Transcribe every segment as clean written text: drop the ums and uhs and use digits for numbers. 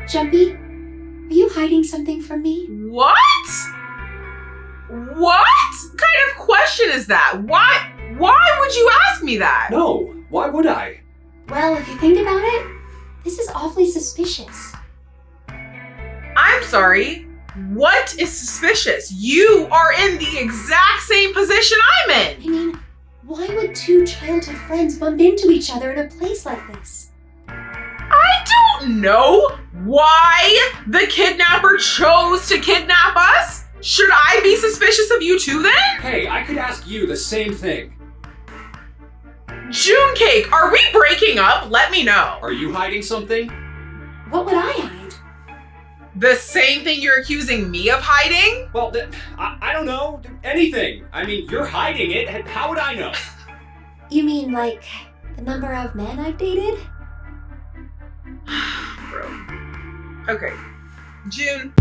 Junpei, are you hiding something from me? What? What kind of question is that? Why would you ask me that? No, why would I? Well, if you think about it, this is awfully suspicious. I'm sorry. What is suspicious? You are in the exact same position I'm in. I mean, why would two childhood friends bump into each other in a place like this? I don't know why the kidnapper chose to kidnap us. Should I be suspicious of you too then? Hey, I could ask you the same thing. June Cake, are we breaking up? Let me know. Are you hiding something? What would I hide? The same thing you're accusing me of hiding? Well, I don't know. Anything. I mean, you're hiding it. How would I know? You mean like the number of men I've dated? Bro. Okay. June.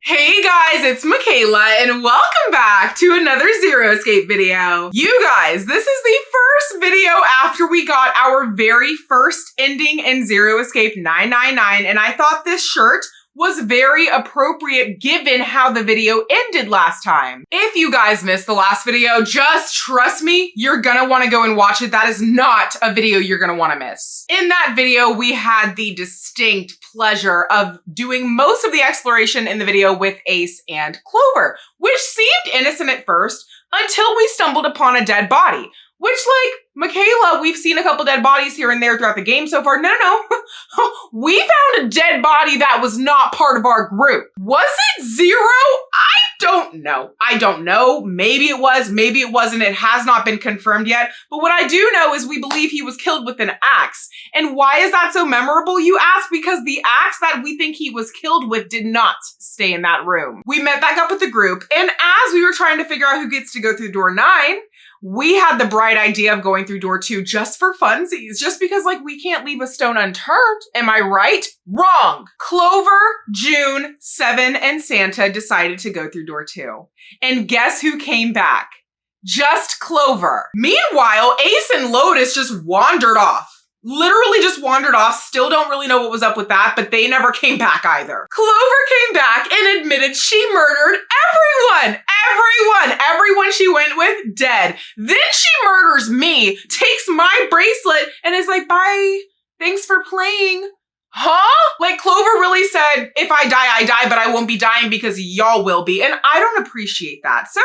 Hey guys, it's Mikayla and welcome back to another Zero Escape video. You guys, this is the first video after we got our very first ending in Zero Escape 999, and I thought this shirt was very appropriate given how the video ended last time. If you guys missed the last video, just trust me, you're gonna wanna go and watch it. That is not a video you're gonna wanna miss. In that video, we had the distinct pleasure of doing most of the exploration in the video with Ace and Clover, which seemed innocent at first until we stumbled upon a dead body. Which, like, Mikayla, we've seen a couple dead bodies here and there throughout the game so far. No. We found a dead body that was not part of our group. Was it Zero? I don't know. Maybe it was, maybe it wasn't. It has not been confirmed yet. But what I do know is we believe he was killed with an axe. And why is that so memorable, you ask? Because the axe that we think he was killed with did not stay in that room. We met back up with the group, and as we were trying to figure out who gets to go through door 9, we had the bright idea of going through door 2 just for funsies, just because, like, we can't leave a stone unturned. Am I right? Wrong. Clover, June, Seven, and Santa decided to go through door 2. And guess who came back? Just Clover. Meanwhile, Ace and Lotus just wandered off. Literally just wandered off. Still don't really know what was up with that, but they never came back either. Clover came back and admitted she murdered everyone. Everyone she went with, dead. Then she murders me, takes my bracelet, and is like, bye, thanks for playing. Huh? Like, Clover really said, if I die, I die, but I won't be dying because y'all will be. And I don't appreciate that. So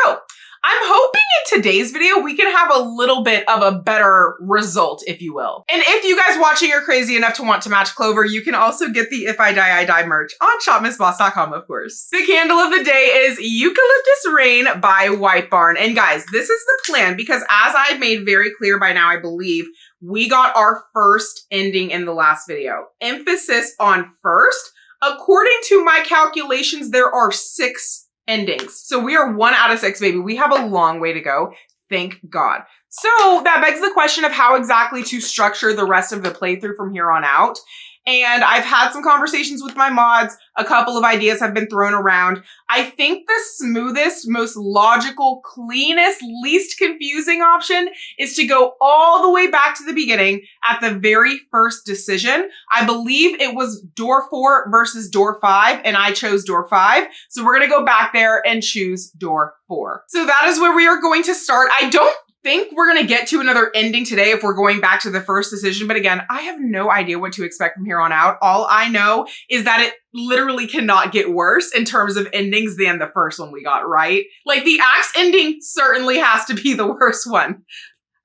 I'm hoping in today's video, we can have a little bit of a better result, if you will. And if you guys watching are crazy enough to want to match Clover, you can also get the If I Die, I Die merch on shopmissboss.com, of course. The candle of the day is Eucalyptus Rain by White Barn. And guys, this is the plan because as I've made very clear by now, I believe, we got our first ending in the last video. Emphasis on first. According to my calculations, there are 6 endings. So we are 1 out of 6, baby. We have a long way to go. Thank God. So that begs the question of how exactly to structure the rest of the playthrough from here on out. And I've had some conversations with my mods. A couple of ideas have been thrown around. I think the smoothest, most logical, cleanest, least confusing option is to go all the way back to the beginning at the very first decision. I believe it was door 4 versus door 5, and I chose door 5. So we're going to go back there and choose door 4. So that is where we are going to start. I don't think we're going to get to another ending today if we're going back to the first decision. But again, I have no idea what to expect from here on out. All I know is that it literally cannot get worse in terms of endings than the first one we got, right? Like, the axe ending certainly has to be the worst one.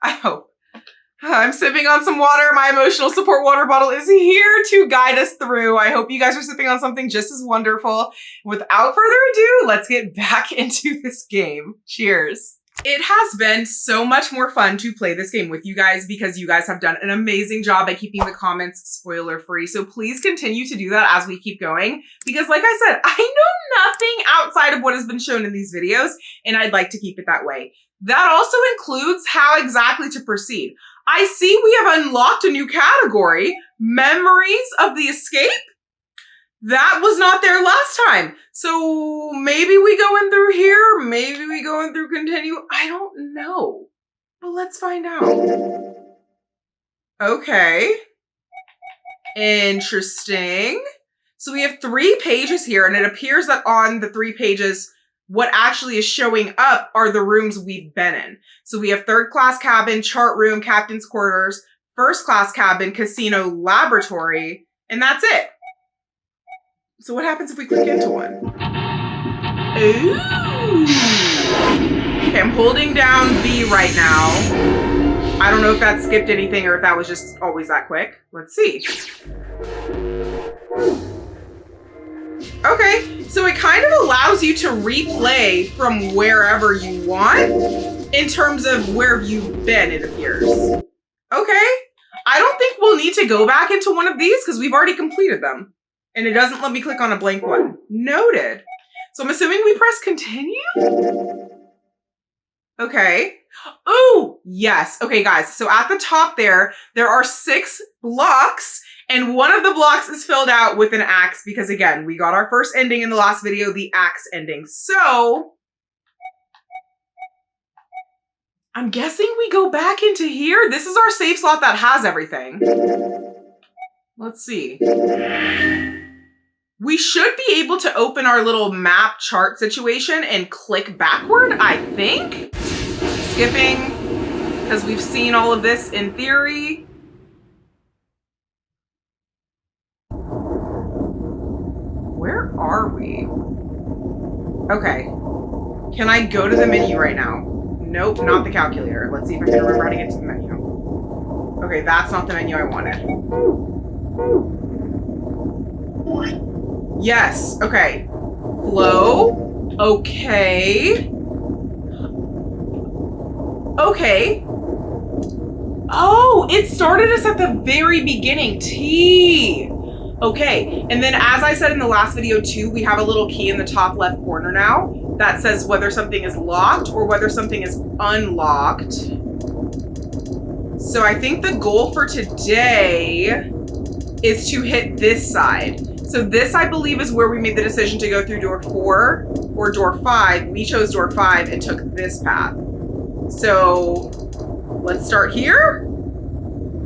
I hope. I'm sipping on some water. My emotional support water bottle is here to guide us through. I hope you guys are sipping on something just as wonderful. Without further ado, let's get back into this game. Cheers. It has been so much more fun to play this game with you guys because you guys have done an amazing job at keeping the comments spoiler free. So please continue to do that as we keep going because, like I said, I know nothing outside of what has been shown in these videos, and I'd like to keep it that way. That also includes how exactly to proceed. I see we have unlocked a new category, Memories of the Escape. That was not there last time. So maybe we go in through here. Maybe we go in through continue. I don't know. But let's find out. Okay. Interesting. So we have 3 pages here, and it appears that on the 3 pages, what actually is showing up are the rooms we've been in. So we have 3rd class cabin, chart room, captain's quarters, 1st class cabin, casino, laboratory, and that's it. So what happens if we click into one? Ooh. Okay, I'm holding down B right now. I don't know if that skipped anything or if that was just always that quick. Let's see. Okay, so it kind of allows you to replay from wherever you want in terms of where you've been, it appears. Okay, I don't think we'll need to go back into one of these because we've already completed them. And it doesn't let me click on a blank one. Noted. So I'm assuming we press continue? Okay. Ooh, yes. Okay, guys. So at the top there are 6 blocks, and one of the blocks is filled out with an axe because, again, we got our first ending in the last video, the axe ending. So I'm guessing we go back into here. This is our save slot that has everything. Let's see. We should be able to open our little map chart situation and click backward, I think. Skipping, because we've seen all of this in theory. Where are we? Okay. Can I go to the menu right now? Nope, not the calculator. Let's see if I can remember how to get to the menu. Okay, that's not the menu I wanted. Yes, okay. Flow. Okay. Okay. Oh, it started us at the very beginning. T. Okay, and then as I said in the last video too, we have a little key in the top left corner now that says whether something is locked or whether something is unlocked. So I think the goal for today is to hit this side. So this, I believe, is where we made the decision to go through door 4 or door 5. We chose door 5 and took this path. So let's start here.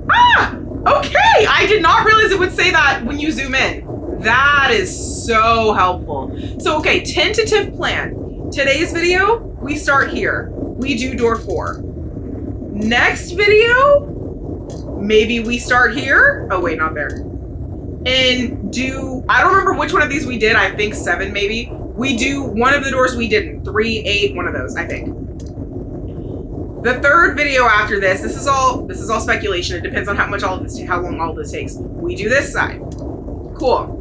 Ah, okay. I did not realize it would say that when you zoom in. That is so helpful. So, okay, tentative plan. Today's video, we start here. We do door 4. Next video, maybe we start here. Oh, wait, not there. And do, I don't remember which one of these we did. I think 7 maybe. We do one of the doors we didn't. 3, 8, one of those, I think. The 3rd video after this, this is all speculation. It depends on how long all this takes. We do this side. Cool.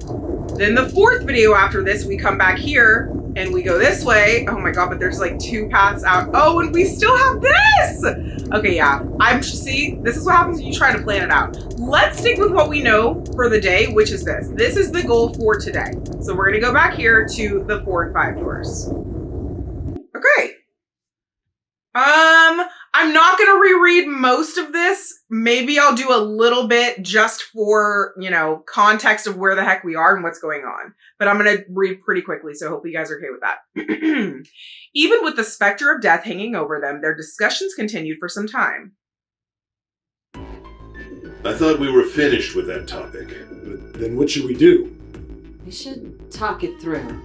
Then the 4th video after this, we come back here and we go this way. Oh my god, but there's like 2 paths out. Oh, and we still have this! Okay, yeah. See, this is what happens when you try to plan it out. Let's stick with what we know for the day, which is this. This is the goal for today. So we're gonna go back here to the 4 and 5 doors. Okay. I'm not gonna reread most of this. Maybe I'll do a little bit just for, you know, context of where the heck we are and what's going on. But I'm gonna read pretty quickly, so hopefully you guys are okay with that. Even with the specter of death hanging over them, their discussions continued for some time. I thought we were finished with that topic. But then what should we do? We should talk it through.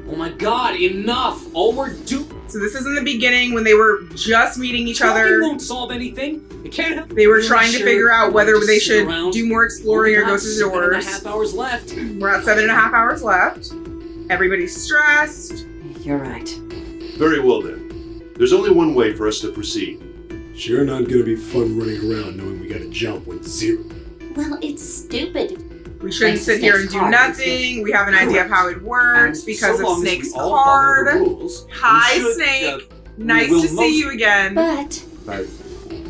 Oh my god, enough! All we're doing. So this is in the beginning when they were just meeting each other. Talking won't solve anything. It can't help. They were trying to figure out whether they should around. do more exploring or go through the doors. 7.5 hours left. We're at 7.5 hours left. Everybody's stressed. You're right. Very well then. There's only one way for us to proceed. Sure not gonna be fun running around knowing we gotta jump with 0. Well, it's stupid. We shouldn't sit here and do nothing. We have an idea of how it works because so of long as Snake's we all follow the card. rules, Hi, we should, Snake. we Nice will to see you again. But Bye.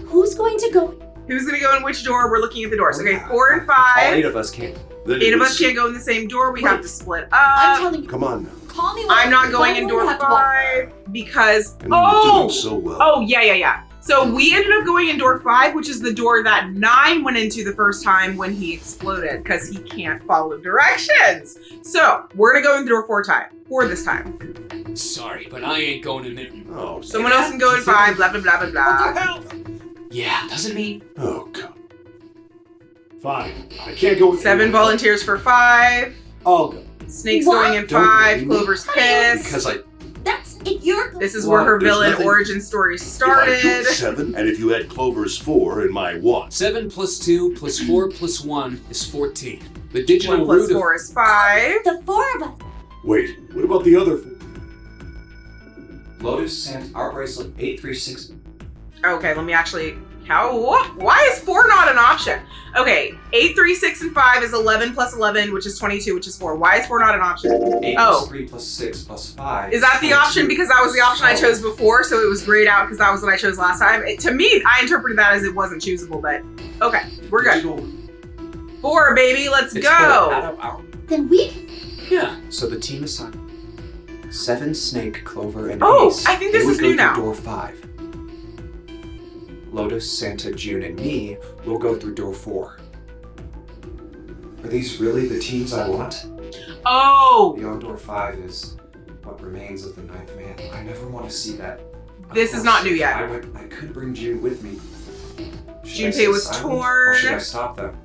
who's going to go? Who's gonna go in which door? We're looking at the doors. Okay, 4 and All 5. 8 of us can. Then 8 it of was- us can't go in the same door. We have to split I'm up. telling you. Come on now. Call me. I'm not going in I'm door gonna have to walk. 5 because I mean, you're doing so well. Oh, yeah. So we ended up going in door 5, which is the door that 9 went into the first time when he exploded because he can't follow directions. So we're gonna go in door 4 this time. Sorry, but I ain't going in there. Oh, Someone else can go in 5, blah, blah, blah, blah, What the blah. hell? Yeah, doesn't mean. oh God. Fine. I can't go with 7 anyone else. volunteers for 5. I'll go. Snake's What? going in Don't 5. blame me. Clover's pissed. Because That's if you're. This is Well, where her there's villain nothing- origin story if I started. took 7, and if you had Clover's 4 and my 1. 7 plus 2 plus 4 plus 1 is 14. The digital 1 plus root of 4 is 5. The 4 of us. Wait, what about the other 4? Lotus sent our bracelet 836. Okay, let me actually. Why is 4 not an option? Okay, 8, 3, 6, and 5 is 11 plus 11, which is 22, which is 4. Why is 4 not an option? 8 Oh. plus 3 plus 6 plus 5. Is that the 22. option because that was the option I chose before, so it was grayed out because that was what I chose last time? To me, I interpreted that as it wasn't choosable, but okay, we're good. Digital- 4, baby, let's It's go. 4 out of our. Then we. Yeah. So the team assigned 7, Snake, Clover, and Oh, Ace. I think this They would is go new through now. Door 5. Lotus, Santa, June, and me will go through door 4. Are these really the teams I want? Oh, Beyond door 5 is what remains of the 9th man. I never want to see that. Of This is course, not new yet. I could bring June with me. Should I Junpei stay was silent, torn. Or should I stop them?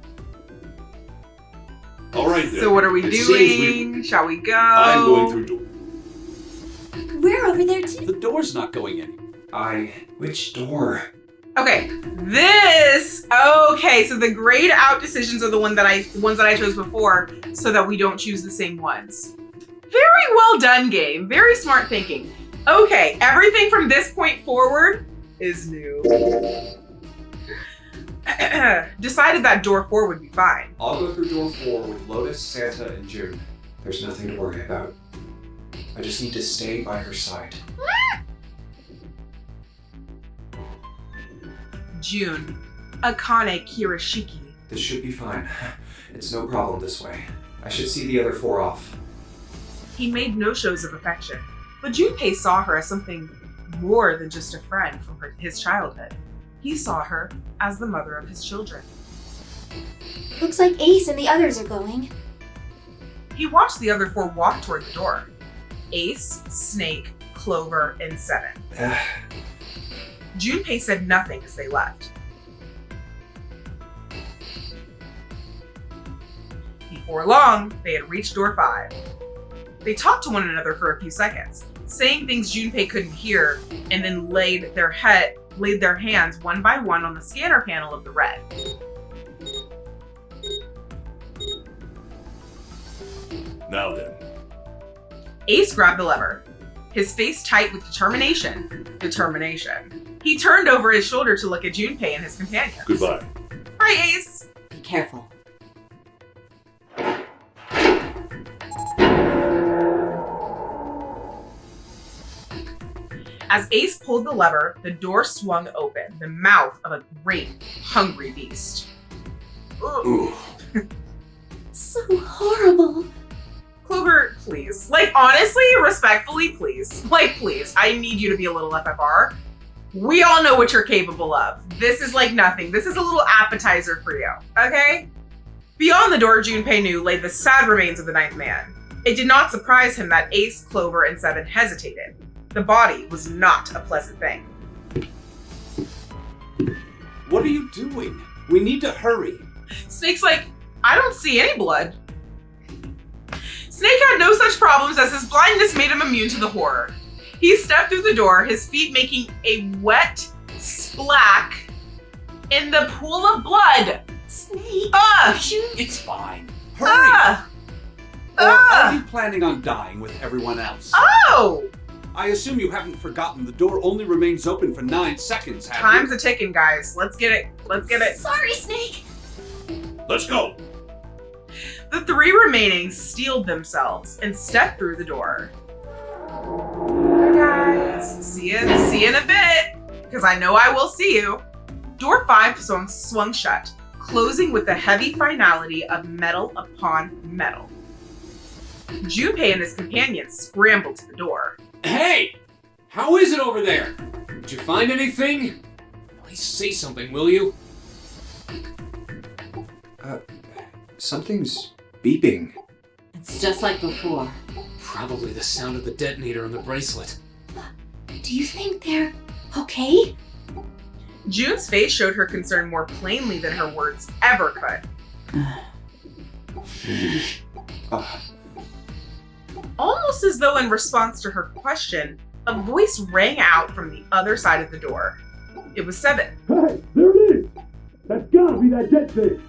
All right then. so what are we It seems doing? Shall we go? I'm going through door. We're over there too. the door's not going in. Which door? Okay, okay, so the grayed out decisions are the ones that I chose before so that we don't choose the same ones. Very well done, game. Very smart thinking. Okay, everything from this point forward is new. Decided that door 4 would be fine. I'll go through door 4 with Lotus, Santa, and June. There's nothing to worry about. I just need to stay by her side. June, Akane Kirishiki. This should be fine. It's no problem this way. I should see the other 4 off. He made no shows of affection, but Junpei saw her as something more than just a friend from his childhood. He saw her as the mother of his children. Looks like Ace and the others are going. He watched the other 4 walk toward the door. Ace, Snake, Clover, and 7. Junpei said nothing as they left. Before long, they had reached door 5. They talked to one another for a few seconds, saying things Junpei couldn't hear, and then laid their hands one by one on the scanner panel of the red. Now then. Ace grabbed the lever, his face tight with determination. He turned over his shoulder to look at Junpei and his companions. Goodbye. Hi, Ace. Be careful. As Ace pulled the lever, the door swung open, the mouth of a great, hungry beast. Ugh. Ooh. So horrible. Clover, please. Like, honestly, respectfully, please. Like, please, I need you to be a little FFR. We all know what you're capable of. This is like nothing. This is a little appetizer for you, okay? Beyond the door, Junpei knew lay the sad remains of the 9th man. It did not surprise him that Ace, Clover, and 7 hesitated. The body was not a pleasant thing. What are you doing? We need to hurry. Snake's like, I don't see any blood. Snake had no such problems as his blindness made him immune to the horror. He stepped through the door, his feet making a wet splack in the pool of blood. Snake. Ugh! It's fine. Hurry! Ugh! Or are Ugh! you planning on dying with everyone else? Oh! I assume you haven't forgotten the door only remains open for 9 seconds, have Time's you? a ticking, guys. Let's get it. Let's get it. Sorry, Snake. Let's go. The 3 remaining steeled themselves and stepped through the door. Bye, guys. See you in a bit, because I know I will see you. Door 5 swung shut, closing with the heavy finality of metal upon metal. Junpei and his companions scrambled to the door. Hey! How is it over there? Did you find anything? Please say something, will you? Something's beeping. It's just like before. Probably the sound of the detonator on the bracelet. Do you think they're okay? June's face showed her concern more plainly than her words ever could. Almost as though in response to her question, a voice rang out from the other side of the door. It was Seven. Hey, there it is! That's gotta be that dead thing!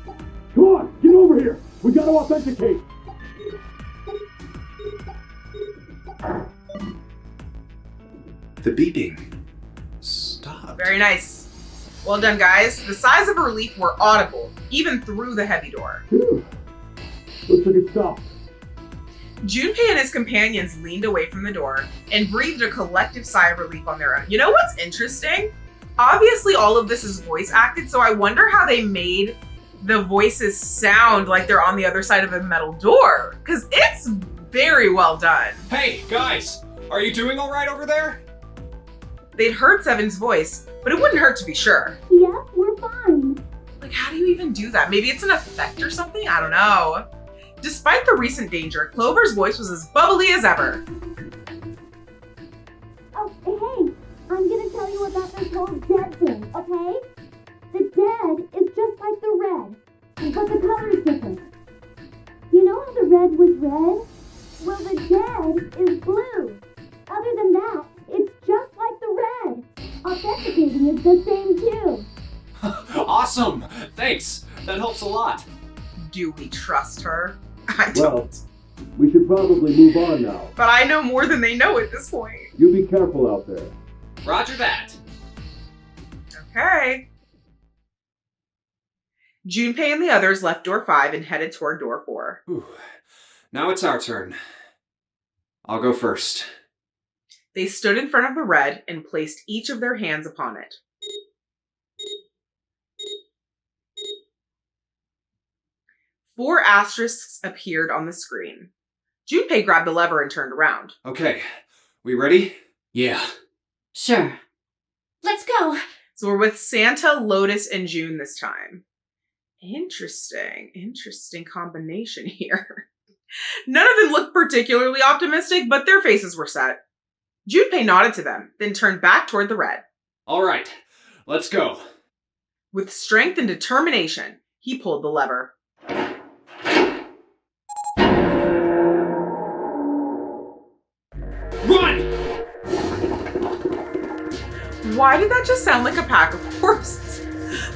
Come on, get over here! We gotta authenticate! The beeping stopped. Very nice. Well done, guys. The sighs of relief were audible, even through the heavy door. Whew. Looks like it stopped. Junpei and his companions leaned away from the door and breathed a collective sigh of relief on their own. You know what's interesting? Obviously, all of this is voice acted, so I wonder how they made the voices sound like they're on the other side of a metal door, because it's very well done. Hey, guys! Are you doing alright over there? They'd heard Seven's voice, but it wouldn't hurt to be sure. Yeah, we're fine. Like, how do you even do that? Maybe it's an effect or something? I don't know. Despite the recent danger, Clover's voice was as bubbly as ever. Oh, hey, I'm gonna tell you about this whole dead thing, okay? The dead is just like the red, but the color is different. You know how the red was red? Well, the dead is blue. Other than that, it's just like the red. Authenticating is the same too. Awesome! Thanks! That helps a lot. Do we trust her? I don't. Well, we should probably move on now. But I know more than they know at this point. You be careful out there. Roger that. Okay. Junpei and the others left door 5 and headed toward door 4. Whew. Now it's our turn. I'll go first. They stood in front of the red and placed each of their hands upon it. Four asterisks appeared on the screen. Junpei grabbed the lever and turned around. Okay, we ready? Yeah. Sure. Let's go. So we're with Santa, Lotus, and June this time. Interesting combination here. None of them looked particularly optimistic, but their faces were set. Junpei nodded to them, then turned back toward the red. Alright, let's go. With strength and determination, he pulled the lever. Run! Why did that just sound like a pack of horses?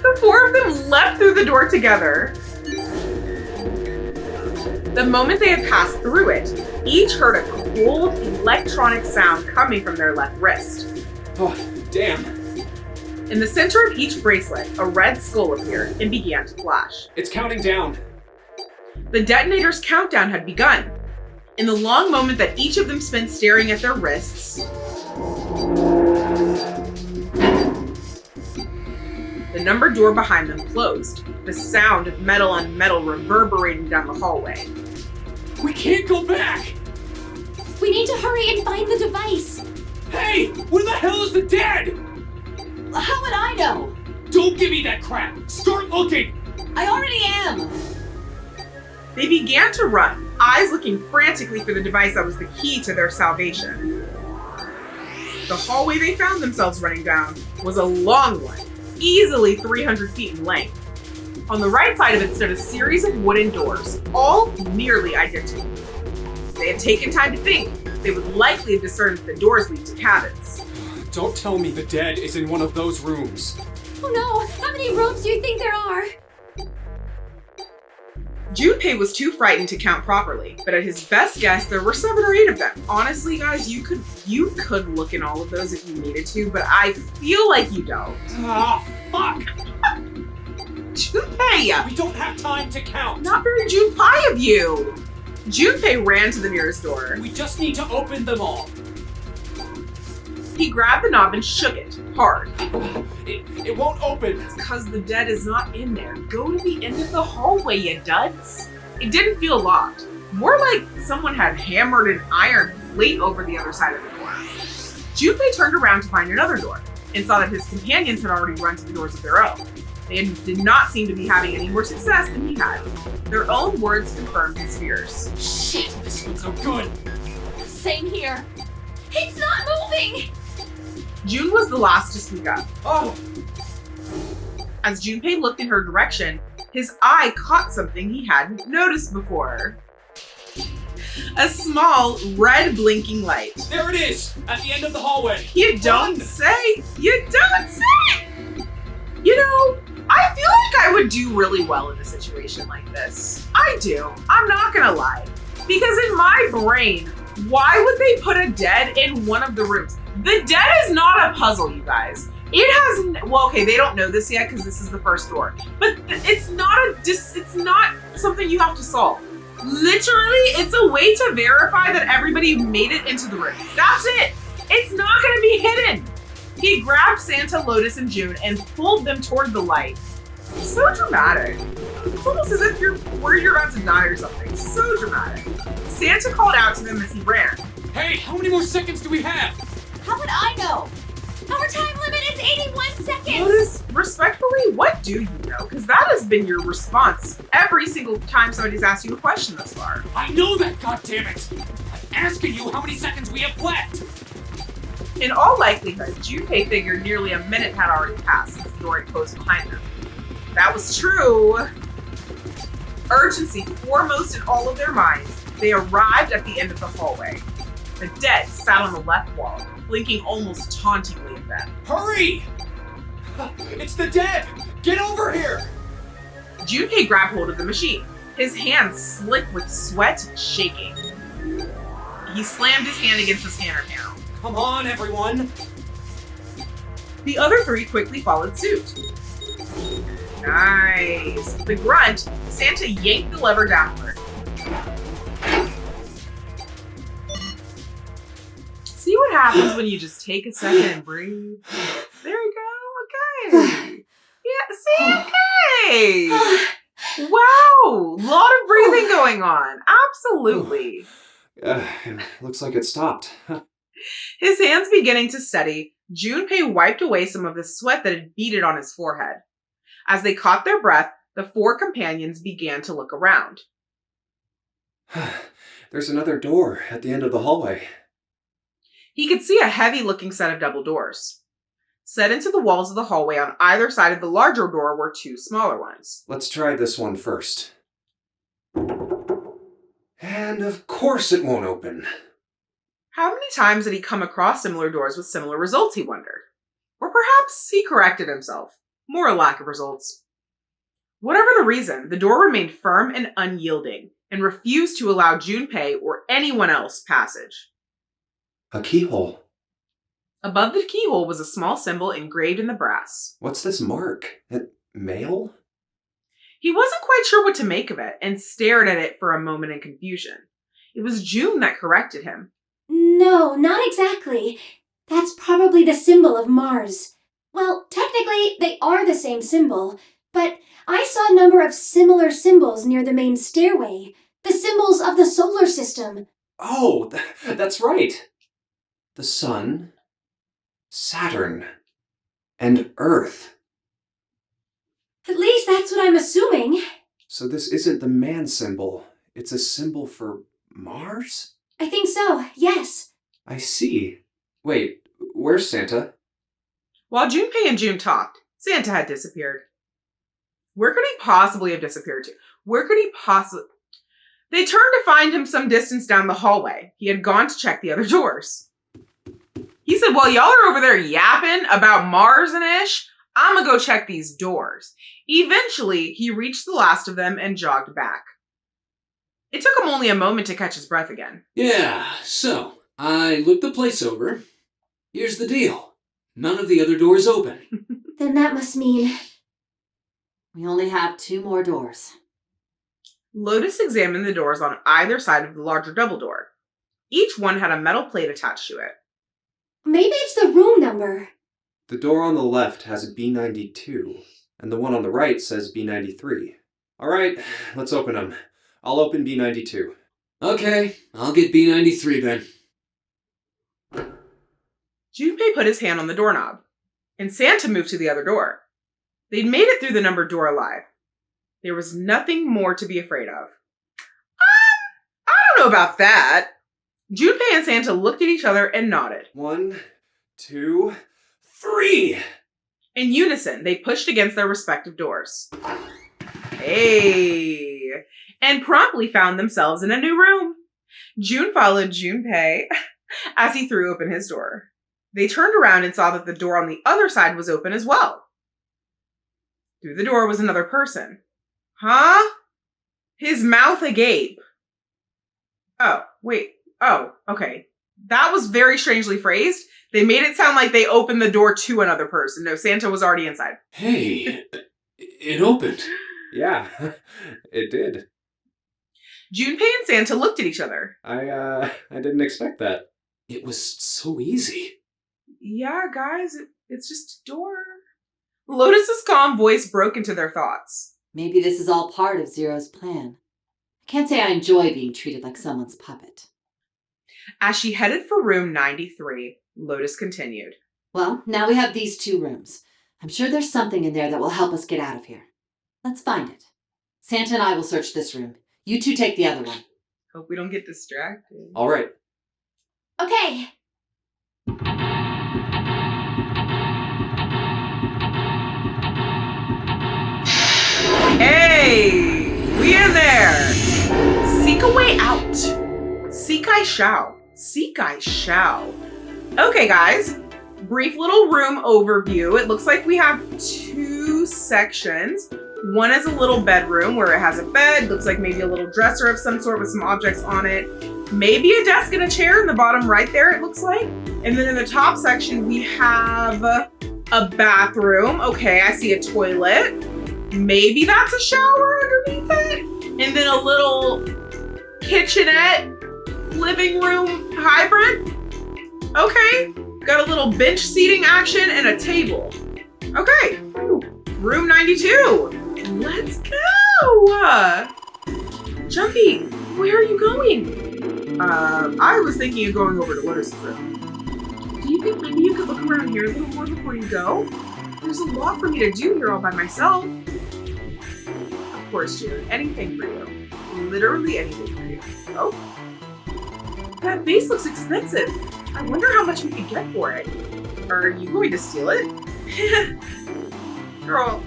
The four of them leapt through the door together. The moment they had passed through it, each heard a cold electronic sound coming from their left wrist. Oh, damn. In the center of each bracelet, a red skull appeared and began to flash. It's counting down. The detonator's countdown had begun. In the long moment that each of them spent staring at their wrists, the numbered door behind them closed, the sound of metal on metal reverberating down the hallway. We can't go back! We need to hurry and find the device. Hey! Where the hell is the dead? How would I know? Don't give me that crap! Start looking! I already am. They began to run, eyes looking frantically for the device that was the key to their salvation. The hallway they found themselves running down was a long one, easily 300 feet in length. On the right side of it stood a series of wooden doors, all nearly identical. If they had taken time to think, they would likely have discerned that the doors lead to cabins. Don't tell me the dead is in one of those rooms. Oh no, how many rooms do you think there are? Junpei was too frightened to count properly, but at his best guess, there were 7 or 8 of them. Honestly, guys, you could look in all of those if you needed to, but I feel like you don't. Ah, fuck! Junpei! We don't have time to count! Not very Junpei of you! Junpei ran to the nearest door. We just need to open them all. He grabbed the knob and shook it, hard. It won't open. It's because the dead is not in there. Go to the end of the hallway, you duds. It didn't feel locked. More like someone had hammered an iron plate over the other side of the door. Junpei turned around to find another door and saw that his companions had already run to the doors of their own. They did not seem to be having any more success than he had. Their own words confirmed his fears. Shit. This isn't so good. Same here. It's not moving! June was the last to speak up. Oh! As Junpei looked in her direction, His eye caught something he hadn't noticed before. A small, red blinking light. There it is! At the end of the hallway! You don't say! You don't say! You know, I feel like I would do really well in a situation like this. I do. I'm not gonna lie. Because in my brain, why would they put a dead in one of the rooms? The dead is not a puzzle, you guys. It has, well, okay, they don't know this yet because this is the first door. But it's not something you have to solve. Literally, it's a way to verify that everybody made it into the room. That's it. It's not gonna be hidden. He grabbed Santa, Lotus, and June and pulled them toward the light. So dramatic. It's almost as if you're worried you're about to die or something. So dramatic. Santa called out to them as he ran. Hey, how many more seconds do we have? How would I know? Our time limit is 81 seconds! Lotus, respectfully, what do you know? Because that has been your response every single time somebody's asked you a question thus far. I know that, goddammit! I'm asking you how many seconds we have left! In all likelihood, Junpei figured nearly a minute had already passed since the door had closed behind them. That was true. Urgency foremost in all of their minds, they arrived at the end of the hallway. The dead sat on the left wall, blinking almost tauntingly at them. Hurry! It's the dead! Get over here! Junpei grabbed hold of the machine, his hands slick with sweat and shaking. He slammed his hand against the scanner panel. Come on, everyone! The other three quickly followed suit. Nice. With a grunt, Santa yanked the lever downward. See what happens when you just take a second and breathe? There you go. Okay. Yeah, see? Okay. Wow. Lot of breathing going on. Absolutely. Looks like it stopped. His hands beginning to steady, Junpei wiped away some of the sweat that had beaded on his forehead. As they caught their breath, the four companions began to look around. There's another door at the end of the hallway. He could see a heavy-looking set of double doors. Set into the walls of the hallway on either side of the larger door were two smaller ones. Let's try this one first. And of course it won't open. How many times had he come across similar doors with similar results, he wondered? Or perhaps he corrected himself. More a lack of results. Whatever the reason, the door remained firm and unyielding, and refused to allow Junpei or anyone else passage. A keyhole. Above the keyhole was a small symbol engraved in the brass. What's this mark? Mail? He wasn't quite sure what to make of it, and stared at it for a moment in confusion. It was June that corrected him. No, not exactly. That's probably the symbol of Mars. Well, technically, they are the same symbol, but I saw a number of similar symbols near the main stairway. The symbols of the solar system. Oh, that's right. The Sun, Saturn, and Earth. At least that's what I'm assuming. So this isn't the man symbol. It's a symbol for Mars? I think so, yes. I see. Wait, where's Santa? While Junpei and June talked, Santa had disappeared. Where could he possibly have disappeared to? Where could he possibly... They turned to find him some distance down the hallway. He had gone to check the other doors. He said, while y'all are over there yapping about Mars and ish, I'm gonna go check these doors. Eventually, he reached the last of them and jogged back. It took him only a moment to catch his breath again. Yeah, so, I looked the place over. Here's the deal. None of the other doors open. Then that must mean... We only have 2 more doors. Lotus examined the doors on either side of the larger double door. Each one had a metal plate attached to it. Maybe it's the room number. The door on the left has B92, and the one on the right says B93. All right, let's open them. I'll open B92. Okay, I'll get B93 then. Junpei put his hand on the doorknob, and Santa moved to the other door. They'd made it through the numbered door alive. There was nothing more to be afraid of. I don't know about that. Junpei and Santa looked at each other and nodded. 1, 2, 3! In unison, they pushed against their respective doors. Hey! And promptly found themselves in a new room. June followed Junpei as he threw open his door. They turned around and saw that the door on the other side was open as well. Through the door was another person. Huh? His mouth agape. Oh, wait. Oh, okay. That was very strangely phrased. They made it sound like they opened the door to another person. No, Santa was already inside. Hey, it opened. Yeah, it did. Junpei and Santa looked at each other. I didn't expect that. It was so easy. Yeah, guys, it's just a door. Lotus's calm voice broke into their thoughts. Maybe this is all part of Zero's plan. I can't say I enjoy being treated like someone's puppet. As she headed for room 93, Lotus continued. Well, now we have these 2 rooms. I'm sure there's something in there that will help us get out of here. Let's find it. Santa and I will search this room. You 2 take the other one. Hope we don't get distracted. All right. Okay. Hey! We in there! Seek a way out. Seek I shall. Seek I shall. Okay, guys. Brief little room overview. It looks like we have 2 sections. One is a little bedroom where it has a bed. Looks like maybe a little dresser of some sort with some objects on it. Maybe a desk and a chair in the bottom right there, it looks like. And then in the top section, we have a bathroom. Okay, I see a toilet. Maybe that's a shower underneath it. And then a little kitchenette, living room hybrid. Okay, got a little bench seating action and a table. Okay, room 92. Let's go. Junpei, where are you going? I was thinking of going over to Lotus's room. Do you think maybe you could look around here a little more before you go? There's a lot for me to do here all by myself. Of course, June. Anything for you. Literally anything for you. Oh. That vase looks expensive. I wonder how much we could get for it. Are you going to steal it? Girl,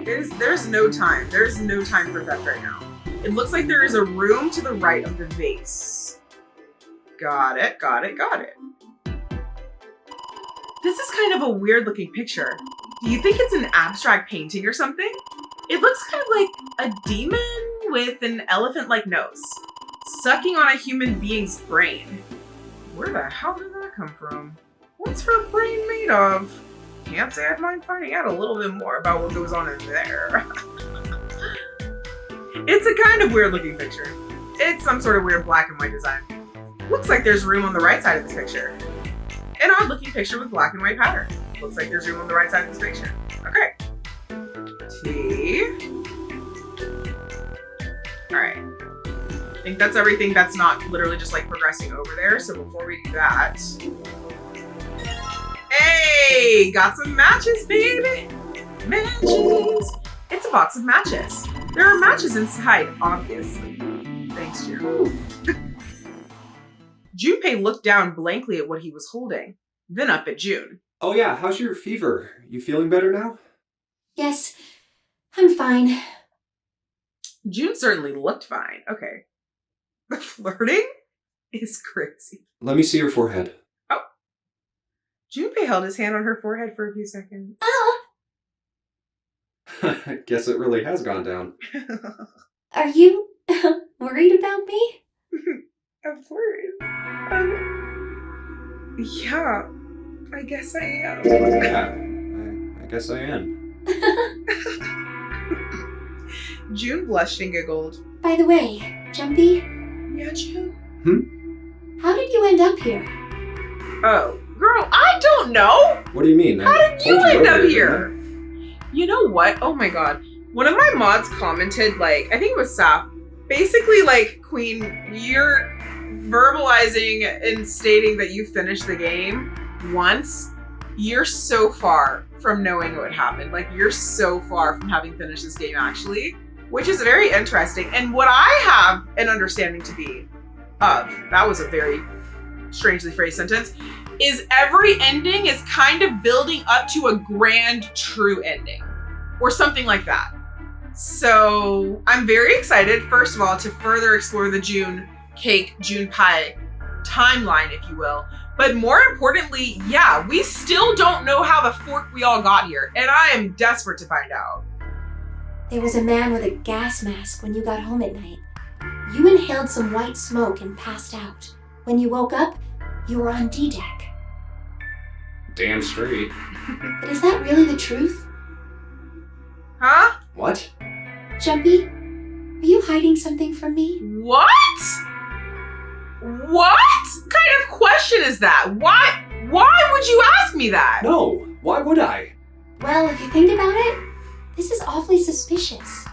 there's no time. There's no time for theft right now. It looks like there is a room to the right of the vase. Got it, got it, got it. This is kind of a weird looking picture. Do you think it's an abstract painting or something? It looks kind of like a demon with an elephant-like nose, sucking on a human being's brain. Where the hell did that come from? What's her brain made of? Can't say I'd mind finding out a little bit more about what goes on in there. It's a kind of weird looking picture. It's some sort of weird black and white design. Looks like there's room on the right side of this picture. An odd looking picture with black and white pattern. Looks like there's room on the right side of this picture. Okay. T. Alright. I think that's everything that's not literally just like progressing over there. So before we do that. Hey! Got some matches, baby! Matches! It's a box of matches. There are matches inside, obviously. Thanks, June. Junpei looked down blankly at what he was holding, then up at June. Oh yeah, how's your fever? You feeling better now? Yes, I'm fine. June certainly looked fine. Okay. The flirting is crazy. Let me see your forehead. Oh. Junpei held his hand on her forehead for a few seconds. Oh, I guess it really has gone down. are you worried about me? Of course. Yeah, I guess I am. Yeah, I guess I am. June blushed and giggled. By the way, Junpei, Yeah, June? how did you end up here? Oh, girl, I don't know. What do you mean? How did you told end up earlier, here? didn't You know what? Oh my god. One of my mods commented, like, I think it was Saf, basically like, Queen, you're verbalizing and stating that you finished the game once. You're so far from knowing what happened. Like, you're so far from having finished this game, actually, which is very interesting. And what I have an understanding to be of, that was a very strangely phrased sentence, is every ending is kind of building up to a grand true ending or something like that. So I'm very excited, first of all, to further explore the Junpei timeline, if you will. But more importantly, yeah, we still don't know how the fork we all got here, and I am desperate to find out. There was a man with a gas mask when you got home at night. You inhaled some white smoke and passed out. When you woke up, you were on D-deck. Damn straight. But is that really the truth? Huh? What? Junpei, are you hiding something from me? What? What kind of question is that? Why would you ask me that? No, why would I? Well, if you think about it, this is awfully suspicious.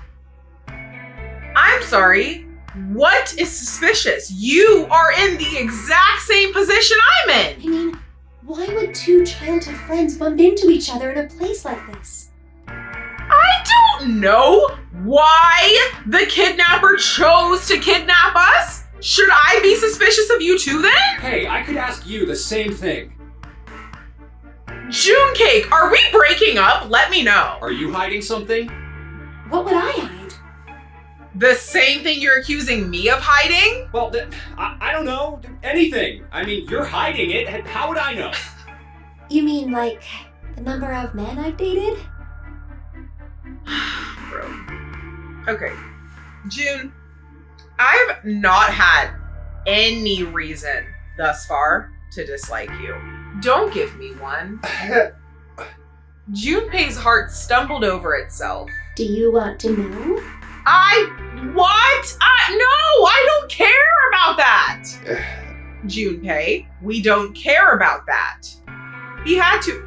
I'm sorry. What is suspicious? You are in the exact same position I'm in. I mean, why would two childhood friends bump into each other in a place like this? I don't know why the kidnapper chose to kidnap us. Should I be suspicious of you too then? Hey, I could ask you the same thing. June Cake, are we breaking up? Let me know. Are you hiding something? What would I hide? The same thing you're accusing me of hiding? Well, I don't know. Anything. I mean, you're hiding it. How would I know? You mean like the number of men I've dated? Bro. Okay. June, I've not had any reason thus far to dislike you. Don't give me one. Junpei's heart stumbled over itself. Do you want to know? What? No, I don't care about that. Junpei, we don't care about that. He had to.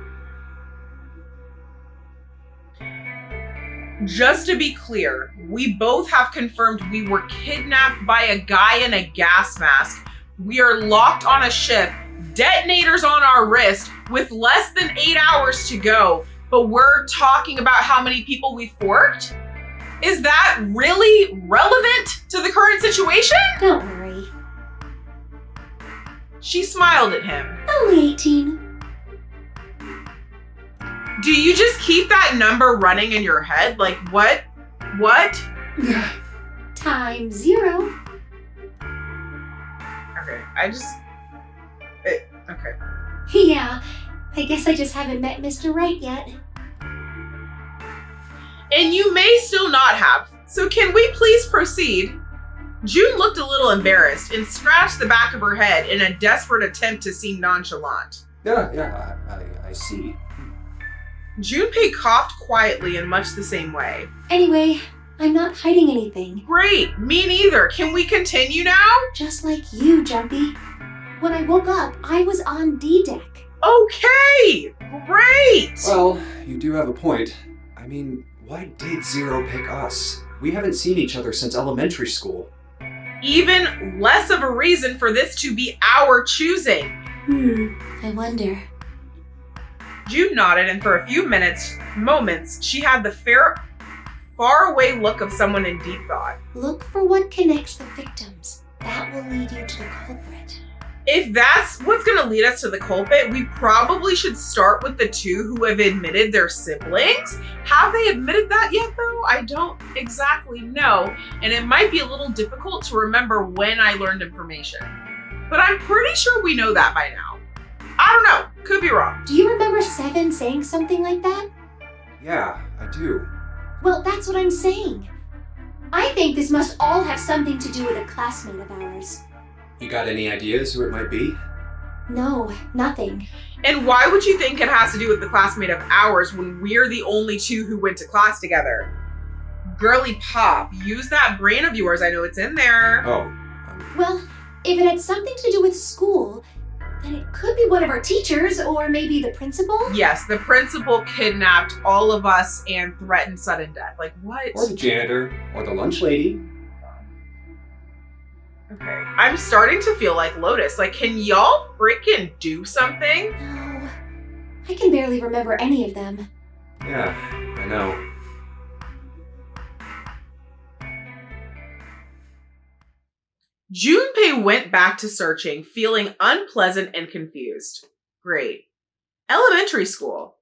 Just to be clear, we both have confirmed we were kidnapped by a guy in a gas mask. We are locked on a ship, detonators on our wrist, with less than 8 hours to go, but we're talking about how many people we forked? Is that really relevant to the current situation? Don't worry. She smiled at him. Only 18. Do you just keep that number running in your head? Like, what? Times 0. Okay, okay. Yeah, I guess I just haven't met Mr. Right yet. And you may still not have. So can we please proceed? June looked a little embarrassed and scratched the back of her head in a desperate attempt to seem nonchalant. Yeah, I see. Junpei coughed quietly in much the same way. Anyway, I'm not hiding anything. Great, me neither. Can we continue now? Just like you, Junpei. When I woke up, I was on D-deck. Okay, great. Well, you do have a point. I mean, why did Zero pick us? We haven't seen each other since elementary school. Even less of a reason for this to be our choosing. I wonder. June nodded, and for a few moments, she had the far-away look of someone in deep thought. Look for what connects the victims. That will lead you to the culprit. If that's what's going to lead us to the culprit, we probably should start with the two who have admitted their siblings. Have they admitted that yet, though? I don't exactly know, and it might be a little difficult to remember when I learned information. But I'm pretty sure we know that by now. I don't know. Could be wrong. Do you remember Seven saying something like that? Yeah, I do. Well, that's what I'm saying. I think this must all have something to do with a classmate of ours. You got any ideas who it might be? No, nothing. And why would you think it has to do with the classmate of ours when we're the only two who went to class together? Girly Pop, use that brain of yours. I know it's in there. Oh. Well, if it had something to do with school, then it could be one of our teachers, or maybe the principal? Yes, the principal kidnapped all of us and threatened sudden death. Like, what? Or the janitor, or the lunch lady. Okay, I'm starting to feel like Lotus. Like, can y'all freaking do something? No, I can barely remember any of them. Yeah, I know. Junpei went back to searching, feeling unpleasant and confused. Great. Elementary school.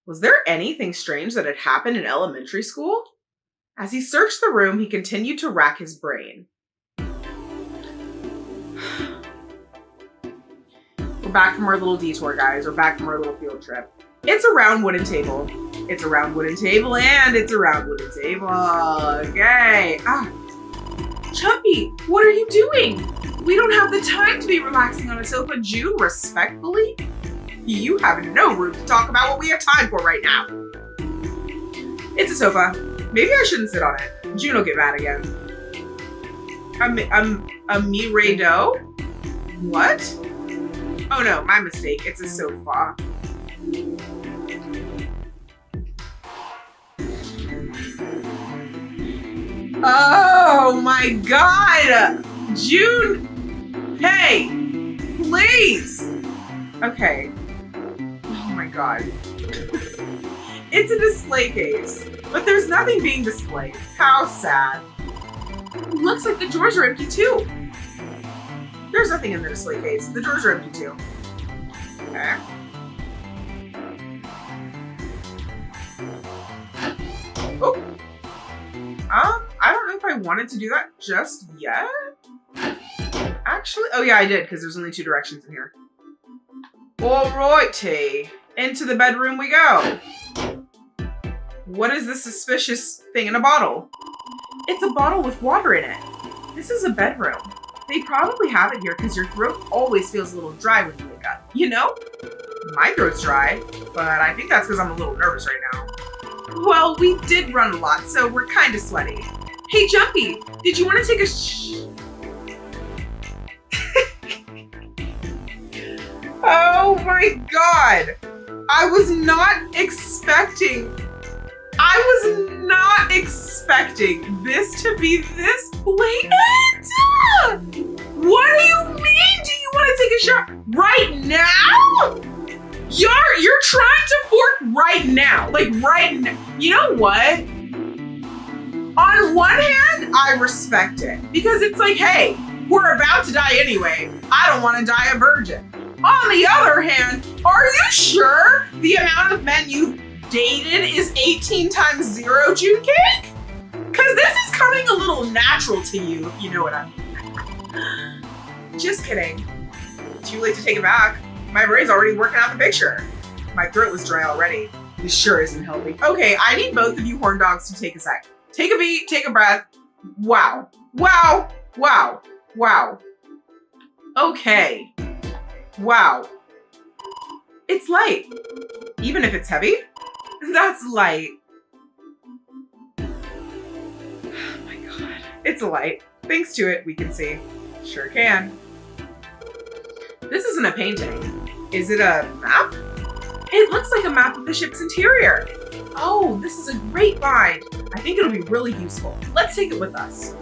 Was there anything strange that had happened in elementary school? As he searched the room, he continued to rack his brain. We're back from our little detour, guys. We're back from our little field trip. It's a round wooden table. It's a round wooden table, and it's a round wooden table. Okay. Junpei, what are you doing? We don't have the time to be relaxing on a sofa. June, respectfully? You have no room to talk about what we have time for right now. It's a sofa. Maybe I shouldn't sit on it. June will get mad again. A mi-re-do? What? Oh no, my mistake. It's a sofa. Oh my god! Junpei! Please! Okay. Oh my god. It's a display case, but there's nothing being displayed. How sad. Looks like the drawers are empty too. There's nothing in the display case. The drawers are empty too. Okay. Oh. I don't know if I wanted to do that just yet. Actually, oh yeah, I did, because there's only 2 directions in here. Alrighty. Into the bedroom we go. What is this suspicious thing in a bottle? It's a bottle with water in it. This is a bedroom. They probably have it here because your throat always feels a little dry when you wake up. You know? My throat's dry, but I think that's because I'm a little nervous right now. Well, we did run a lot, so we're kind of sweaty. Hey, Junpei, did you want to take a Oh my god! I was not expecting this to be this blatant! What do you mean? Do you want to take a shot right now? You're trying to fork right now. Like right now. You know what? On one hand, I respect it. Because it's like, hey, we're about to die anyway. I don't want to die a virgin. On the other hand, are you sure the amount of men you've dated is 18 times 0, June Cake? Because this is coming a little natural to you, if you know what I mean. Just kidding. Too late to take it back. My brain's already working out the picture. My throat was dry already. This sure isn't helping. Okay, I need both of you horn dogs to take a sec. Take a beat, take a breath. Wow. Wow. Wow. Wow. Okay. Wow. It's light. Even if it's heavy, that's light. Oh my god. It's a light. Thanks to it, we can see. Sure can. This isn't a painting. Is it a map? It looks like a map of the ship's interior. Oh, this is a great find. I think it'll be really useful. Let's take it with us.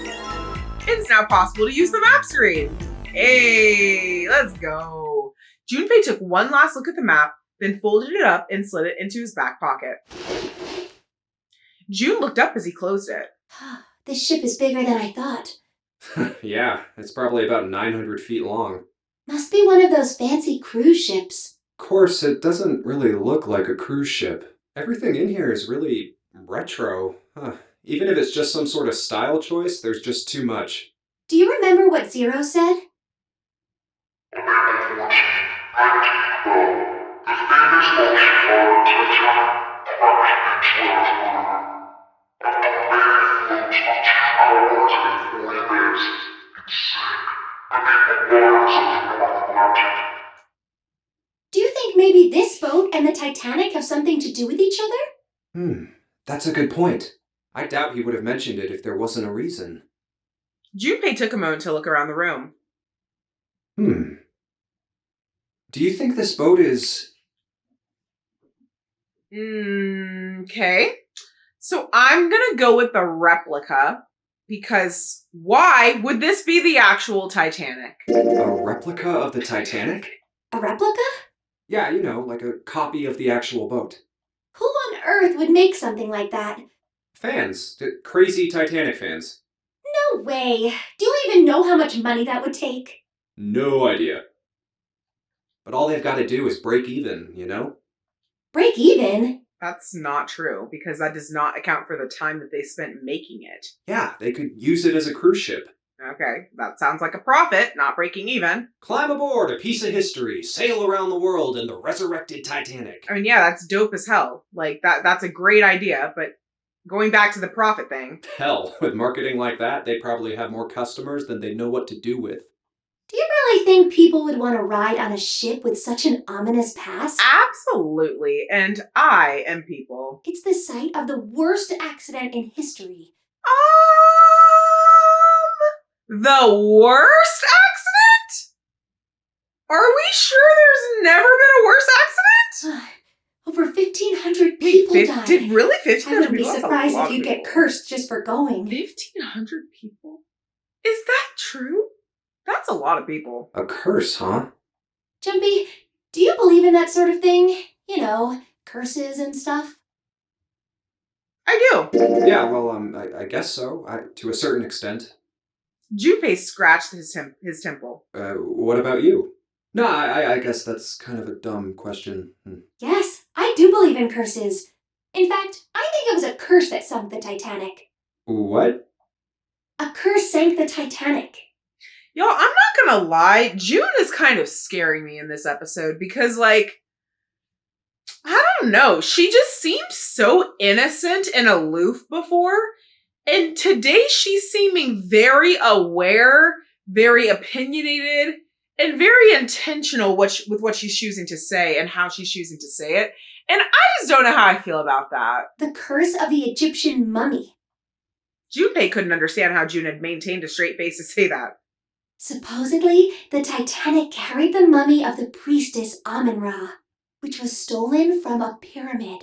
It's now possible to use the map screen. Hey, let's go. Junpei took one last look at the map, then folded it up and slid it into his back pocket. June looked up as he closed it. This ship is bigger than I thought. Yeah, it's probably about 900 feet long. Must be one of those fancy cruise ships. Of course, it doesn't really look like a cruise ship. Everything in here is really retro. Even if it's just some sort of style choice, there's just too much. Do you remember what Zero said? Do you think maybe this boat and the Titanic have something to do with each other? That's a good point. I doubt he would have mentioned it if there wasn't a reason. Junpei took a moment to look around the room. Do you think this boat is... Okay. So I'm gonna go with the replica, because why would this be the actual Titanic? A replica of the Titanic? A replica? Yeah, you know, like a copy of the actual boat. Who on earth would make something like that? Fans. Crazy Titanic fans. No way. Do you even know how much money that would take? No idea. But all they've got to do is break even, you know? Break even? That's not true, because that does not account for the time that they spent making it. Yeah, they could use it as a cruise ship. Okay, that sounds like a profit, not breaking even. Climb aboard a piece of history, sail around the world in the resurrected Titanic. I mean, yeah, that's dope as hell. Like, that's a great idea, but going back to the profit thing. Hell, with marketing like that, they probably have more customers than they know what to do with. Do you really think people would want to ride on a ship with such an ominous past? Absolutely, and I am people. It's the site of the worst accident in history. The worst accident? Are we sure there's never been a worse accident? Over 1,500 people died. Did really I 1,500 wouldn't be people? That's a surprised lot if of you get people. cursed just for going. 1,500 people? Is that true? That's a lot of people. A curse, huh? Junpei, do you believe in that sort of thing? You know, curses and stuff? I do. Yeah, well, I guess so, to a certain extent. Junpei scratched his temple. What about you? No, I guess that's kind of a dumb question. Yes, I do believe in curses. In fact, I think it was a curse that sunk the Titanic. What? A curse sank the Titanic. Y'all, I'm not gonna lie, June is kind of scaring me in this episode because, like, I don't know, she just seemed so innocent and aloof before, and today she's seeming very aware, very opinionated, and very intentional with what she's choosing to say and how she's choosing to say it, and I just don't know how I feel about that. The curse of the Egyptian mummy. Junpei couldn't understand how June had maintained a straight face to say that. Supposedly, the Titanic carried the mummy of the priestess Amun-Ra, which was stolen from a pyramid.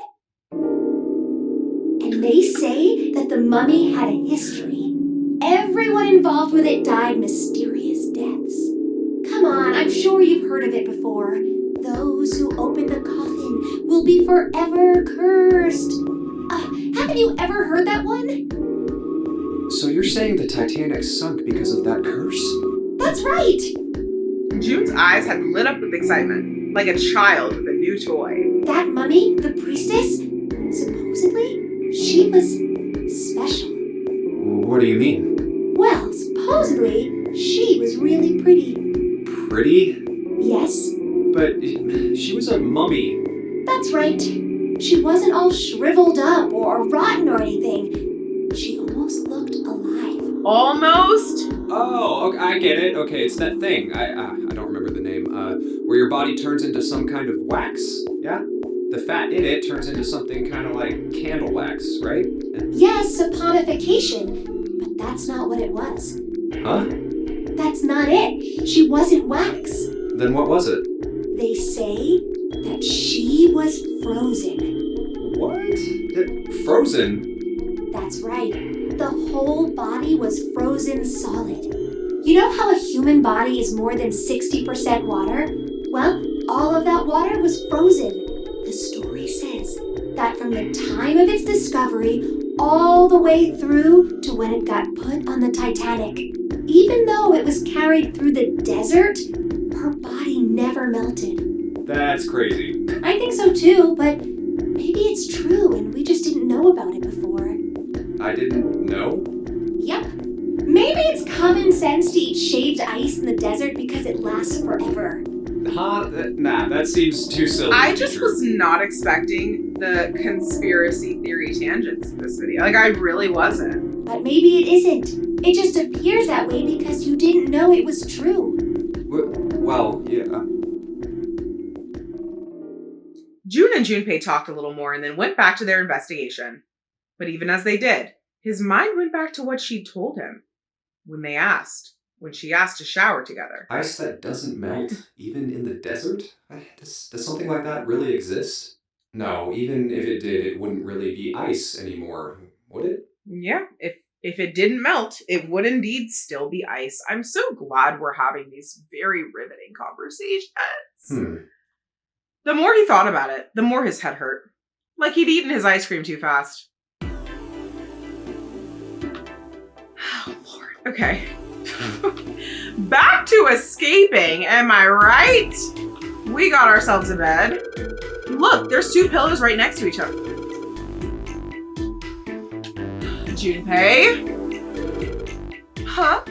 And they say that the mummy had a history. Everyone involved with it died mysterious deaths. Come on, I'm sure you've heard of it before. Those who open the coffin will be forever cursed. Haven't you ever heard that one? So you're saying the Titanic sunk because of that curse? That's right! June's eyes had lit up with excitement, like a child with a new toy. That mummy, the priestess, supposedly, she was special. What do you mean? Well, supposedly, she was really pretty. Pretty? Yes, But she was a mummy. that's right. She wasn't all shriveled up or rotten or anything. She almost looked alive. Almost? Oh, okay, I get it. Okay, it's that thing. I don't remember the name. Where your body turns into some kind of wax. Yeah? The fat in it turns into something kind of like candle wax, right? Yes, saponification, but that's not what it was. Huh? That's not it. She wasn't wax. Then what was it? They say that she was frozen. What? Frozen? That's right. The whole body was frozen solid. You know how a human body is more than 60% water? Well, all of that water was frozen. The story says that from the time of its discovery all the way through to when it got put on the Titanic, even though it was carried through the desert, her body never melted. That's crazy. I think so too, but maybe it's true and we just didn't know about it before. I didn't know? Yep. Maybe it's common sense to eat shaved ice in the desert because it lasts forever. Huh? Nah, that seems too silly. I just was not expecting the conspiracy theory tangents in this video. Like, I really wasn't. But maybe it isn't. It just appears that way because you didn't know it was true. Well, yeah. June and Junpei talked a little more and then went back to their investigation. But even as they did, his mind went back to what she'd told him when she asked to shower together. Ice that doesn't melt, even in the desert? Does something like that really exist? No, even if it did, it wouldn't really be ice anymore, would it? Yeah, if it didn't melt, it would indeed still be ice. I'm so glad we're having these very riveting conversations. The more he thought about it, the more his head hurt. Like he'd eaten his ice cream too fast. Oh, Lord. Okay. Back to escaping, am I right? We got ourselves a bed. Look, there's 2 pillows right next to each other. Junpei? Huh?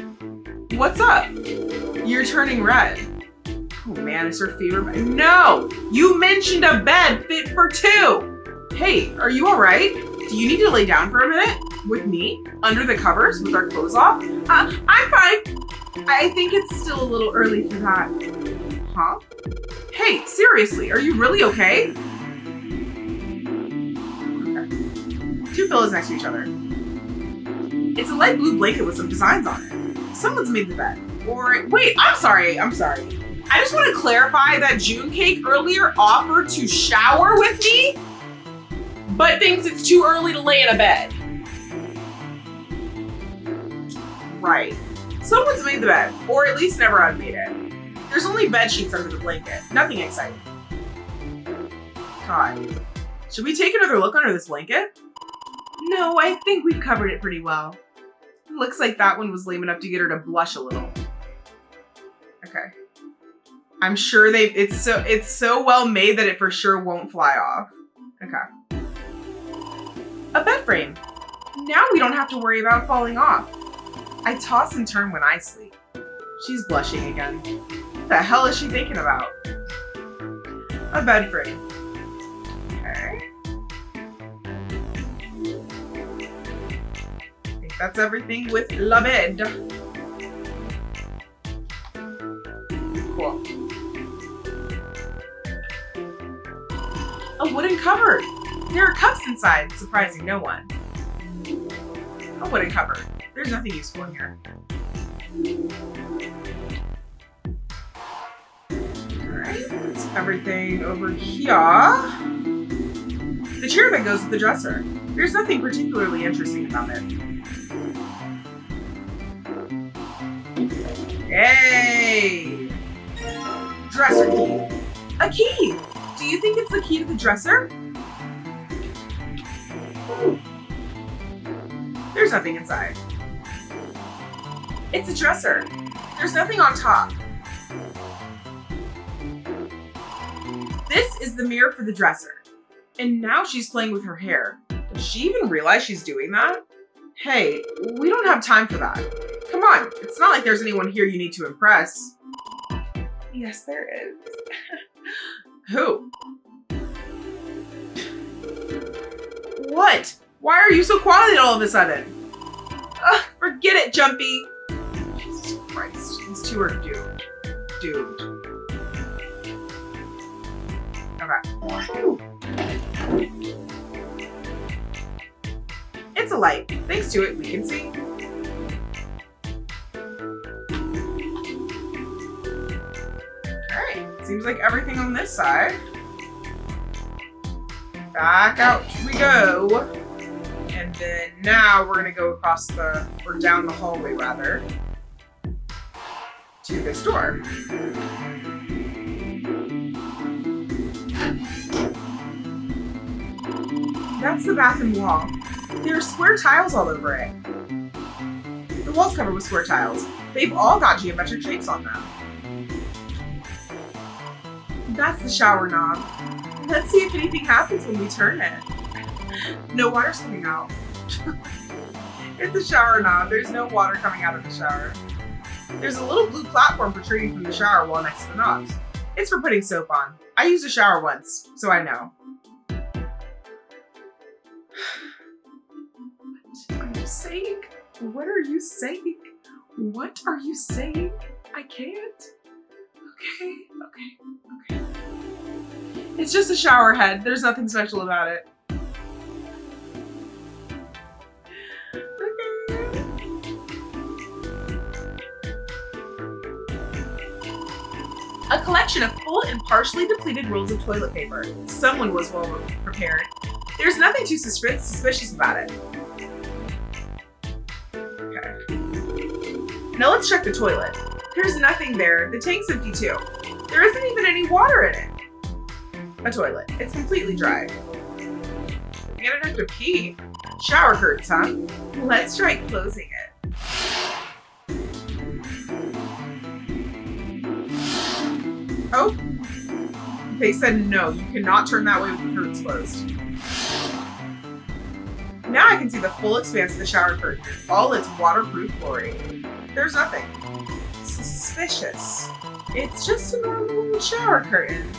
What's up? You're turning red. Oh man, is her fever bad? No! You mentioned a bed fit for 2! Hey, are you alright? Do you need to lay down for a minute? With me? Under the covers? With our clothes off? I'm fine. I think it's still a little early for that. Huh? Hey, seriously, are you really okay? Okay. 2 pillows next to each other. It's a light blue blanket with some designs on it. Someone's made the bed. Or, wait, I'm sorry. I just want to clarify that Junpei earlier offered to shower with me, but thinks it's too early to lay in a bed. Right. Someone's made the bed, or at least never unmade it. There's only bed sheets under the blanket. Nothing exciting. God. Should we take another look under this blanket? No, I think we've covered it pretty well. Looks like that one was lame enough to get her to blush a little. Okay. I'm sure it's so well made that it for sure won't fly off. Okay. A bed frame. Now we don't have to worry about falling off. I toss and turn when I sleep. She's blushing again. What the hell is she thinking about? A bed frame. Okay. I think that's everything with la bed. Cool. A wooden cupboard. There are cups inside, surprising no one. A wooden cupboard. There's nothing useful in here. Alright, that's everything over here. The chair that goes with the dresser. There's nothing particularly interesting about it. Yay! Dresser key. A key! Do you think it's the key to the dresser? There's nothing inside. It's a dresser. There's nothing on top. This is the mirror for the dresser. And now she's playing with her hair. Does she even realize she's doing that? Hey, we don't have time for that. Come on, it's not like there's anyone here you need to impress. Yes, there is. Who? What? Why are you so quiet all of a sudden? Ugh, forget it, Junpei. Jesus Christ, these two are doomed. Doomed. Okay. It's a light. Thanks to it, we can see. Alright, seems like everything on this side. Back out we go. And then now we're gonna go across or down the hallway rather, to this door. That's the bathroom wall. There are square tiles all over it. The wall's covered with square tiles. They've all got geometric shapes on them. That's the shower knob. Let's see if anything happens when we turn it. No water's coming out. It's a shower knob. There's no water coming out of the shower. There's a little blue platform protruding from the shower wall next to the knobs. It's for putting soap on. I used a shower once, so I know. What are you saying? What are you saying? What are you saying? I can't. Okay. It's just a shower head. There's nothing special about it. A collection of full and partially depleted rolls of toilet paper. Someone was well prepared. There's nothing too suspicious about it. Okay. Now let's check the toilet. There's nothing there. The tank's empty too. There isn't even any water in it. A toilet. It's completely dry. I'm gonna have to pee. Shower curtains, huh? Let's try closing it. Oh. They said no, you cannot turn that way with the curtains closed. Now I can see the full expanse of the shower curtain, all its waterproof glory. There's nothing suspicious. It's just a normal shower curtain.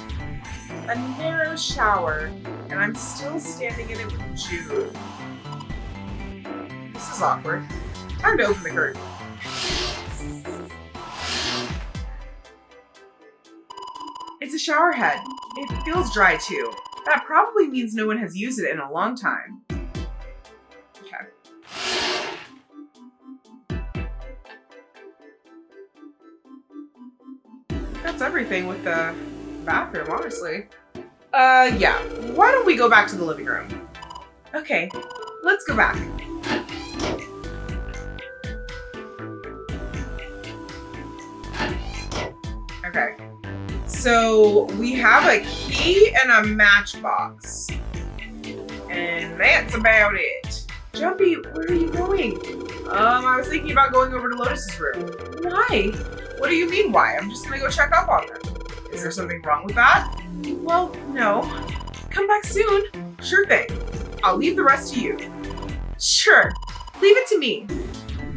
A narrow shower, and I'm still standing in it with June. This is awkward. Time to open the curtain. It's a shower head. It feels dry too. That probably means no one has used it in a long time. Okay. That's everything with the bathroom, honestly. Yeah. Why don't we go back to the living room? Okay, let's go back. Okay. So we have a key and a matchbox. And that's about it. Junpei, where are you going? I was thinking about going over to Lotus's room. Why? What do you mean why? I'm just gonna go check up on them. Is there something wrong with that? Well, no. Come back soon. Sure thing. I'll leave the rest to you. Sure. Leave it to me.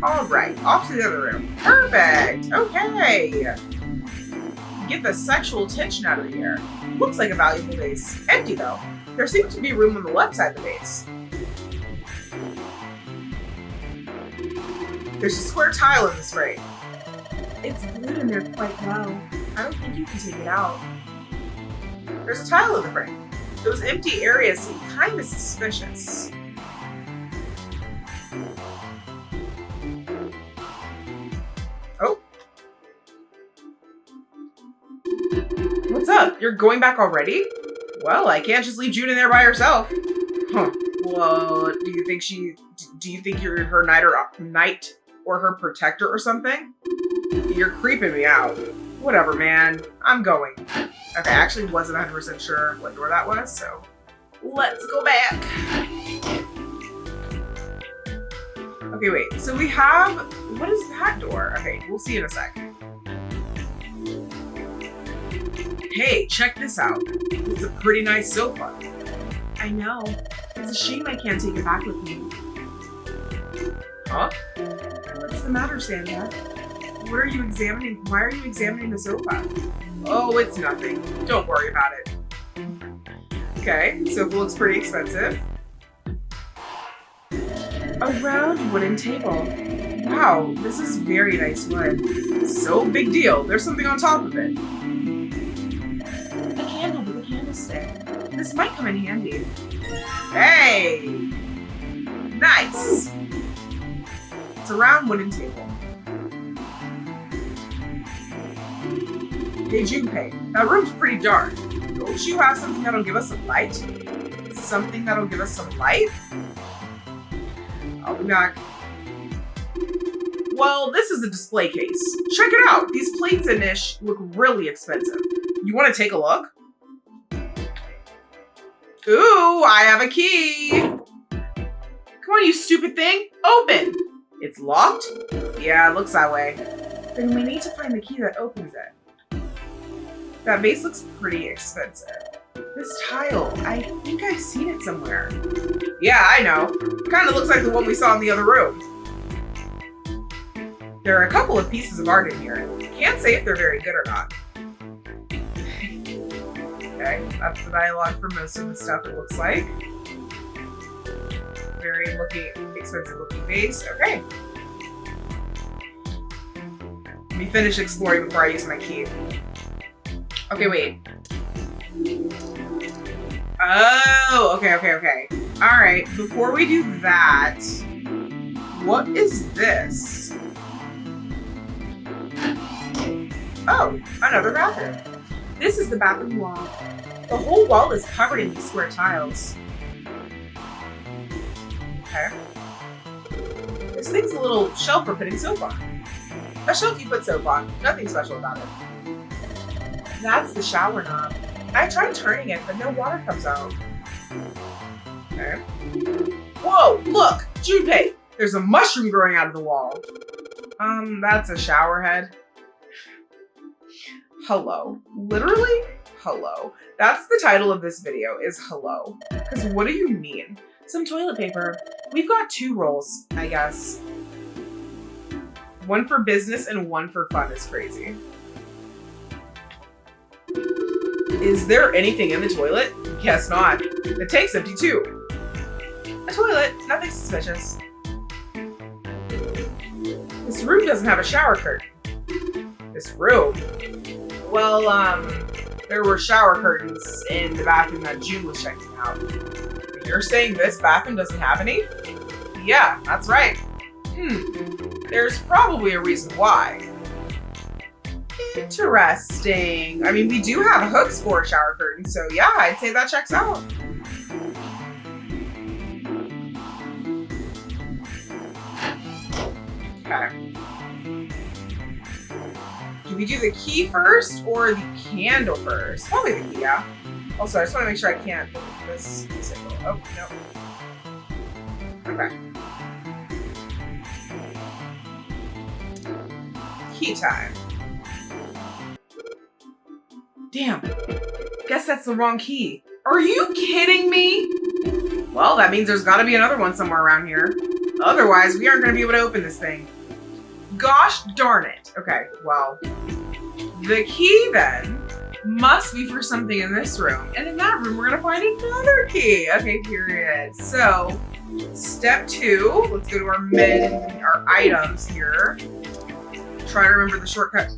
All right, off to the other room. Perfect. Okay. Get the sexual tension out of the air. Looks like a valuable vase. Empty though. There seems to be room on the left side of the vase. There's a square tile in this frame. It's glued in there quite well. I don't think you can take it out. There's a tile in the frame. Those empty areas seem kind of suspicious. Oh. What's up? You're going back already? Well, I can't just leave June in there by herself. Huh. Well, do you think you're her knight or her protector or something? You're creeping me out. Whatever, man. I'm going. Okay, I actually wasn't 100% sure what door that was, so let's go back. Okay, wait. So we have, what is that door? Okay, we'll see in a sec. Hey, check this out. It's a pretty nice sofa. I know. It's a shame I can't take it back with me. Huh? What's the matter, Santa? What are you examining? Why are you examining the sofa? Oh, it's nothing. Don't worry about it. Okay, sofa looks pretty expensive. A round wooden table. Wow, this is very nice wood. So big deal. There's something on top of it. A candle with a candlestick. This might come in handy. Hey! Nice! It's a round wooden table. Hey Junpei, that room's pretty dark. Don't you have something that'll give us some light? Something that'll give us some light? I'll be back. Well, this is a display case. Check it out. These plates and ish look really expensive. You want to take a look? Ooh, I have a key. Come on, you stupid thing. Open. It's locked? Yeah, it looks that way. Then we need to find the key that opens it. That vase looks pretty expensive. This tile, I think I've seen it somewhere. Yeah, I know. Kind of looks like the one we saw in the other room. There are a couple of pieces of art in here. Can't say if they're very good or not. Okay, that's the dialogue for most of the stuff it looks like. Very expensive looking vase. Okay. Let me finish exploring before I use my key. Okay, wait. Oh, okay. All right, before we do that, what is this? Oh, another bathroom. This is the bathroom wall. The whole wall is covered in these square tiles. Okay. This thing's a little shelf for putting soap on. A shelf you put soap on. Nothing special about it. That's the shower knob. I tried turning it, but no water comes out. Okay. Whoa, look! Junpei! There's a mushroom growing out of the wall. That's a shower head. Hello. Literally? Hello. That's the title of this video, is hello. Because what do you mean? Some toilet paper. We've got 2 rolls, I guess. One for business and one for fun is crazy. Is there anything in the toilet? Guess not. The tank's empty too. A toilet, nothing suspicious. This room doesn't have a shower curtain. This room? Well, there were shower curtains in the bathroom that June was checking out. You're saying this bathroom doesn't have any? Yeah, that's right. There's probably a reason why. Interesting. I mean, we do have hooks for a shower curtain, so yeah, I'd say that checks out. Okay. Do we do the key first or the candle first? Probably the key, yeah. Also, I just want to make sure I can't look at this symbol. Oh, no. Okay. Key time. Damn. Guess that's the wrong key. Are you kidding me? Well, that means there's got to be another one somewhere around here. Otherwise, we aren't going to be able to open this thing. Gosh darn it. Okay, well, the key then must be for something in this room. And in that room, we're going to find another key. Okay, period. So, step 2. Let's go to our items here. Try to remember the shortcut.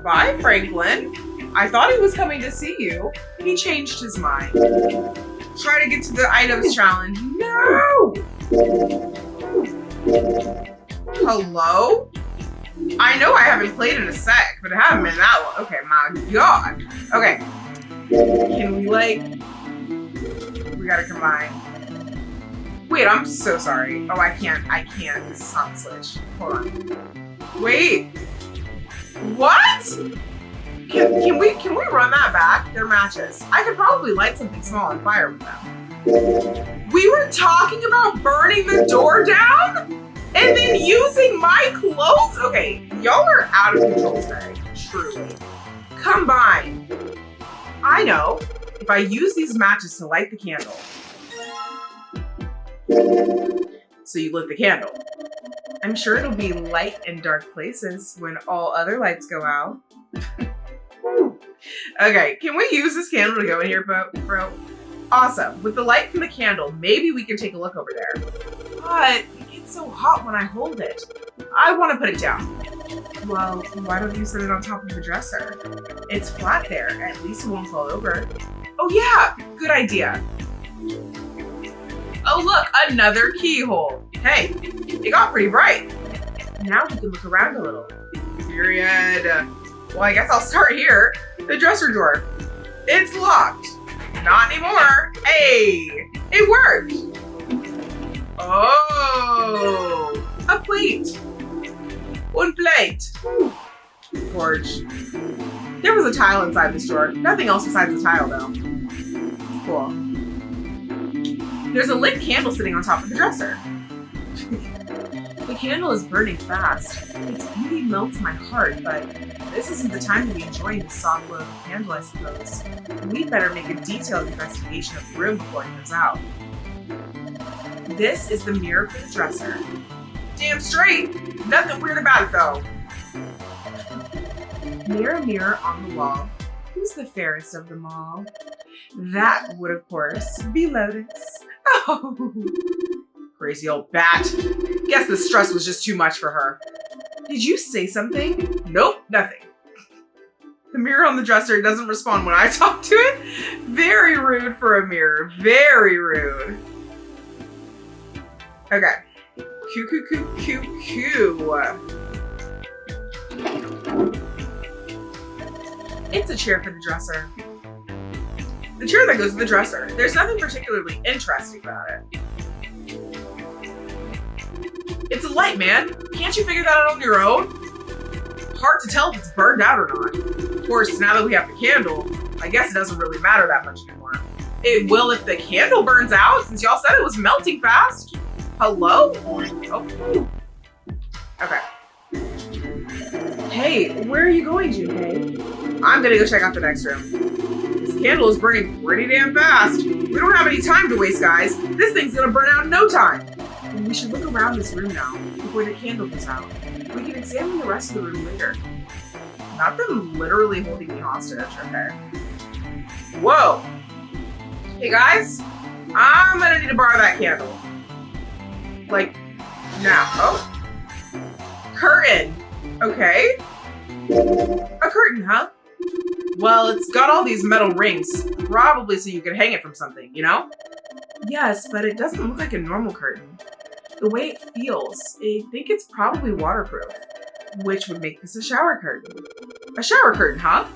Bye, Franklin. I thought he was coming to see you. He changed his mind. Try to get to the items challenge. No! Hello? I know I haven't played in a sec, but it hasn't been that long. Okay, my God. Okay. Can we we gotta combine. Wait, I'm so sorry. Oh, I can't. This is not the switch. Hold on. Wait. What? Can we run that back? They're matches. I could probably light something small on fire with them. We were talking about burning the door down? And then using my clothes? Okay, y'all are out of control today. Truly. Combine. I know. If I use these matches to light the candle. So you lit the candle. I'm sure it'll be light in dark places when all other lights go out. Okay, can we use this candle to go in here, bro? Awesome. With the light from the candle, maybe we can take a look over there. But it gets so hot when I hold it. I want to put it down. Well, why don't you set it on top of the dresser? It's flat there. At least it won't fall over. Oh yeah, good idea. Oh look, another keyhole. Hey, it got pretty bright. Now we can look around a little. Period. Well, I guess I'll start here. The dresser drawer. It's locked. Not anymore. Hey, it worked. Oh, a plate. One plate. Gorge. There was a tile inside this drawer. Nothing else besides the tile, though. Cool. There's a lit candle sitting on top of the dresser. The candle is burning fast. Its beauty melts my heart, but this isn't the time to be enjoying the soft glow of the candle, I suppose. We'd better make a detailed investigation of the room before it goes out. This is the mirror for the dresser. Damn straight! Nothing weird about it, though. Mirror, mirror on the wall. Who's the fairest of them all? That would, of course, be Lotus. Oh, crazy old bat. Guess the stress was just too much for her. Did you say something? Nope, nothing. The mirror on the dresser doesn't respond when I talk to it. Very rude for a mirror. Very rude. Okay. It's a chair for the dresser. The chair that goes to the dresser. There's nothing particularly interesting about it. It's a light, man. Can't you figure that out on your own? Hard to tell if it's burned out or not. Of course, now that we have the candle, I guess it doesn't really matter that much anymore. It will if the candle burns out, since y'all said it was melting fast. Hello? Oh. Okay. Hey, where are you going, Junpei? I'm gonna go check out the next room. candle is burning pretty damn fast. We don't have any time to waste, guys. This thing's gonna burn out in no time. And we should look around this room now, before the candle goes out. We can examine the rest of the room later. Not them literally holding me hostage, okay. Whoa. Hey guys, I'm gonna need to borrow that candle. Like, now. Oh. Curtain. Okay. A curtain, huh? Well, it's got all these metal rings, probably so you could hang it from something, you know? Yes, but it doesn't look like a normal curtain. The way it feels, I think it's probably waterproof, which would make this a shower curtain. A shower curtain, huh?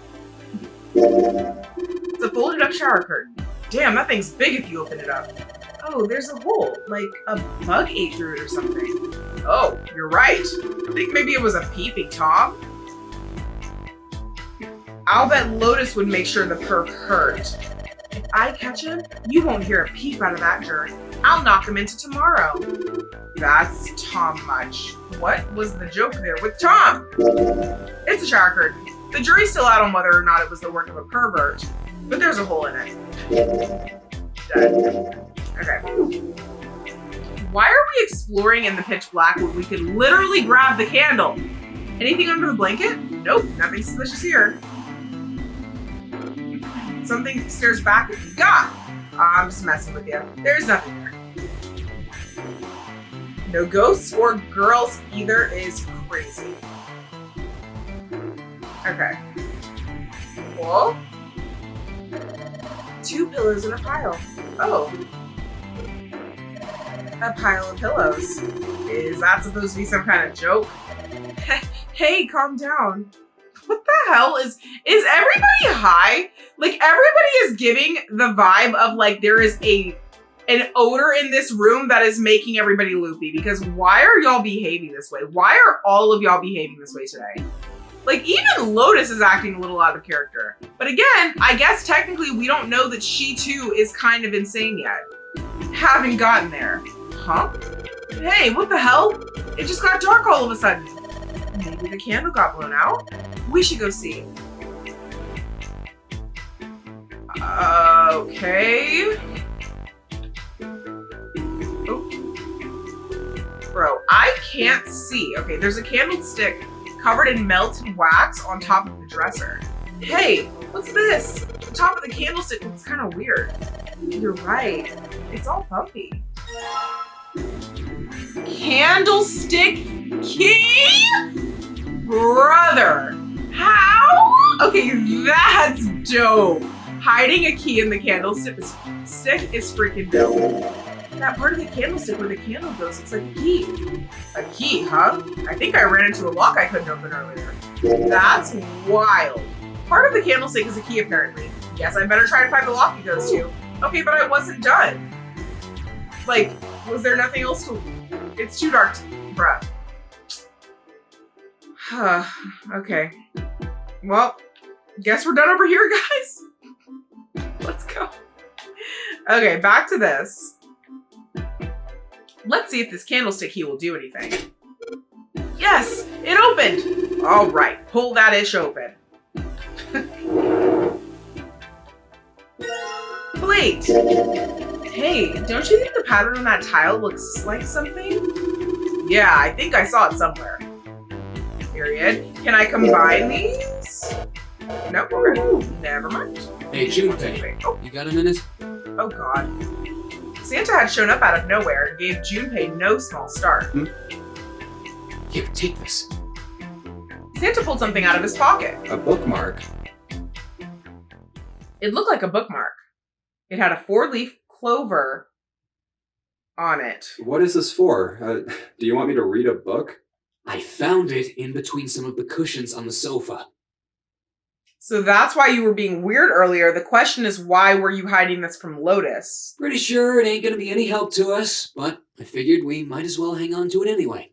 It's a folded up shower curtain. Damn, that thing's big if you open it up. Oh, there's a hole, like a bug ate through it or something. Oh, you're right. I think maybe it was a peeping Tom. I'll bet Lotus would make sure the perp hurt. If I catch him, you won't hear a peep out of that jerk. I'll knock him into tomorrow. That's Tom much. What was the joke there with Tom? It's a shower curtain. The jury's still out on whether or not it was the work of a pervert, but there's a hole in it. Dead. Okay. Why are we exploring in the pitch black when we could literally grab the candle? Anything under the blanket? Nope, nothing suspicious here. Something stares back at me. God! I'm just messing with you. There's nothing there. No ghosts or girls either is crazy. Okay. Cool. 2 pillows in a pile. Oh. A pile of pillows. Is that supposed to be some kind of joke? Hey, calm down. What the hell is everybody high? Like, everybody is giving the vibe of like there is an odor in this room that is making everybody loopy, because why are y'all behaving this way? Why are all of y'all behaving this way today? Like, even Lotus is acting a little out of character. But again, I guess technically we don't know that she too is kind of insane yet. Haven't gotten there. Huh? Hey, what the hell? It just got dark all of a sudden. Maybe the candle got blown out? We should go see. Okay. Oh. Bro, I can't see. Okay, there's a candlestick covered in melted wax on top of the dresser. Hey, what's this? The top of the candlestick looks kind of weird. You're right. It's all bumpy. Candlestick key? Brother, how? Okay, that's dope. Hiding a key in the candlestick is freaking dope. That part of the candlestick where the candle goes looks like a key. A key, huh? I think I ran into a lock I couldn't open earlier. That's wild. Part of the candlestick is a key, apparently. Guess I better try to find the lock it goes to. Okay, but I wasn't done. Like, was there nothing else to... It's too dark to... Bruh. Okay. Well, guess we're done over here, guys. Let's go. Okay, back to this. Let's see if this candlestick key will do anything. Yes, it opened. All right, pull that ish open. Plate. Hey, don't you think the pattern on that tile looks like something? Yeah, I think I saw it somewhere. Period. Can I combine these? Nope, okay. Never mind. Hey, Junpei, oh. You got a minute? Oh god. Santa had shown up out of nowhere and gave Junpei no small start. Here, take this. Santa pulled something out of his pocket. A bookmark? It looked like a bookmark. It had a 4-leaf clover on it. What is this for? Do you want me to read a book? I found it in between some of the cushions on the sofa. So that's why you were being weird earlier. The question is, why were you hiding this from Lotus? Pretty sure it ain't gonna be any help to us, but I figured we might as well hang on to it anyway.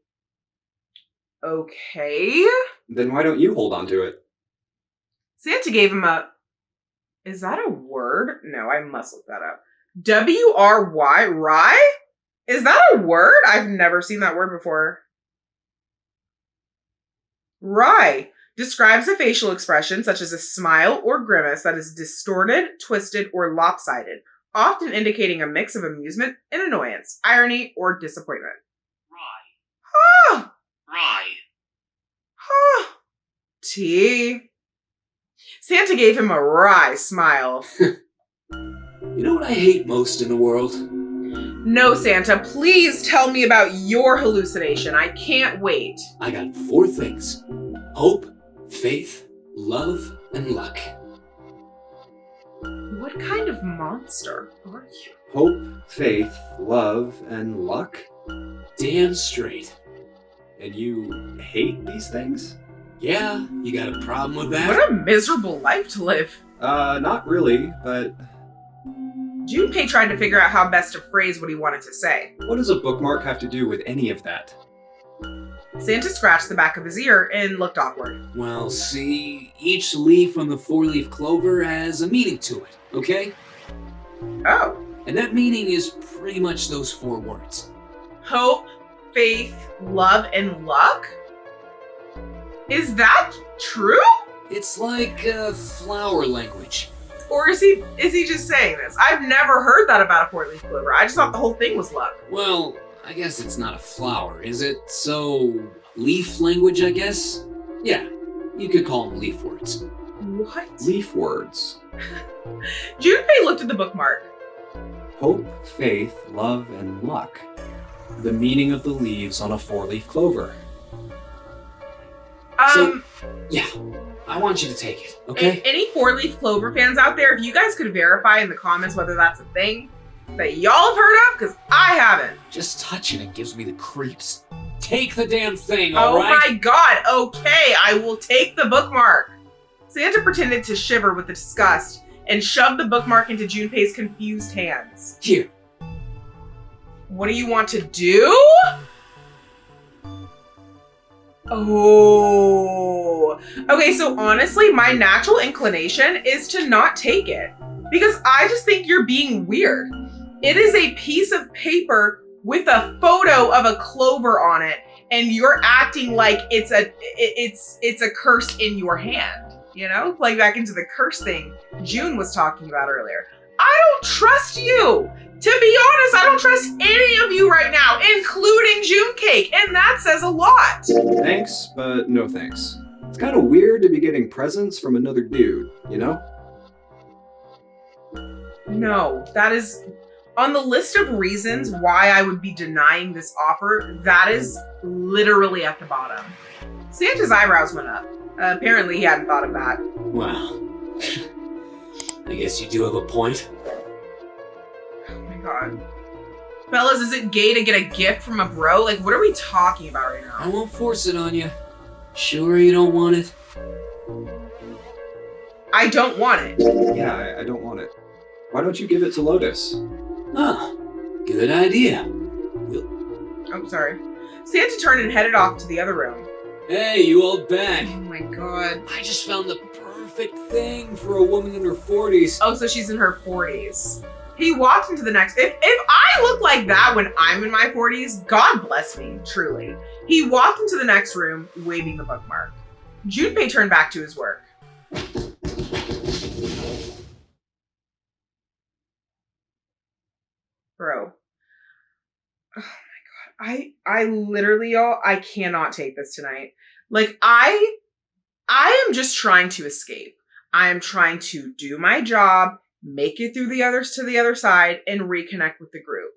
Okay. Then why don't you hold on to it? Santa gave him a... Is that a word? No, I must look that up. W-R-Y? Rye? Is that a word? I've never seen that word before. Rye. Describes a facial expression such as a smile or grimace that is distorted, twisted, or lopsided, often indicating a mix of amusement and annoyance, irony, or disappointment. Ah! Ah! T. Santa gave him a wry smile. You know what I hate most in the world? No, Santa, please tell me about your hallucination. I can't wait. I got 4 things. Hope, faith, love, and luck. What kind of monster are you? Hope, faith, love, and luck? Damn straight. And you hate these things? Yeah, you got a problem with that? What a miserable life to live. Not really, but Junpei tried to figure out how best to phrase what he wanted to say. what does a bookmark have to do with any of that? Santa scratched the back of his ear and looked awkward. Well, see, each leaf on the 4-leaf clover has a meaning to it, okay? Oh. And that meaning is pretty much those 4 words. Hope, faith, love, and luck? Is that true? It's like flower language. Or is he just saying this? I've never heard that about a 4-leaf clover. I just thought the whole thing was luck. Well, I guess it's not a flower, is it? So, leaf language, I guess? Yeah, you could call them leaf words. What? Leaf words. Junpei looked at the bookmark. Hope, faith, love, and luck. The meaning of the leaves on a 4-leaf clover. Yeah, I want you to take it, okay? Any 4-leaf clover fans out there, if you guys could verify in the comments whether that's a thing that y'all have heard of, because I haven't. Just touching it gives me the creeps. Take the damn thing, Oh alright? my god, okay, I will take the bookmark. Santa pretended to shiver with disgust and shoved the bookmark into Junpei's confused hands. Here. What do you want to do? Oh. Okay, so honestly, my natural inclination is to not take it because I just think you're being weird. It is a piece of paper with a photo of a clover on it, and you're acting like it's a curse in your hand, you know? Playing back into the curse thing June was talking about earlier. I don't trust you. To be honest, I don't trust any of you right now, including June Cake, and that says a lot. Thanks, but no thanks. It's kind of weird to be getting presents from another dude, you know? No, that is on the list of reasons why I would be denying this offer. That is literally at the bottom. Santa's eyebrows went up. Apparently he hadn't thought of that. Wow. I guess you do have a point. Oh my god. Fellas, is it gay to get a gift from a bro? Like, what are we talking about right I now? won't force it on you. Sure you don't want it? I don't want it. Yeah, I don't want it. Why don't you give it to Lotus? Ah, good idea. I'm sorry. Santa turned and headed off to the other room. Hey, you old bag. Oh my god. I just found the perfect thing for a woman in her 40s. Oh, so she's in her 40s. He walked into the next... If I look like that when I'm in my 40s, God bless me, truly. He walked into the next room, waving the bookmark. Junpei turned back to his work. Bro. Oh my god. I literally, y'all, I cannot take this tonight. Like, I am just trying to escape. I am trying to do my job, make it through the others to the other side, and reconnect with the group.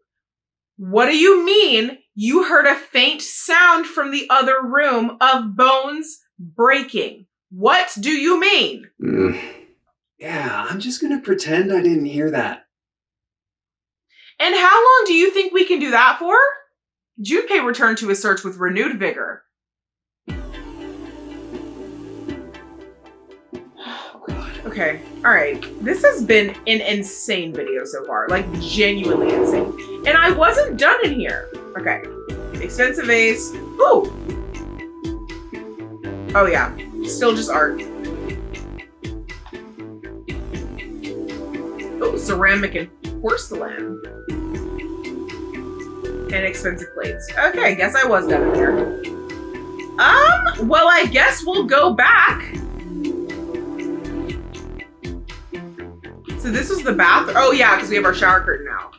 What do you mean you heard a faint sound from the other room of bones breaking? What do you mean? Yeah, I'm just gonna pretend I didn't hear that. And how long do you think we can do that for? Junpei returned to his search with renewed vigor. Oh god. Okay, alright. This has been an insane video so far. Like, genuinely insane. And I wasn't done in here. Okay. Expensive vase. Ooh! Oh yeah. Still just art. Oh, ceramic and porcelain. And expensive plates. Okay, I guess I was done in there. Well, I guess we'll go back. So this was the bathroom. Oh yeah, because we have our shower curtain now.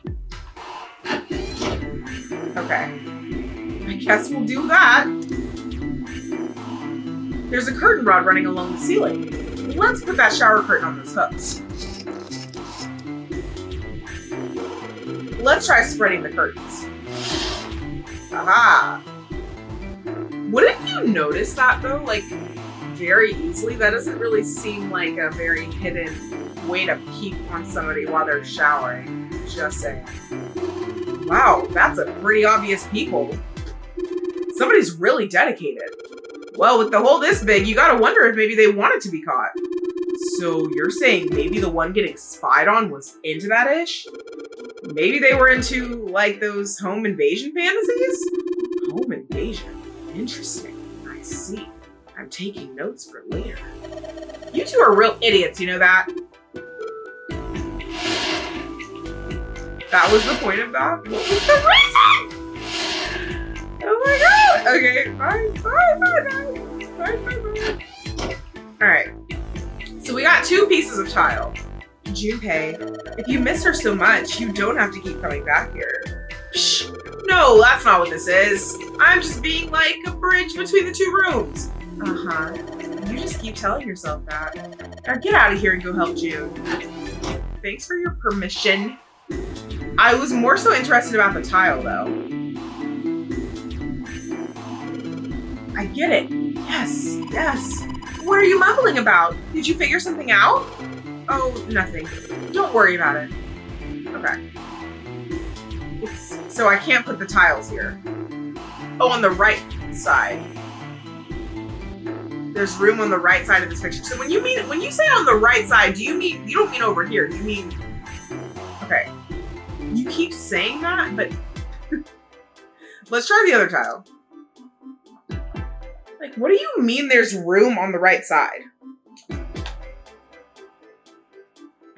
Okay. I guess we'll do that. There's a curtain rod running along the ceiling. Let's put that shower curtain on those hooks. Let's try spreading the curtains. Aha! Wouldn't you notice that though? Like, very easily? That doesn't really seem like a very hidden way to peek on somebody while they're showering. Just saying. Wow, that's a pretty obvious peephole. Somebody's really dedicated. Well, with the hole this big, you gotta wonder if maybe they wanted to be caught. So you're saying maybe the one getting spied on was into that ish? Maybe they were into, like, those home invasion fantasies? Home invasion? Interesting. I see. I'm taking notes for later. You two are real idiots, you know that? That was the point of that? What was the reason? Oh my god! Okay, fine. Alright. So we got 2 pieces of tile. Junpei, if you miss her so much, you don't have to keep coming back here. Psh, no, that's not what this is. I'm just being like a bridge between the 2 rooms. Uh-huh. You just keep telling yourself that. Now get out of here and go help June. Thanks for your permission. I was more so interested about the tile, though. I get it. Yes, yes. What are you mumbling about? Did you figure something out? Oh, nothing. Don't worry about it. Okay. So I can't put the tiles here. Oh, on the right side. There's room on the right side of this picture. So when you say on the right side, you don't mean over here. You mean, okay. You keep saying that, but let's try the other tile. Like, what do you mean there's room on the right side?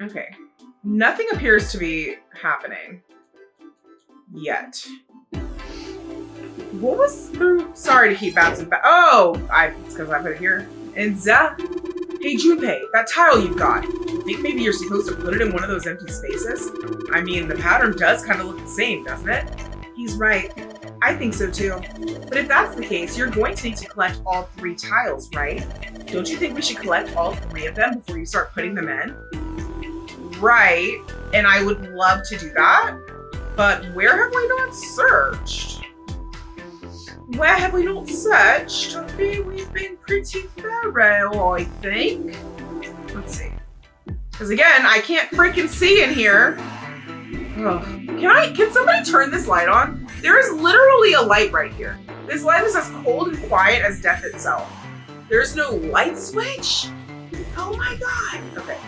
Okay. Nothing appears to be happening yet. What was the... Sorry to keep bouncing back. Oh, it's because I put it here. And hey Junpei, that tile you've got. You think maybe you're supposed to put it in one of those empty spaces? I mean, the pattern does kind of look the same, doesn't it? He's right. I think so too. But if that's the case, you're going to need to collect all 3 tiles, right? Don't you think we should collect all 3 of them before you start putting them in? Right, and I would love to do that, but where have we not searched? Where have we not searched? I think we've been pretty thorough, I think. Let's see. Because again, I can't freaking see in here. Ugh. Can somebody turn this light on? There is literally a light right here. This light is as cold and quiet as death itself. There's no light switch? Oh my god. Okay.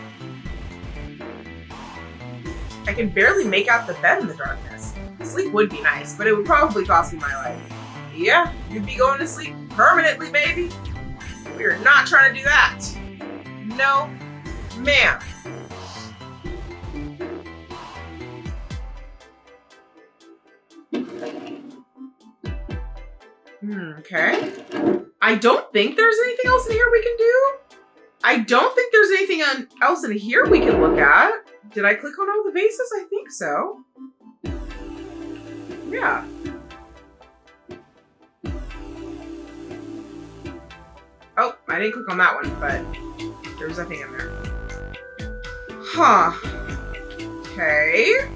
I can barely make out the bed in the darkness. Sleep would be nice, but it would probably cost me my life. Yeah, you'd be going to sleep permanently, baby. We're not trying to do that. No, ma'am. Okay. I don't think there's anything else in here we can do. I don't think there's anything else in here we can look at. Did I click on all the vases? I think so. Yeah. Oh, I didn't click on that one, but there was nothing in there. Huh. Okay.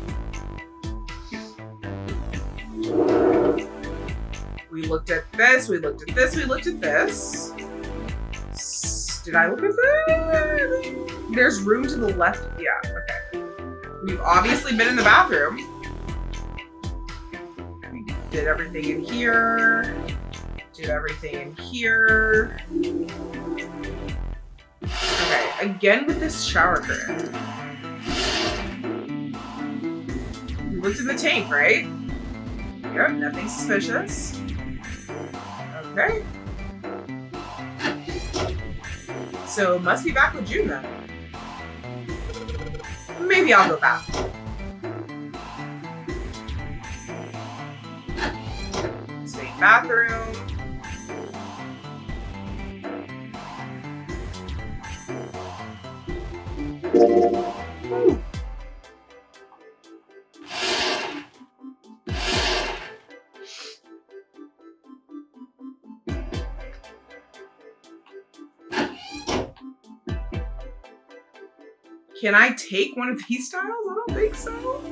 We looked at this, we looked at this, we looked at this. Did I look at that? There's room to the left. Yeah, okay. We've obviously been in the bathroom. We did everything in here. Did everything in here. Okay, again with this shower curtain. We looked in the tank, right? Yep, nothing suspicious. Okay. So it must be back with June then. Maybe I'll go back. Same bathroom. Can I take one of these tiles? I don't think so.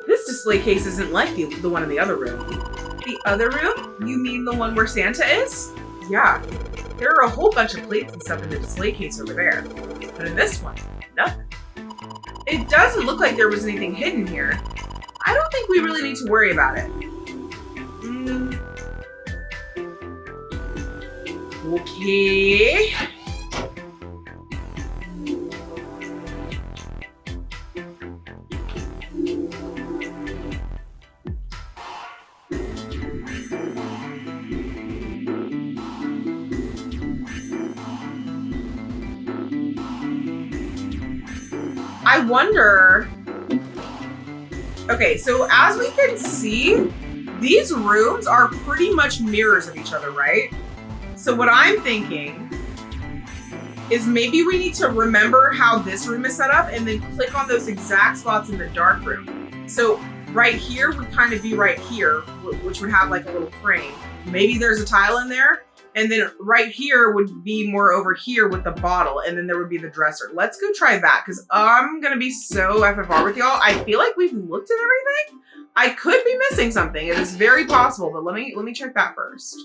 This display case isn't like the one in the other room. The other room? You mean the one where Santa is? Yeah. There are a whole bunch of plates and stuff in the display case over there. But in this one, nothing. It doesn't look like there was anything hidden here. I don't think we really need to worry about it. Okay. I wonder. Okay, so as we can see, these rooms are pretty much mirrors of each other, right? So what I'm thinking is maybe we need to remember how this room is set up and then click on those exact spots in the dark room. So right here would kind of be right here, which would have like a little frame. Maybe there's a tile in there. And then right here would be more over here with the bottle. And then there would be the dresser. Let's go try that because I'm going to be so FFR with y'all. I feel like we've looked at everything. I could be missing something. It is very possible, but let me check that first.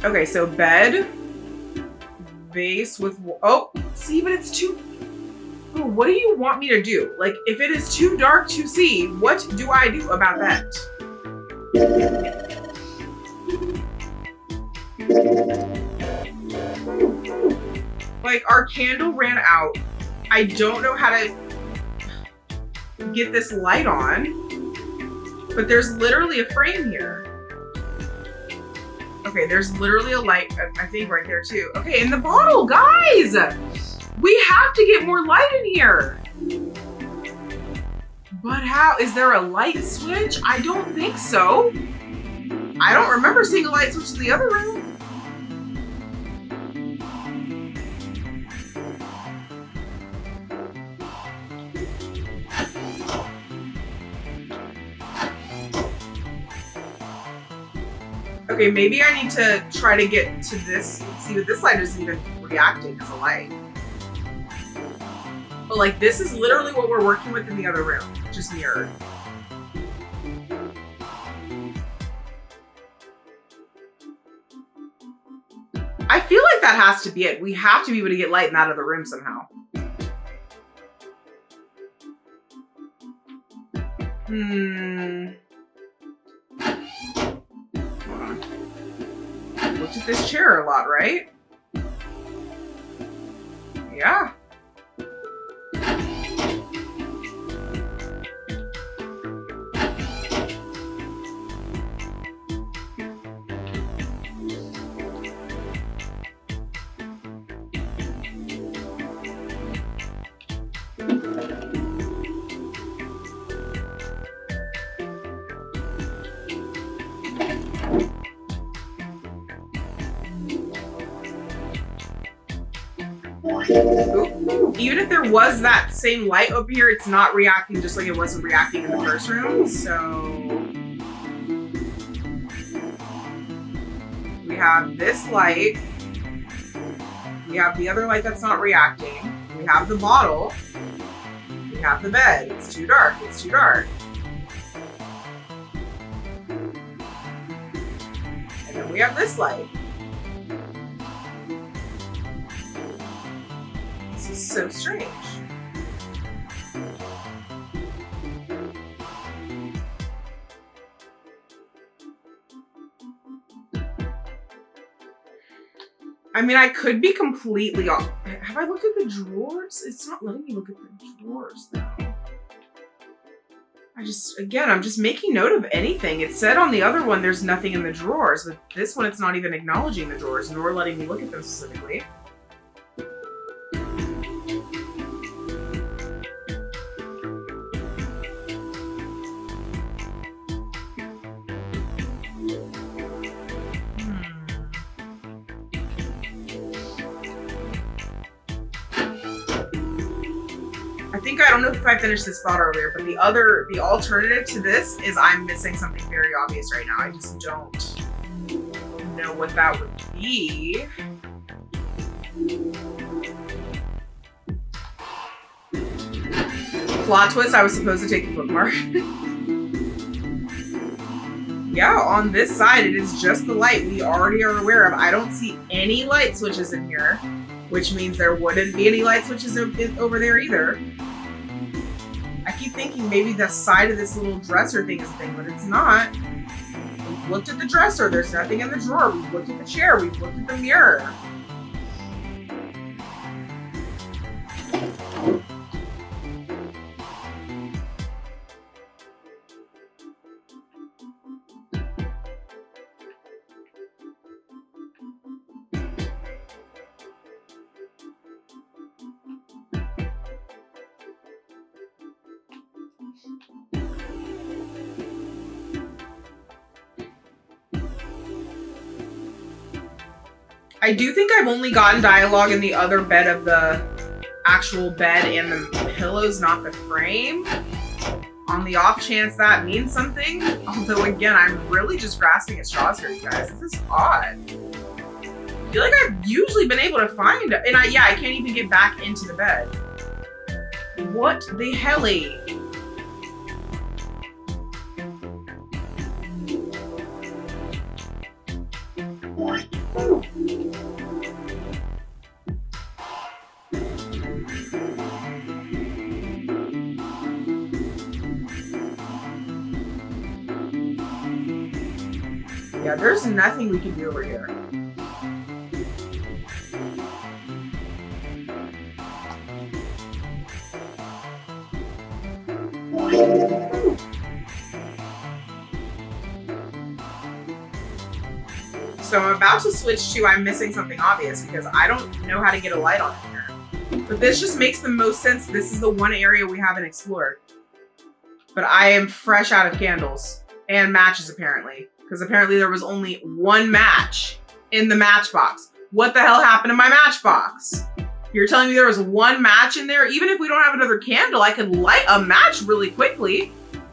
Okay, so bed, vase with, oh, see, but it's too, oh, what do you want me to do? Like, if it is too dark to see, what do I do about that? Like, our candle ran out. I don't know how to get this light on, but there's literally a frame here. Okay, there's literally a light, I think, right there too. Okay, and the bottle, guys! We have to get more light in here. But how? Is there a light switch? I don't think so. I don't remember seeing a light switch in the other room. Okay, maybe I need to try to get to this. See, but this light isn't even reacting as a light. But like, this is literally what we're working with in the other room, just mirrored. I feel like that has to be it. We have to be able to get light in that other room somehow. Hold on. Looked at this chair a lot, right? Yeah. Ooh. Even if there was that same light over here, it's not reacting just like it wasn't reacting in the first room. So we have this light. We have the other light that's not reacting. We have the bottle. We have the bed. It's too dark. It's too dark. And then we have this light. This is so strange. I mean, I could be completely off. Have I looked at the drawers? It's not letting me look at the drawers though. I'm just making note of anything. It said on the other one there's nothing in the drawers, but this one it's not even acknowledging the drawers, nor letting me look at them specifically. think, I don't know if I finished this thought earlier, but the alternative to this is I'm missing something very obvious right now. I just don't know what that would be. Plot twist, I was supposed to take the bookmark. Yeah, on this side, it is just the light we already are aware of. I don't see any light switches in here, which means there wouldn't be any light switches over there either. I keep thinking maybe the side of this little dresser thing is a thing, but it's not. We've looked at the dresser, there's nothing in the drawer. We've looked at the chair, we've looked at the mirror. I do think I've only gotten dialogue in the other bed of the actual bed and the pillows, not the frame. On the off chance that means something. Although again, I'm really just grasping at straws here, you guys. This is odd. I feel like I've usually been able to find, and I can't even get back into the bed. What the helly? Yeah, there's nothing we can do over here. So I'm about to switch to I'm missing something obvious because I don't know how to get a light on in here. But this just makes the most sense. This is the one area we haven't explored. But I am fresh out of candles and matches apparently. Because apparently there was only one match in the matchbox. What the hell happened to my matchbox? You're telling me there was one match in there? Even if we don't have another candle, I could light a match really quickly.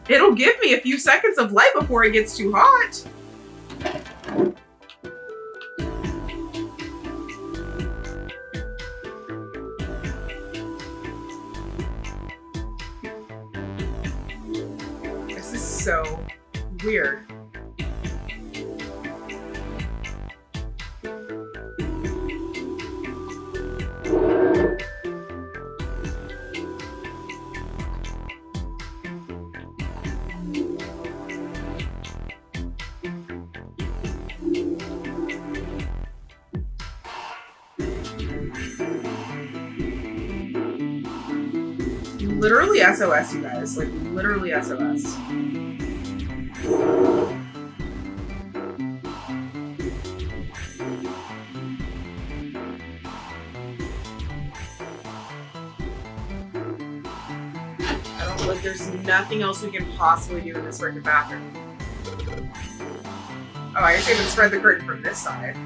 It'll give me a few seconds of light before it gets too hot. This is so weird. Literally SOS, you guys. Like, literally SOS. Like, there's nothing else we can possibly do in this freaking bathroom. Oh, I guess I even spread the curtain from this side.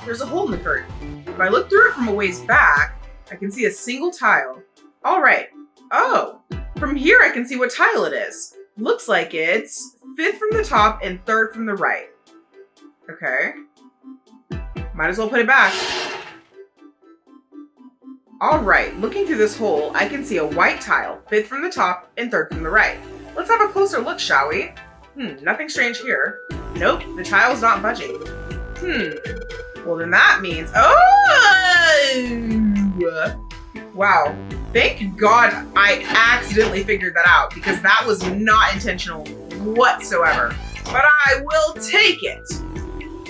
There's a hole in the curtain. If I look through it from a ways back, I can see a single tile. All right. Oh, from here I can see what tile it is. Looks like it's 5th from the top and 3rd from the right. Okay. Might as well put it back. All right, looking through this hole, I can see a white tile, 5th from the top and 3rd from the right. Let's have a closer look, shall we? Nothing strange here. Nope, the tile's not budging. Well then that means, oh! Wow, thank God I accidentally figured that out because that was not intentional whatsoever. But I will take it.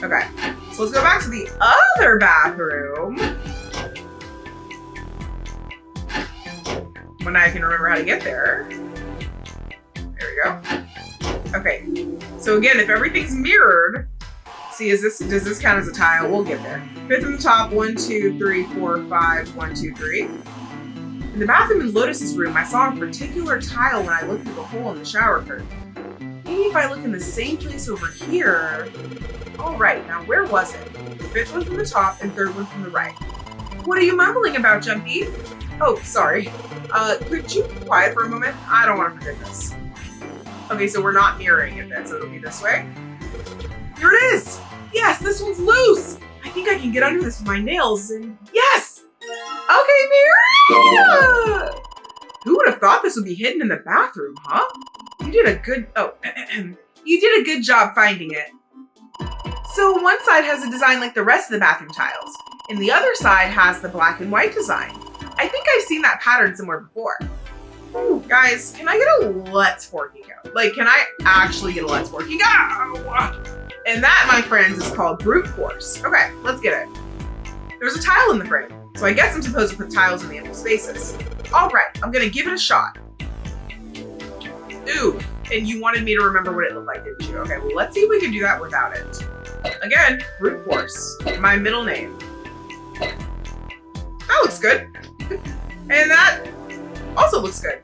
Okay, so let's go back to the other bathroom. When I can remember how to get there. There we go. Okay, so again, if everything's mirrored, see, does this count as a tile? We'll get there. 5th from the top, 1, 2, 3, 4, 5, 1, 2, 3. In the bathroom in Lotus's room, I saw a particular tile when I looked through the hole in the shower curtain. Maybe if I look in the same place over here. All right, now where was it? 5th one from the top and 3rd one from the right. What are you mumbling about, Junpei? Oh, sorry. Could you be quiet for a moment? I don't want to forget this. Okay, so we're not mirroring it then, so it'll be this way. Here it is! Yes, this one's loose! I think I can get under this with my nails and yes! Okay, Mira! Who would have thought this would be hidden in the bathroom, huh? You did a good, you did a good job finding it. So one side has a design like the rest of the bathroom tiles, and the other side has the black and white design. I think I've seen that pattern somewhere before. Guys, can I get a let's forky go? Like, can I actually get a let's forky go? And that, my friends, is called brute force. Okay, let's get it. There's a tile in the frame, so I guess I'm supposed to put tiles in the empty spaces. All right, I'm gonna give it a shot. Ooh, and you wanted me to remember what it looked like, didn't you? Okay, well, let's see if we can do that without it. Again, brute force, my middle name. That looks good. And that also looks good.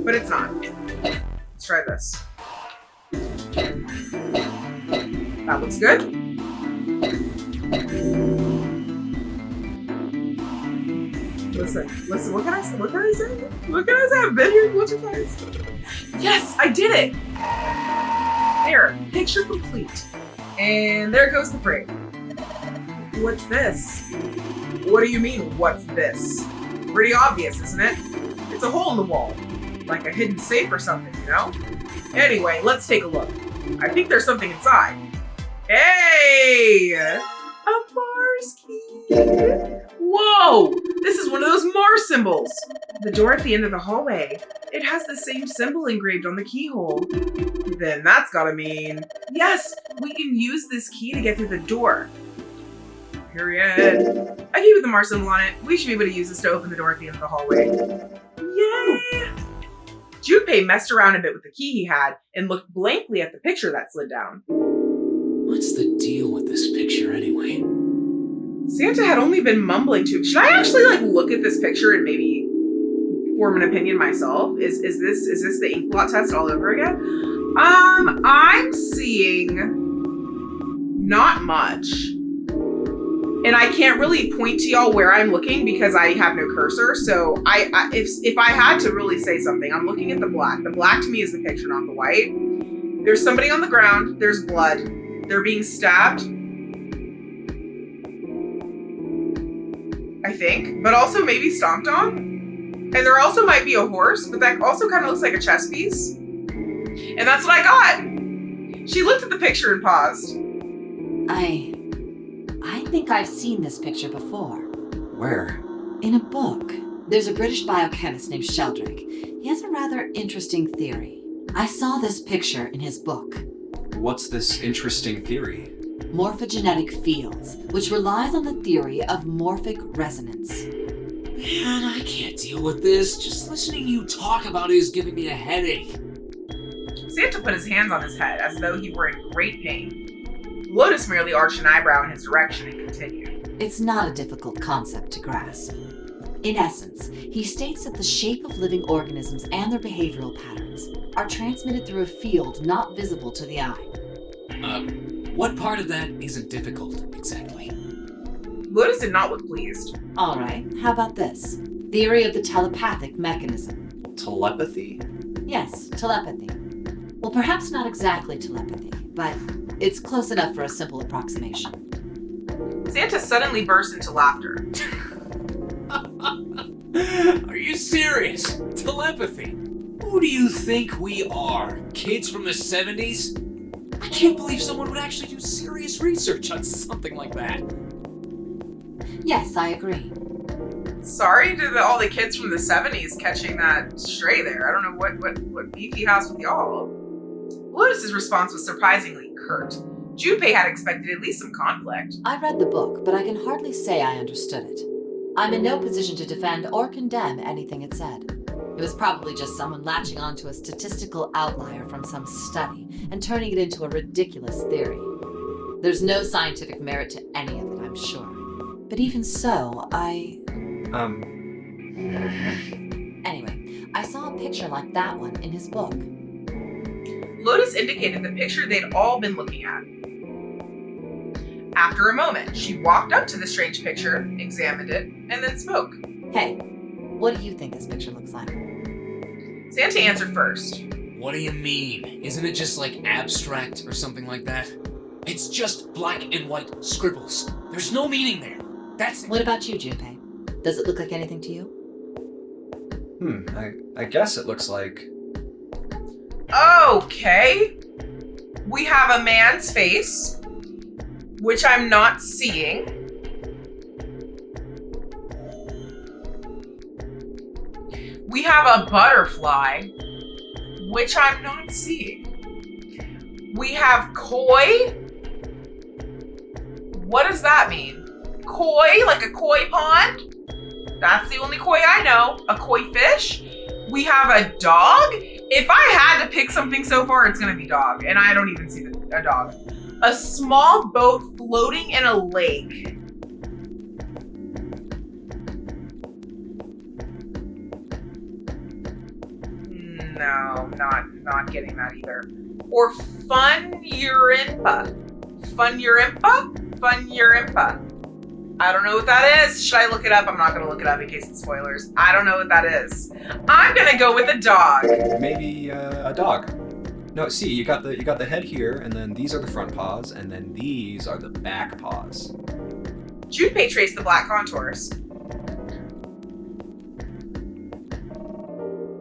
But it's not. Let's try this. That looks good. Listen, what can I say? What can I say? What can I say? I've been here a bunch of times. Yes, I did it. There, picture complete. And there goes the frame. What's this? What do you mean, what's this? Pretty obvious, isn't it? It's a hole in the wall. Like a hidden safe or something, you know? Anyway, let's take a look. I think there's something inside. Hey! A Mars key! Whoa! This is one of those Mars symbols! The door at the end of the hallway. It has the same symbol engraved on the keyhole. Then that's gotta mean... Yes! We can use this key to get through the door. Period. A key with the Mars symbol on it. We should be able to use this to open the door at the end of the hallway. Yay! Junpei messed around a bit with the key he had and looked blankly at the picture that slid down. What's the deal with this picture anyway? Santa had only been mumbling to. Should I actually look at this picture and maybe form an opinion myself? Is this the ink blot test all over again? I'm seeing not much. And I can't really point to y'all where I'm looking because I have no cursor. So if I had to really say something, I'm looking at the black. The black to me is the picture, not the white. There's somebody on the ground. There's blood. They're being stabbed. I think, but also maybe stomped on. And there also might be a horse, but that also kind of looks like a chess piece. And that's what I got. She looked at the picture and paused. I think I've seen this picture before. Where? In a book. There's a British biochemist named Sheldrake. He has a rather interesting theory. I saw this picture in his book. What's this interesting theory? Morphogenetic fields, which relies on the theory of morphic resonance. Man, I can't deal with this. Just listening to you talk about it is giving me a headache. Santa put his hands on his head as though he were in great pain. Lotus merely arched an eyebrow in his direction and continued. It's not a difficult concept to grasp. In essence, he states that the shape of living organisms and their behavioral patterns are transmitted through a field not visible to the eye. What part of that isn't difficult, exactly? Lotus did not look pleased. All right, how about this? Theory of the telepathic mechanism. Telepathy? Yes, telepathy. Well, perhaps not exactly telepathy, but it's close enough for a simple approximation. Santa suddenly burst into laughter. Are you serious? Telepathy? Who do you think we are? Kids from the 70s? I can't believe someone would actually do serious research on something like that. Yes, I agree. Sorry to all the kids from the 70s catching that stray there. I don't know what beef he has with y'all. Lotus's response was surprisingly curt. Junpei had expected at least some conflict. I read the book, but I can hardly say I understood it. I'm in no position to defend or condemn anything it said. It was probably just someone latching onto a statistical outlier from some study and turning it into a ridiculous theory. There's no scientific merit to any of it, I'm sure. But even so, Anyway, I saw a picture like that one in his book. Lotus indicated the picture they'd all been looking at. After a moment, she walked up to the strange picture, examined it, and then spoke. Hey, what do you think this picture looks like? Santa answered first. What do you mean? Isn't it just like abstract or something like that? It's just black and white scribbles. There's no meaning there. That's... What about you, Junpei? Does it look like anything to you? I guess it looks like... Okay. We have a man's face, which I'm not seeing. We have a butterfly, which I'm not seeing. We have koi. What does that mean? Koi, like a koi pond? That's the only koi I know. A koi fish. We have a dog. If I had to pick something so far, it's gonna be dog. And I don't even see a dog. A small boat floating in a lake. No, not getting that either. Or Funyurimpa. Funyurimpa. I don't know what that is. Should I look it up? I'm not gonna look it up in case it's spoilers. I don't know what that is. I'm gonna go with a dog. Maybe a dog. No, see, you got the head here, and then these are the front paws, and then these are the back paws. Junpei traced the black contours.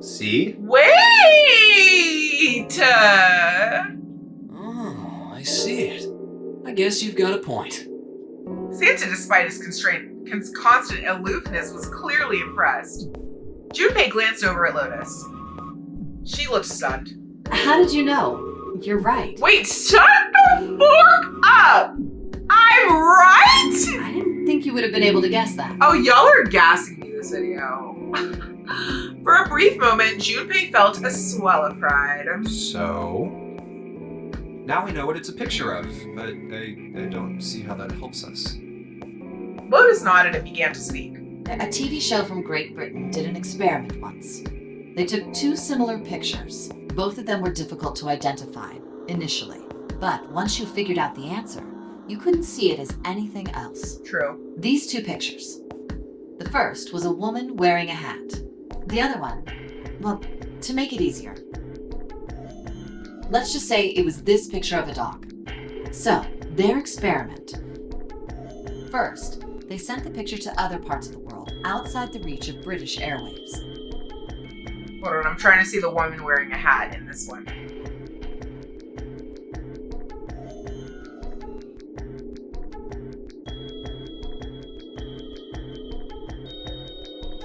See? Wait! Oh, I see it. I guess you've got a point. Santa, despite his constant aloofness, was clearly impressed. Junpei glanced over at Lotus. She looked stunned. How did you know? You're right. Wait, shut the fork up! I'm right? I didn't think you would have been able to guess that. Oh, y'all are gassing me this video. For a brief moment, Junpei felt a swell of pride. So... now we know what it's a picture of, but I don't see how that helps us. Lotus nodded and began to speak. A TV show from Great Britain did an experiment once. They took two similar pictures. Both of them were difficult to identify, initially. But once you figured out the answer, you couldn't see it as anything else. True. These two pictures. The first was a woman wearing a hat. The other one, well, to make it easier, let's just say it was this picture of a dog. So, their experiment. First, they sent the picture to other parts of the world, outside the reach of British airwaves. Hold on, I'm trying to see the woman wearing a hat in this one.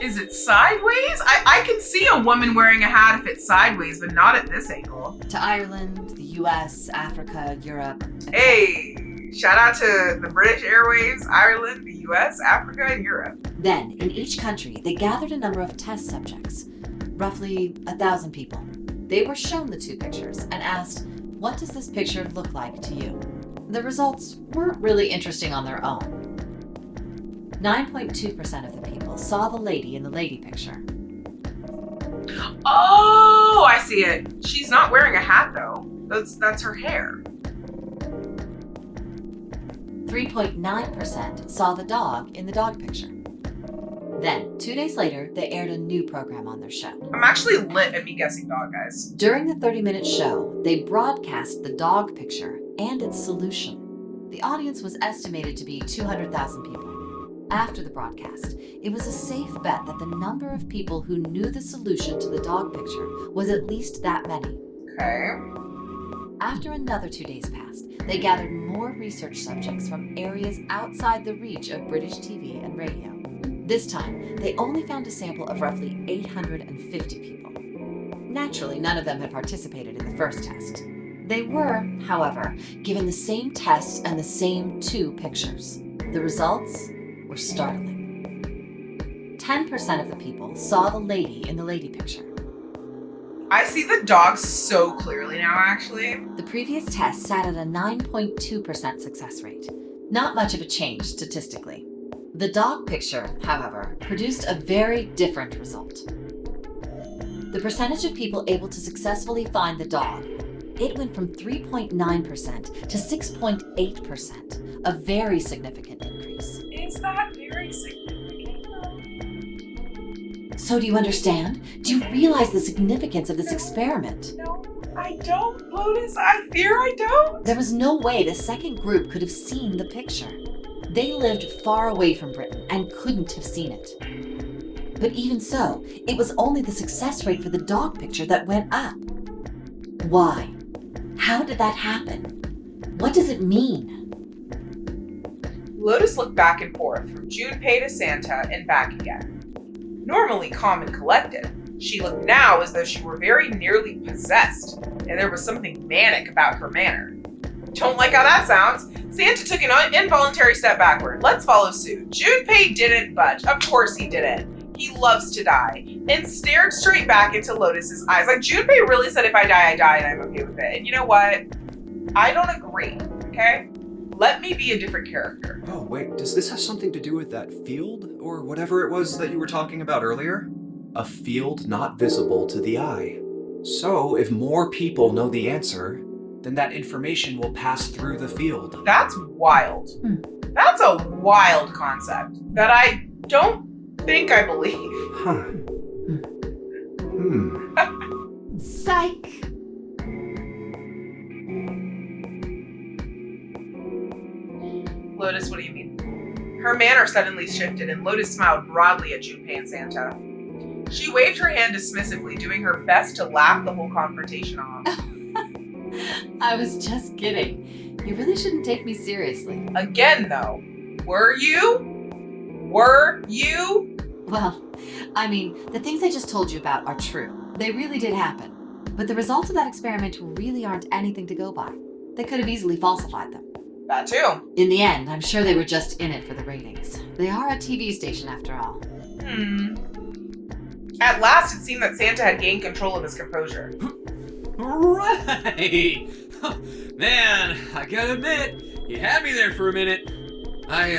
Is it sideways? I can see a woman wearing a hat if it's sideways, but not at this angle. To Ireland, the US, Africa, Europe. Hey, shout out to the British Airways, Ireland, the US, Africa, and Europe. Then, in each country, they gathered a number of test subjects, roughly 1,000 people. They were shown the two pictures and asked, what does this picture look like to you? The results weren't really interesting on their own. 9.2% of the people saw the lady in the lady picture. Oh, I see it. She's not wearing a hat though. That's her hair. 3.9% saw the dog in the dog picture. Then, 2 days later, they aired a new program on their show. I'm actually lit at me guessing dog, guys. During the 30-minute show, they broadcast the dog picture and its solution. The audience was estimated to be 200,000 people. After the broadcast, it was a safe bet that the number of people who knew the solution to the dog picture was at least that many. Okay. After another 2 days passed, they gathered more research subjects from areas outside the reach of British TV and radio. This time, they only found a sample of roughly 850 people. Naturally, none of them had participated in the first test. They were, however, given the same test and the same two pictures. The results were startling. 10% of the people saw the lady in the lady picture. I see the dog so clearly now, actually. The previous test sat at a 9.2% success rate. Not much of a change statistically. The dog picture, however, produced a very different result. The percentage of people able to successfully find the dog It went from 3.9% to 6.8%, a very significant increase. Is that very significant? So do you understand? Do you realize the significance of this experiment? No, I don't, Lotus. I fear I don't. There was no way the second group could have seen the picture. They lived far away from Britain and couldn't have seen it. But even so, it was only the success rate for the dog picture that went up. Why? How did that happen? What does it mean? Lotus looked back and forth from Junpei to Santa and back again. Normally calm and collected, she looked now as though she were very nearly possessed, and there was something manic about her manner. Don't like how that sounds. Santa took an involuntary step backward. Let's follow suit. Junpei didn't budge. Of course he didn't. He loves to die, and stared straight back into Lotus's eyes. Like, Junpei really said, if I die, I die, and I'm okay with it. And you know what? I don't agree, okay? Let me be a different character. Oh, wait, does this have something to do with that field? Or whatever it was that you were talking about earlier? A field not visible to the eye. So, if more people know the answer, then that information will pass through the field. That's wild. That's a wild concept that I don't think I believe. Huh. Psych. Lotus, what do you mean? Her manner suddenly shifted, and Lotus smiled broadly at Junpei and Santa. She waved her hand dismissively, doing her best to laugh the whole confrontation off. I was just kidding. You really shouldn't take me seriously. Again, though, were you? Were you? Well, I mean, the things I just told you about are true. They really did happen. But the results of that experiment really aren't anything to go by. They could have easily falsified them. That too. In the end, I'm sure they were just in it for the ratings. They are a TV station after all. At last, it seemed that Santa had gained control of his composure. Right! Man, I gotta admit, you had me there for a minute. I,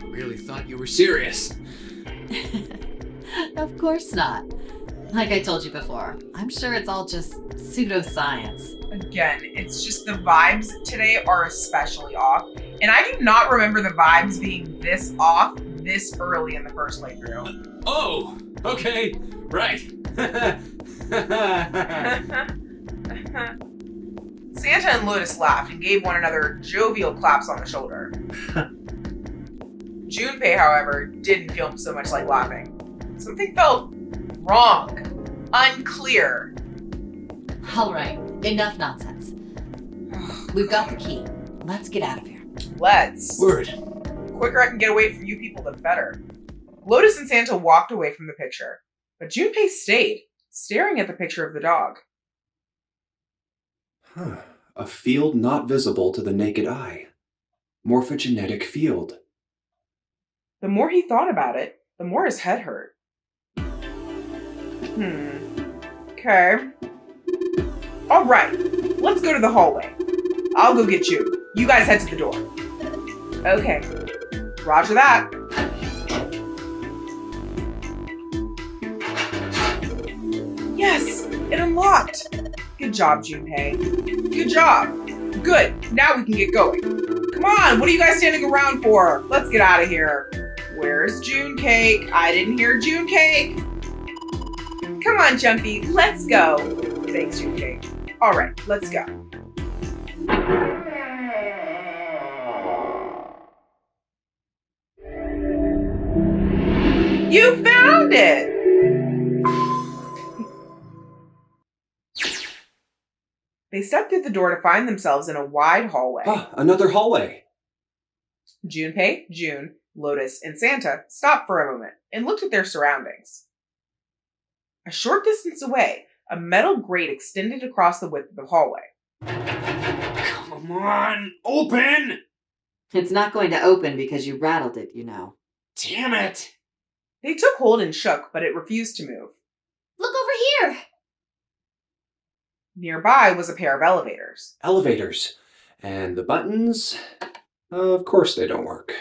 really thought you were serious. Of course not. Like I told you before, I'm sure it's all just pseudoscience. Again, it's just the vibes today are especially off. And I do not remember the vibes being this off this early in the first playthrough. Oh, okay, right. Santa and Lotus laughed and gave one another jovial claps on the shoulder. Junpei, however, didn't feel so much like laughing. Something felt wrong, unclear. All right, enough nonsense. We've got the key. Let's get out of here. Let's. Word. The quicker I can get away from you people, the better. Lotus and Santa walked away from the picture, but Junpei stayed, staring at the picture of the dog. A field not visible to the naked eye. Morphogenetic field. The more he thought about it, the more his head hurt. Okay. All right, let's go to the hallway. I'll go get you. You guys head to the door. Okay. Roger that. Yes, it unlocked. Good job, Junpei. Good job. Good. Now we can get going. Come on, what are you guys standing around for? Let's get out of here. Where's June Cake? I didn't hear June Cake. Come on, Jumpy, let's go. Thanks, June Cake. All right, let's go. You found it! They stepped through the door to find themselves in a wide hallway. Ah, another hallway. Junpei, June, Lotus, and Santa stopped for a moment and looked at their surroundings. A short distance away, a metal grate extended across the width of the hallway. Come on, open! It's not going to open because you rattled it, you know. Damn it! They took hold and shook, but it refused to move. Look over here! Nearby was a pair of elevators. Elevators. And the buttons? Of course they don't work.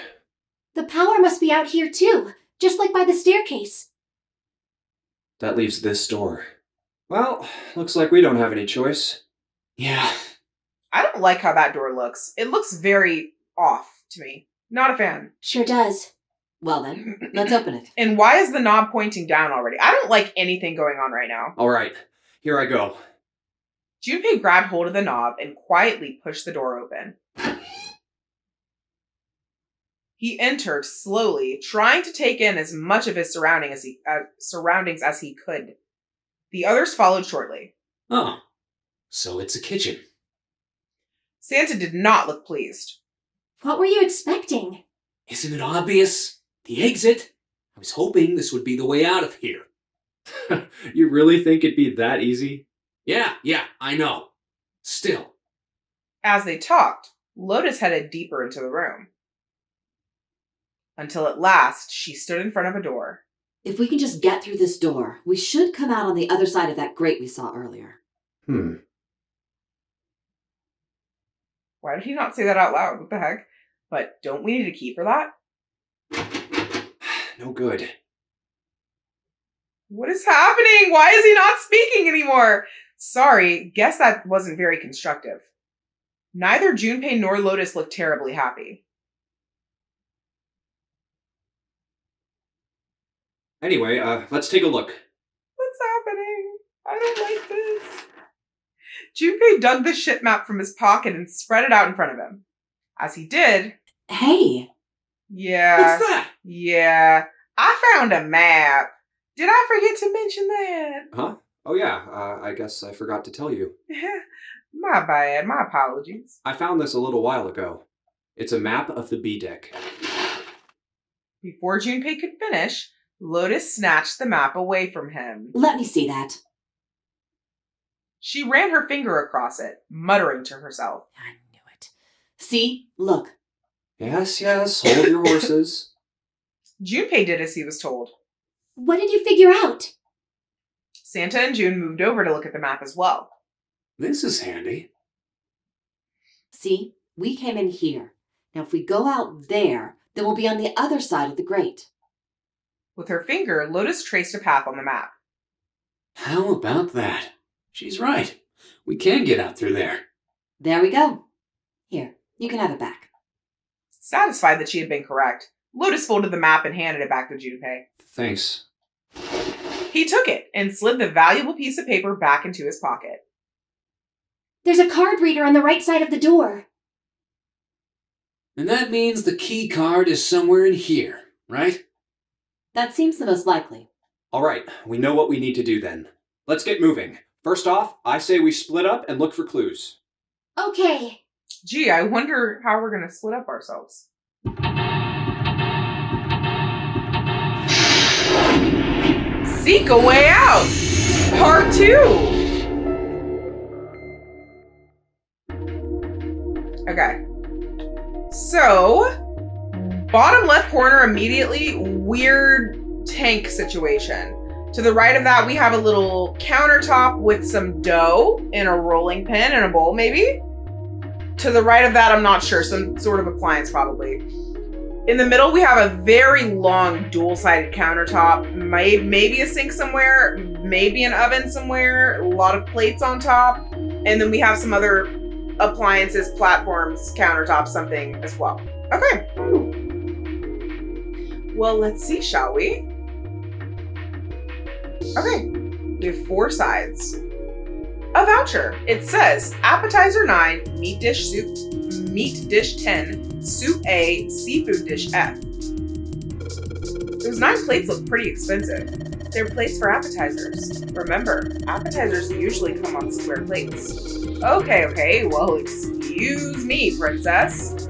The power must be out here too, just like by the staircase. That leaves this door. Well, looks like we don't have any choice. Yeah. I don't like how that door looks. It looks very off to me. Not a fan. Sure does. Well then, let's open it. And why is the knob pointing down already? I don't like anything going on right now. All right, here I go. Junpei grabbed hold of the knob and quietly pushed the door open. He entered slowly, trying to take in as much of his surroundings as he could. The others followed shortly. Oh, so it's a kitchen. Santa did not look pleased. What were you expecting? Isn't it obvious? The exit? I was hoping this would be the way out of here. You really think it'd be that easy? Yeah, I know. Still. As they talked, Lotus headed deeper into the room. Until at last, she stood in front of a door. If we can just get through this door, we should come out on the other side of that grate we saw earlier. Why did he not say that out loud? What the heck? But don't we need a key for that? No good. What is happening? Why is he not speaking anymore? Sorry, guess that wasn't very constructive. Neither Junpei nor Lotus looked terribly happy. Anyway, let's take a look. What's happening? I don't like this. Junpei dug the ship map from his pocket and spread it out in front of him. As he did... Hey! Yeah. What's that? Yeah. I found a map. Did I forget to mention that? Huh? Oh yeah, I guess I forgot to tell you. My bad. My apologies. I found this a little while ago. It's a map of the B deck. Before Junpei could finish, Lotus snatched the map away from him. Let me see that. She ran her finger across it, muttering to herself. I knew it. See? Look. Yes, hold your horses. Junpei did as he was told. What did you figure out? Santa and June moved over to look at the map as well. This is handy. See? We came in here. Now if we go out there, then we'll be on the other side of the grate. With her finger, Lotus traced a path on the map. How about that? She's right. We can get out through there. There we go. Here, you can have it back. Satisfied that she had been correct, Lotus folded the map and handed it back to Junpei. Thanks. He took it and slid the valuable piece of paper back into his pocket. There's a card reader on the right side of the door. And that means the key card is somewhere in here, right? That seems the most likely. All right, we know what we need to do then. Let's get moving. First off, I say we split up and look for clues. Okay. Gee, I wonder how we're going to split up ourselves. Seek a way out! Part 2! Okay. So, bottom left corner immediately, weird tank situation. To the right of that, we have a little countertop with some dough and a rolling pin and a bowl, maybe? To the right of that, I'm not sure. Some sort of appliance, probably. In the middle, we have a very long dual-sided countertop. Maybe a sink somewhere, maybe an oven somewhere, a lot of plates on top. And then we have some other appliances, platforms, countertops, something as well. Okay. Well, let's see, shall we? Okay, we have 4 sides. A voucher. It says appetizer 9, meat dish soup, meat dish 10, soup A, seafood dish F. Those 9 plates look pretty expensive. They're plates for appetizers. Remember, appetizers usually come on square plates. Okay, well, excuse me, princess.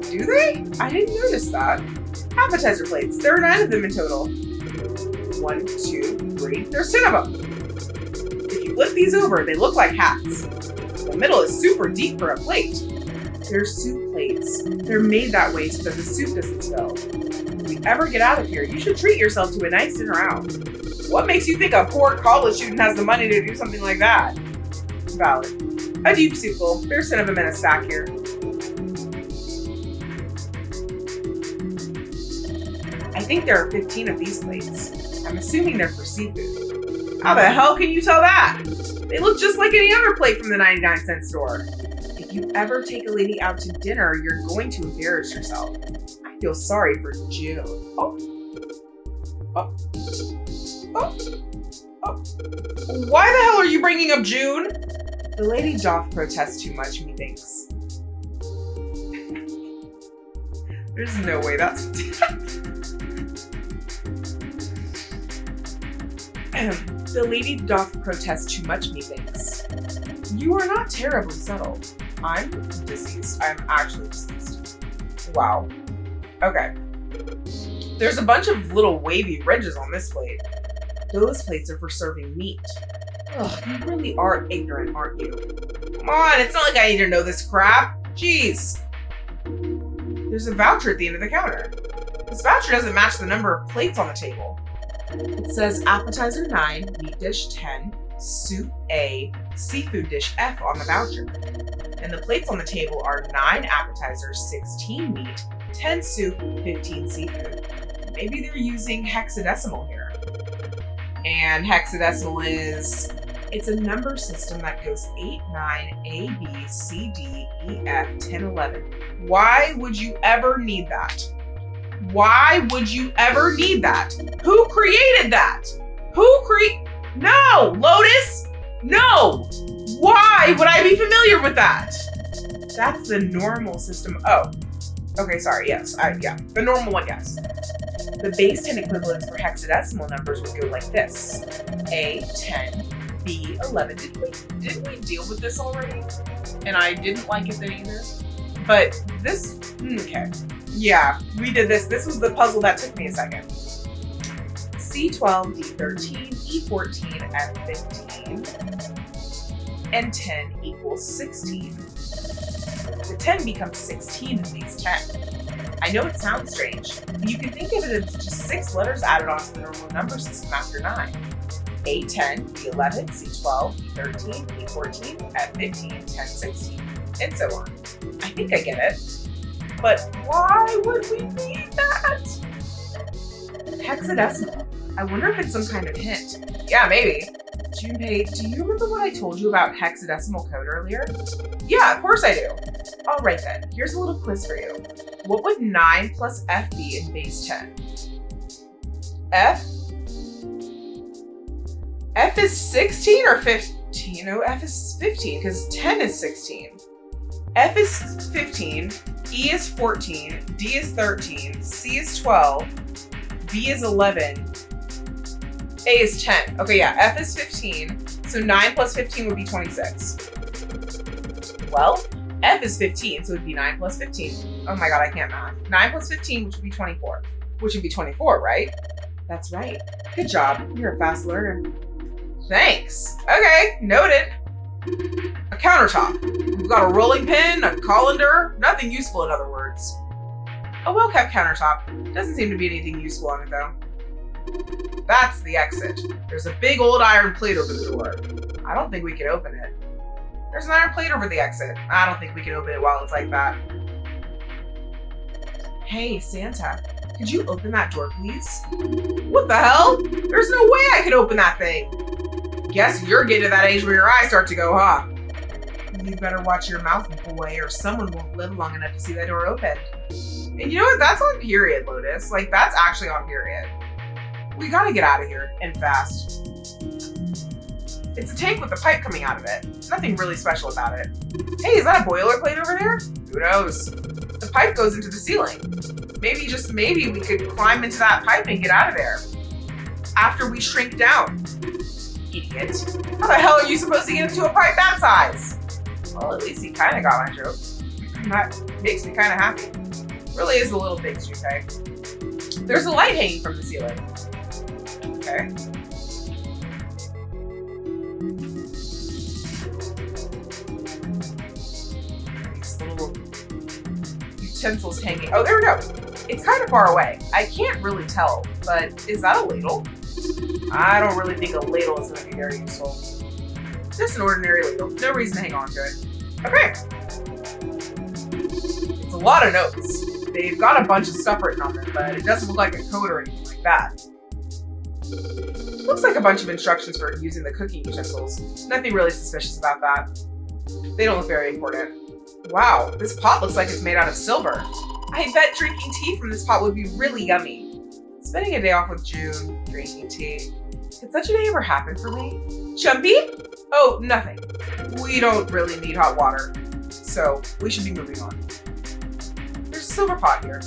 Do they? I didn't notice that. Appetizer plates. There are 9 of them in total. 1, 2, 3. There's 10 of them. If you flip these over, they look like hats. The middle is super deep for a plate. They're soup plates. They're made that way so that the soup doesn't spill. If you ever get out of here, you should treat yourself to a nice dinner out. What makes you think a poor college student has the money to do something like that? Valid. A deep soup bowl. There's 10 of them in a stack here. I think there are 15 of these plates. I'm assuming they're for seafood. How the hell can you tell that? They look just like any other plate from the 99-cent store. If you ever take a lady out to dinner, you're going to embarrass yourself. I feel sorry for June. Oh. Why the hell are you bringing up June? The lady doth protest too much, methinks. There's no way that's... The lady doth protest too much, methinks. You are not terribly subtle. I'm deceased. I'm actually deceased. Wow. Okay. There's a bunch of little wavy ridges on this plate. Those plates are for serving meat. Ugh, you really are ignorant, aren't you? Come on, it's not like I need to know this crap. Jeez. There's a voucher at the end of the counter. This voucher doesn't match the number of plates on the table. It says appetizer 9, meat dish 10, soup A, seafood dish F on the voucher. And the plates on the table are 9 appetizers, 16 meat, 10 soup, 15 seafood. Maybe they're using hexadecimal here. And hexadecimal is, it's a number system that goes 8, 9, A, B, C, D, E, F, 10, 11. Why would you ever need that? Why would you ever need that? Who created that? No, Lotus, no. Why would I be familiar with that? That's the normal system. Oh, okay, sorry, yes, yeah, the normal one, yes. The base 10 equivalents for hexadecimal numbers would go like this. A, 10, B, 11. Didn't we deal with this already? And I didn't like it then either. But this, okay. Yeah, we did this. This was the puzzle that took me a second. C12, D13, E14, F15, and 10 equals 16. The 10 becomes 16 in base 10. I know it sounds strange, but you can think of it as just 6 letters added onto the normal number system after 9. A10, B11, C12, B13, E14, F15, 10, 16, and so on. I think I get it. But why would we need that? Hexadecimal. I wonder if it's some kind of hint. Yeah, maybe. Junpei, do you remember what I told you about hexadecimal code earlier? Yeah, of course I do. All right then, here's a little quiz for you. What would 9 plus F be in base 10? F is 16 or 15? No, F is 15 because 10 is 16. F is 15, E is 14, D is 13, C is 12, B is 11, A is 10. Okay, yeah, F is 15, so 9 plus 15 would be 26. Well, F is 15, so it would be 9 plus 15. Oh my god, I can't math. 9 plus 15, which would be 24. Which would be 24, right? That's right. Good job. You're a fast learner. Thanks. Okay, noted. A countertop. We've got a rolling pin, a colander, nothing useful in other words. A well-kept countertop. Doesn't seem to be anything useful on it though. That's the exit. There's a big old iron plate over the door. I don't think we can open it. There's an iron plate over the exit. I don't think we can open it while it's like that. Hey, Santa, could you open that door, please? What the hell? There's no way I could open that thing. Guess you're getting to that age where your eyes start to go, huh? You better watch your mouth, boy, or someone won't live long enough to see that door open. And you know what? That's on period, Lotus. Like, that's actually on period. We gotta get out of here, and fast. It's a tank with a pipe coming out of it. Nothing really special about it. Hey, is that a boilerplate over there? Who knows? The pipe goes into the ceiling. Maybe, just maybe, we could climb into that pipe and get out of there. After we shrink down. Idiot. How the hell are you supposed to get into a pipe that size? Well, at least he kind of got my joke. That makes me kind of happy. Really is a little big, Junpei. There's a light hanging from the ceiling. Okay. These little utensils hanging. Oh, there we go. It's kind of far away. I can't really tell, but is that a ladle? I don't really think a ladle is going to be very useful. Just an ordinary ladle. No reason to hang on to it. Okay. It's a lot of notes. They've got a bunch of stuff written on them, but it doesn't look like a code or anything like that. Looks like a bunch of instructions for using the cooking utensils. Nothing really suspicious about that. They don't look very important. Wow, this pot looks like it's made out of silver. I bet drinking tea from this pot would be really yummy. Spending a day off with June, drinking tea. Could such a day ever happen for me? Junpei? Oh, nothing. We don't really need hot water, so we should be moving on. There's a silver pot here.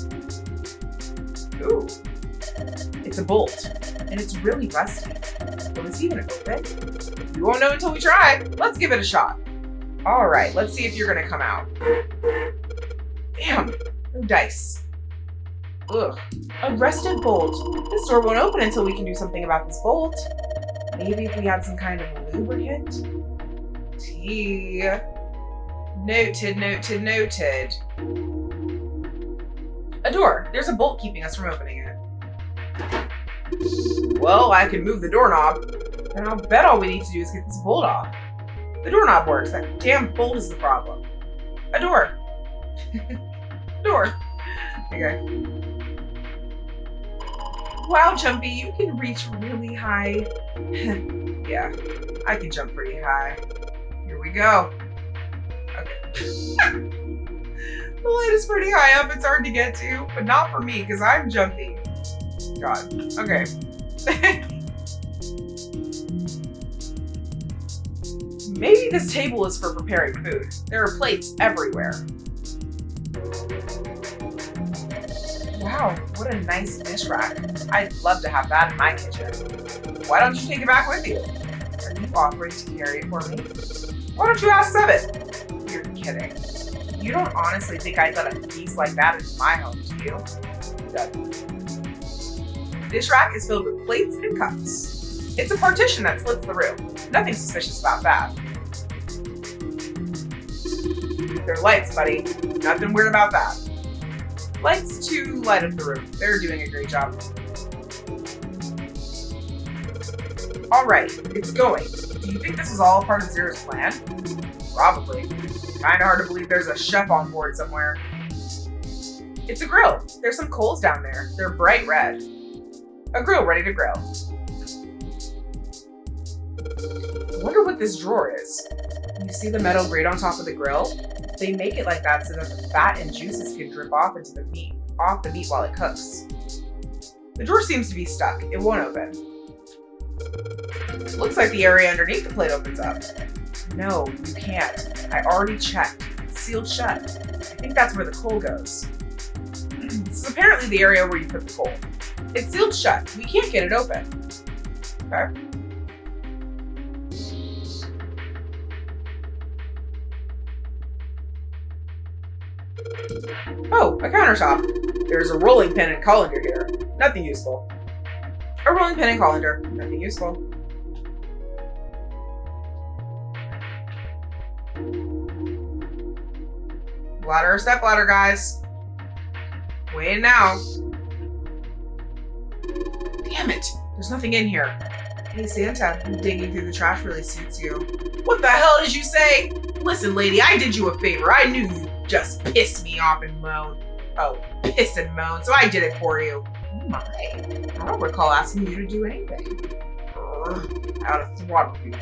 Ooh, it's a bolt, and it's really rusty. Will this even open? We won't know until we try. Let's give it a shot. All right, let's see if you're gonna come out. Damn, no dice. Ugh, a rusted bolt. This door won't open until we can do something about this bolt. Maybe if we had some kind of lubricant? Tea. Noted, noted, noted. A door. There's a bolt keeping us from opening it. Well, I can move the doorknob, and I'll bet all we need to do is get this bolt off. The doorknob works. That damn bolt is the problem. A door. Door. Okay. Wow, Junpei, you can reach really high. Yeah, I can jump pretty high. Here we go. Okay. The light is pretty high up. It's hard to get to, but not for me because I'm jumping. God. Okay. Maybe this table is for preparing food. There are plates everywhere. Wow, what a nice dish rack. I'd love to have that in my kitchen. Why don't you take it back with you? Are you offering to carry it for me? Why don't you ask Seven? You're kidding. You don't honestly think I'd let a piece like that into my home, do you? The dish rack is filled with plates and cups. It's a partition that splits the room. Nothing suspicious about that. They're lights, buddy. Nothing weird about that. Lights to light up the room. They're doing a great job. All right, it's going. Do you think this is all part of Zero's plan? Probably. Kinda hard to believe there's a chef on board somewhere. It's a grill. There's some coals down there. They're bright red. A grill ready to grill. I wonder what this drawer is. You see the metal grate on top of the grill? They make it like that so that the fat and juices can drip off into the meat, while it cooks. The drawer seems to be stuck. It won't open. Looks like the area underneath the plate opens up. No, you can't. I already checked. It's sealed shut. I think that's where the coal goes. This is apparently the area where you put the coal. It's sealed shut. We can't get it open. Okay. Oh, a countertop. There's a rolling pin and colander here. Nothing useful. A rolling pin and colander. Nothing useful. Ladder or step ladder, guys. Weigh in now. Damn it. There's nothing in here. Hey, Santa, digging through the trash really suits you. What the hell did you say? Listen, lady, I did you a favor. I knew you'd just piss me off and moan. Oh, piss and moan, so I did it for you. Oh my. I don't recall asking you to do anything. Ugh, I ought to throttle you.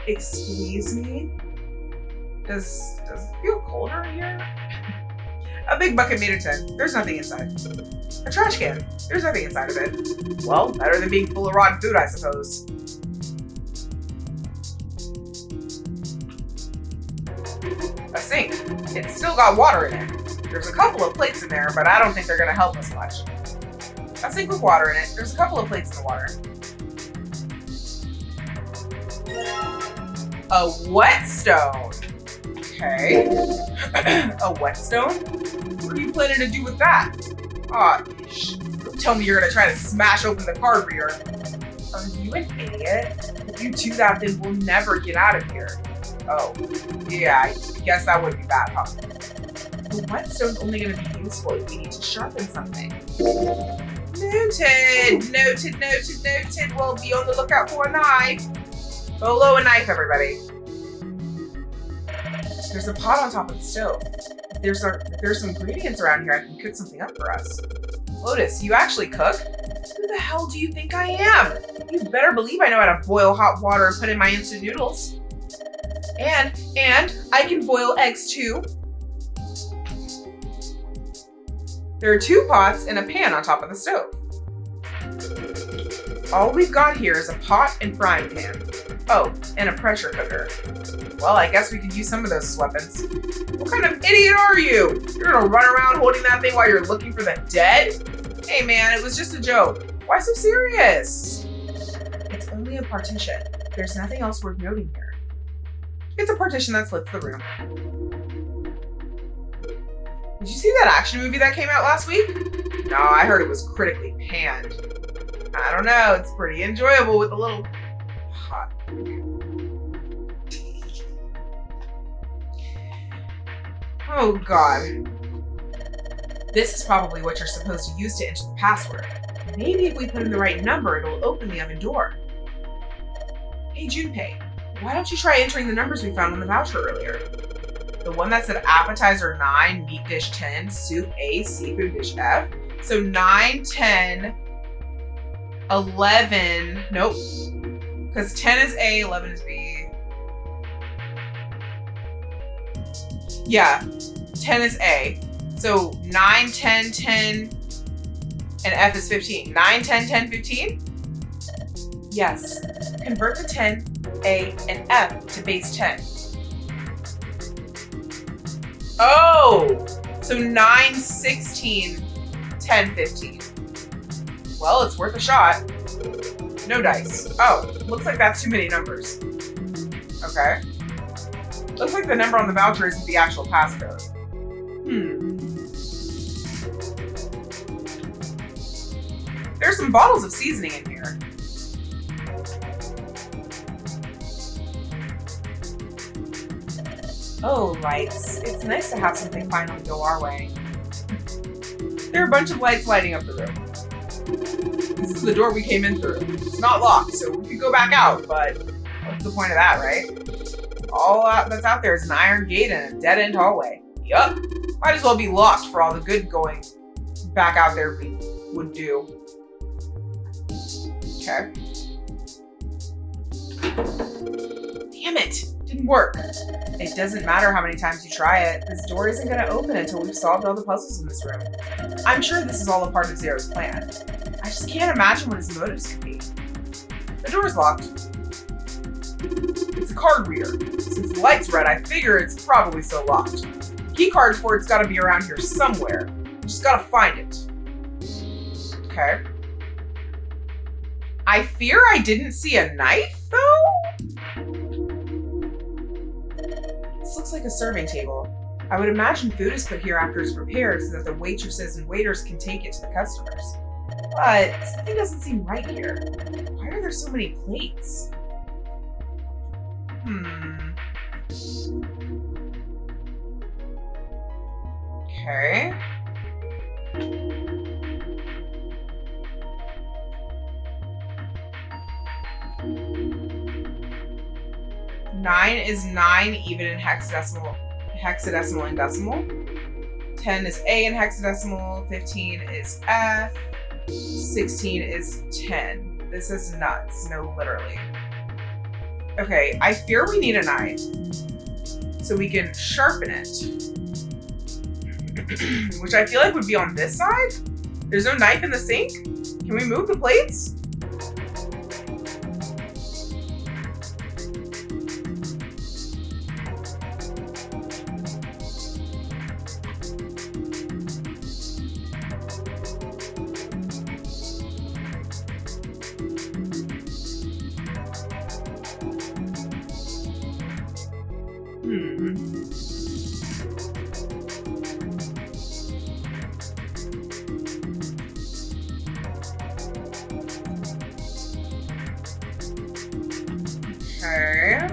Excuse me? Does it feel colder in here? A big bucket made of tin. There's nothing inside. A trash can. There's nothing inside of it. Well, better than being full of rotten food, I suppose. A sink. It's still got water in it. There's a couple of plates in there, but I don't think they're gonna help us much. A sink with water in it. There's a couple of plates in the water. A whetstone. Okay. A whetstone? What are you planning to do with that? Aw, don't tell me you're gonna try to smash open the card reader. Are you an idiot? If you do that, then we'll never get out of here. Oh, yeah, I guess that would be bad, huh? The whetstone's only gonna be useful if we need to sharpen something. Noted, noted, noted, noted. We'll be on the lookout for a knife. Bolo a knife, everybody. There's a pot on top of the stove. If there's some ingredients around here, I can cook something up for us. Lotus, you actually cook? Who the hell do you think I am? You better believe I know how to boil hot water and put in my instant noodles. And I can boil eggs too. There are 2 pots and a pan on top of the stove. All we've got here is a pot and frying pan. Oh, and a pressure cooker. Well, I guess we could use some of those weapons. What kind of idiot are you? You're gonna run around holding that thing while you're looking for the dead? Hey man, it was just a joke. Why so serious? It's only a partition. There's nothing else worth noting here. It's a partition that splits the room. Did you see that action movie that came out last week? No, I heard it was critically panned. I don't know, it's pretty enjoyable with a little hot. Oh god. This is probably what you're supposed to use to enter the password. Maybe if we put in the right number, it'll open the oven door. Hey Junpei, why don't you try entering the numbers we found on the voucher earlier? The one that said appetizer 9, meat dish 10, soup A, seafood dish F. So 9, 10, 11, nope. Because 10 is A, 11 is B. Yeah, 10 is A. So 9, 10, 10, and F is 15. 9, 10, 10, 15? Yes. Convert the 10, A, and F to base 10. Oh! So 9, 16, 10, 15. Well, it's worth a shot. No dice. Oh, looks like that's too many numbers. Okay. Looks like the number on the voucher isn't the actual passcode. There's some bottles of seasoning in here. Oh, lights. It's nice to have something finally go our way. There are a bunch of lights lighting up the room. This is the door we came in through. It's not locked, so we could go back out, but what's the point of that, right? All that's out there is an iron gate and a dead-end hallway. Yup. Might as well be locked for all the good going back out there we would do. Okay. Damn it! Didn't work. It doesn't matter how many times you try it. This door isn't going to open until we've solved all the puzzles in this room. I'm sure this is all a part of Zero's plan. I just can't imagine what his motives could be. The door's locked. It's a card reader. Since the light's red, I figure it's probably still locked. Key card for it's got to be around here somewhere. Just got to find it. Okay. I fear I didn't see a knife, though? This looks like a serving table. I would imagine food is put here after it's prepared so that the waitresses and waiters can take it to the customers. But something doesn't seem right here. Why are there so many plates? Okay. Nine is 9 even in hexadecimal and decimal. 10 is A in hexadecimal. 15 is F. 16 is 10. This is nuts. No, literally. Okay, I fear we need a knife so we can sharpen it. Which I feel like would be on this side. There's no knife in the sink? Can we move the plates? Okay.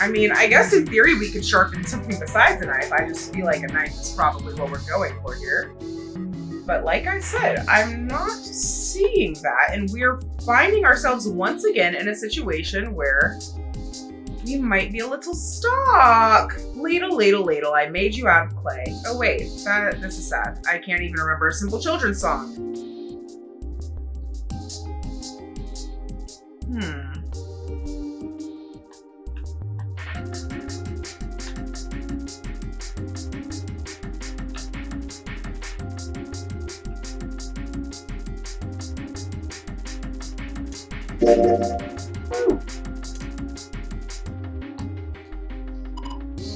I mean, I guess in theory we could sharpen something besides a knife. I just feel like a knife is probably what we're going for here. But like I said, I'm not seeing that, and we're finding ourselves once again in a situation where You might be a little stuck. Ladle, ladle, ladle, I made you out of clay. Oh wait, this is sad. I can't even remember a simple children's song.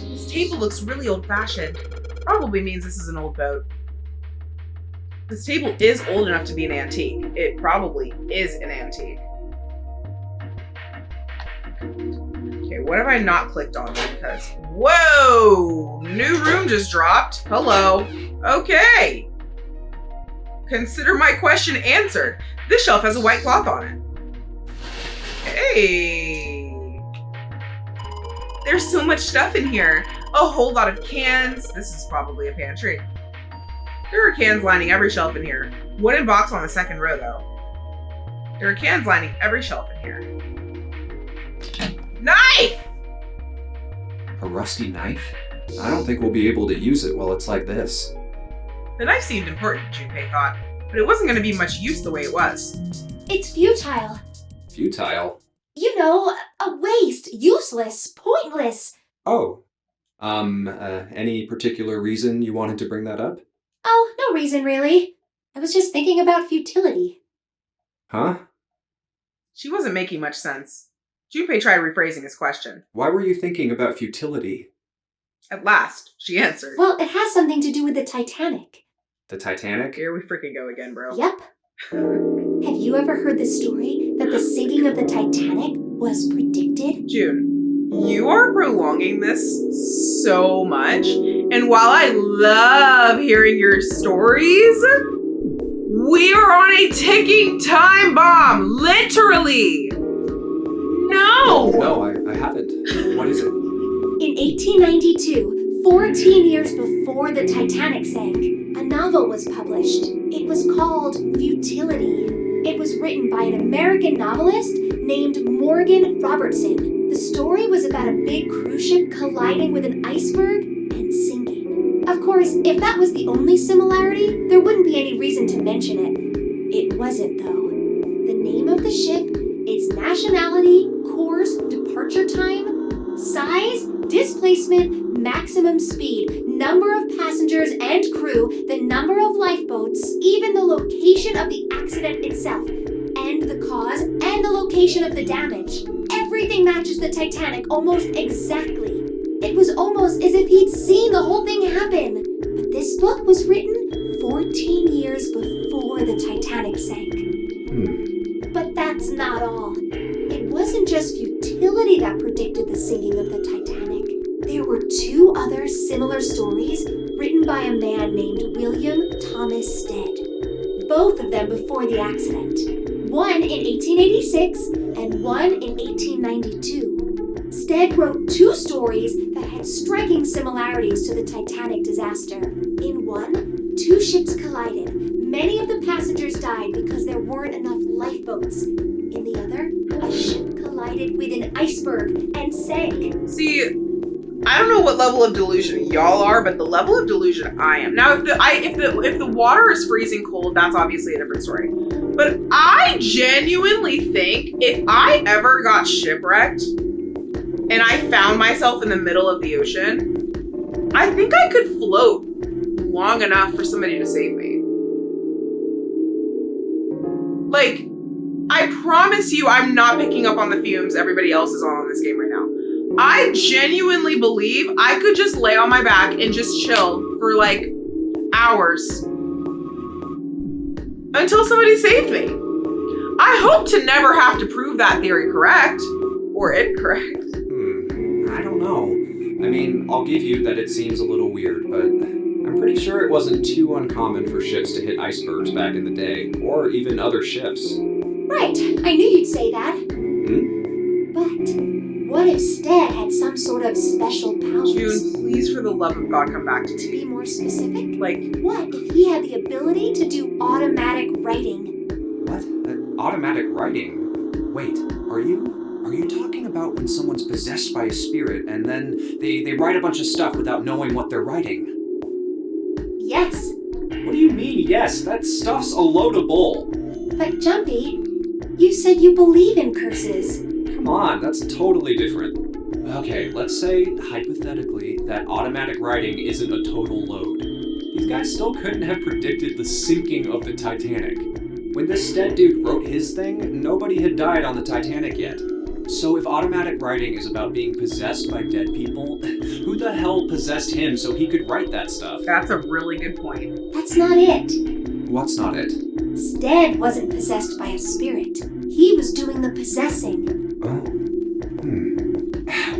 This table looks really old-fashioned. Probably means this is an old boat. This table is old enough to be an antique. It probably is an antique. Okay, what have I not clicked on? Because, whoa! New room just dropped. Hello. Okay. Consider my question answered. This shelf has a white cloth on it. Hey. There's so much stuff in here. A whole lot of cans. This is probably a pantry. There are cans lining every shelf in here. Wooden box on the second row, though. There are cans lining every shelf in here. Knife! A rusty knife? I don't think we'll be able to use it while it's like this. The knife seemed important, Junpei thought, but it wasn't going to be much use the way it was. It's futile. Futile? You know, a waste, useless, pointless. Oh. Any particular reason you wanted to bring that up? Oh, no reason really. I was just thinking about futility. Huh? She wasn't making much sense. Junpei tried rephrasing his question. Why were you thinking about futility? At last, she answered. Well, it has something to do with the Titanic. The Titanic? Here we freaking go again, bro. Yep. Have you ever heard the story that the sinking of the Titanic was predicted? June, you are prolonging this so much, and while I love hearing your stories, we are on a ticking time bomb, literally. No! No, I haven't. What is it? In 1892, 14 years before the Titanic sank, a novel was published. It was called Futility. It was written by an American novelist named Morgan Robertson. The story was about a big cruise ship colliding with an iceberg and sinking. Of course, if that was the only similarity, there wouldn't be any reason to mention it. It wasn't, though. The name of the ship, its nationality, course, departure time, size, displacement, maximum speed, number of passengers and crew, the number of lifeboats, even the location of the accident itself, and the cause and the location of the damage. Everything matches the Titanic almost exactly. It was almost as if he'd seen the whole thing happen. But this book was written 14 years before the Titanic sank. But that's not all. It wasn't just futility that predicted the sinking of the Titanic. There were two other similar stories written by a man named William Thomas Stead. Both of them before the accident. One in 1886 and one in 1892. Stead wrote two stories that had striking similarities to the Titanic disaster. In one, two ships collided. Many of the passengers died because there weren't enough lifeboats. In the other, a ship collided with an iceberg and sank. See, I don't know what level of delusion y'all are, but the level of delusion I am. Now, if the water is freezing cold, that's obviously a different story. But I genuinely think if I ever got shipwrecked and I found myself in the middle of the ocean, I think I could float long enough for somebody to save me. Like, I promise you I'm not picking up on the fumes everybody else is on this game right now. I genuinely believe I could just lay on my back and just chill for like hours until somebody saved me. I hope to never have to prove that theory correct or incorrect. I don't know. I mean, I'll give you that it seems a little weird, but I'm pretty sure it wasn't too uncommon for ships to hit icebergs back in the day, or even other ships. Right, I knew you'd say that. But what if Stead had some sort of special powers? June, please for the love of God come back to To me. be more specific, Like, what if he had the ability to do automatic writing? What? Automatic writing? Wait, are Are you talking about when someone's possessed by a spirit and then they write a bunch of stuff without knowing what they're writing? Yes, What do you mean, yes? That stuff's a load of bull. but Junpei, you said you believe in curses. Come on, that's totally different. Okay, let's say, hypothetically, that automatic writing isn't a total load. These guys still couldn't have predicted the sinking of the Titanic. When this Stead dude wrote his thing, nobody had died on the Titanic yet. So if automatic writing is about being possessed by dead people, who the hell possessed him so he could write that stuff? That's a really good point. That's not it. What's not it? Stead wasn't possessed by a spirit. He was doing the possessing. Oh.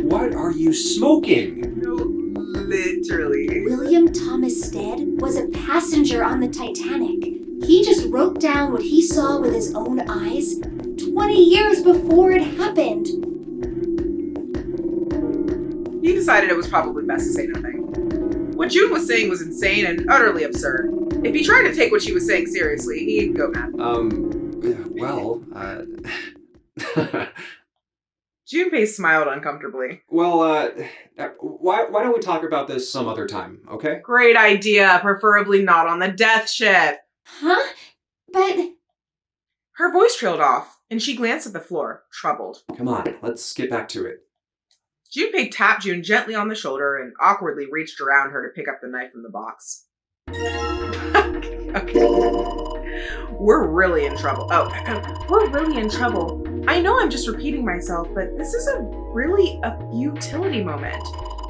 What are you smoking? No, literally. William Thomas Stead was a passenger on the Titanic. He just wrote down what he saw with his own eyes 20 years before it happened. He decided it was probably best to say nothing. What June was saying was insane and utterly absurd. If he tried to take what she was saying seriously, he'd go mad. Junpei smiled uncomfortably. Well, why don't we talk about this some other time, okay? Great idea, preferably not on the death ship. Huh? But Her voice trailed off, and she glanced at the floor, troubled. Come on, let's get back to it. Junpei tapped June gently on the shoulder and awkwardly reached around her to pick up the knife from the box. Okay. We're really in trouble. We're really in trouble. I know I'm just repeating myself, but this is really a futility moment.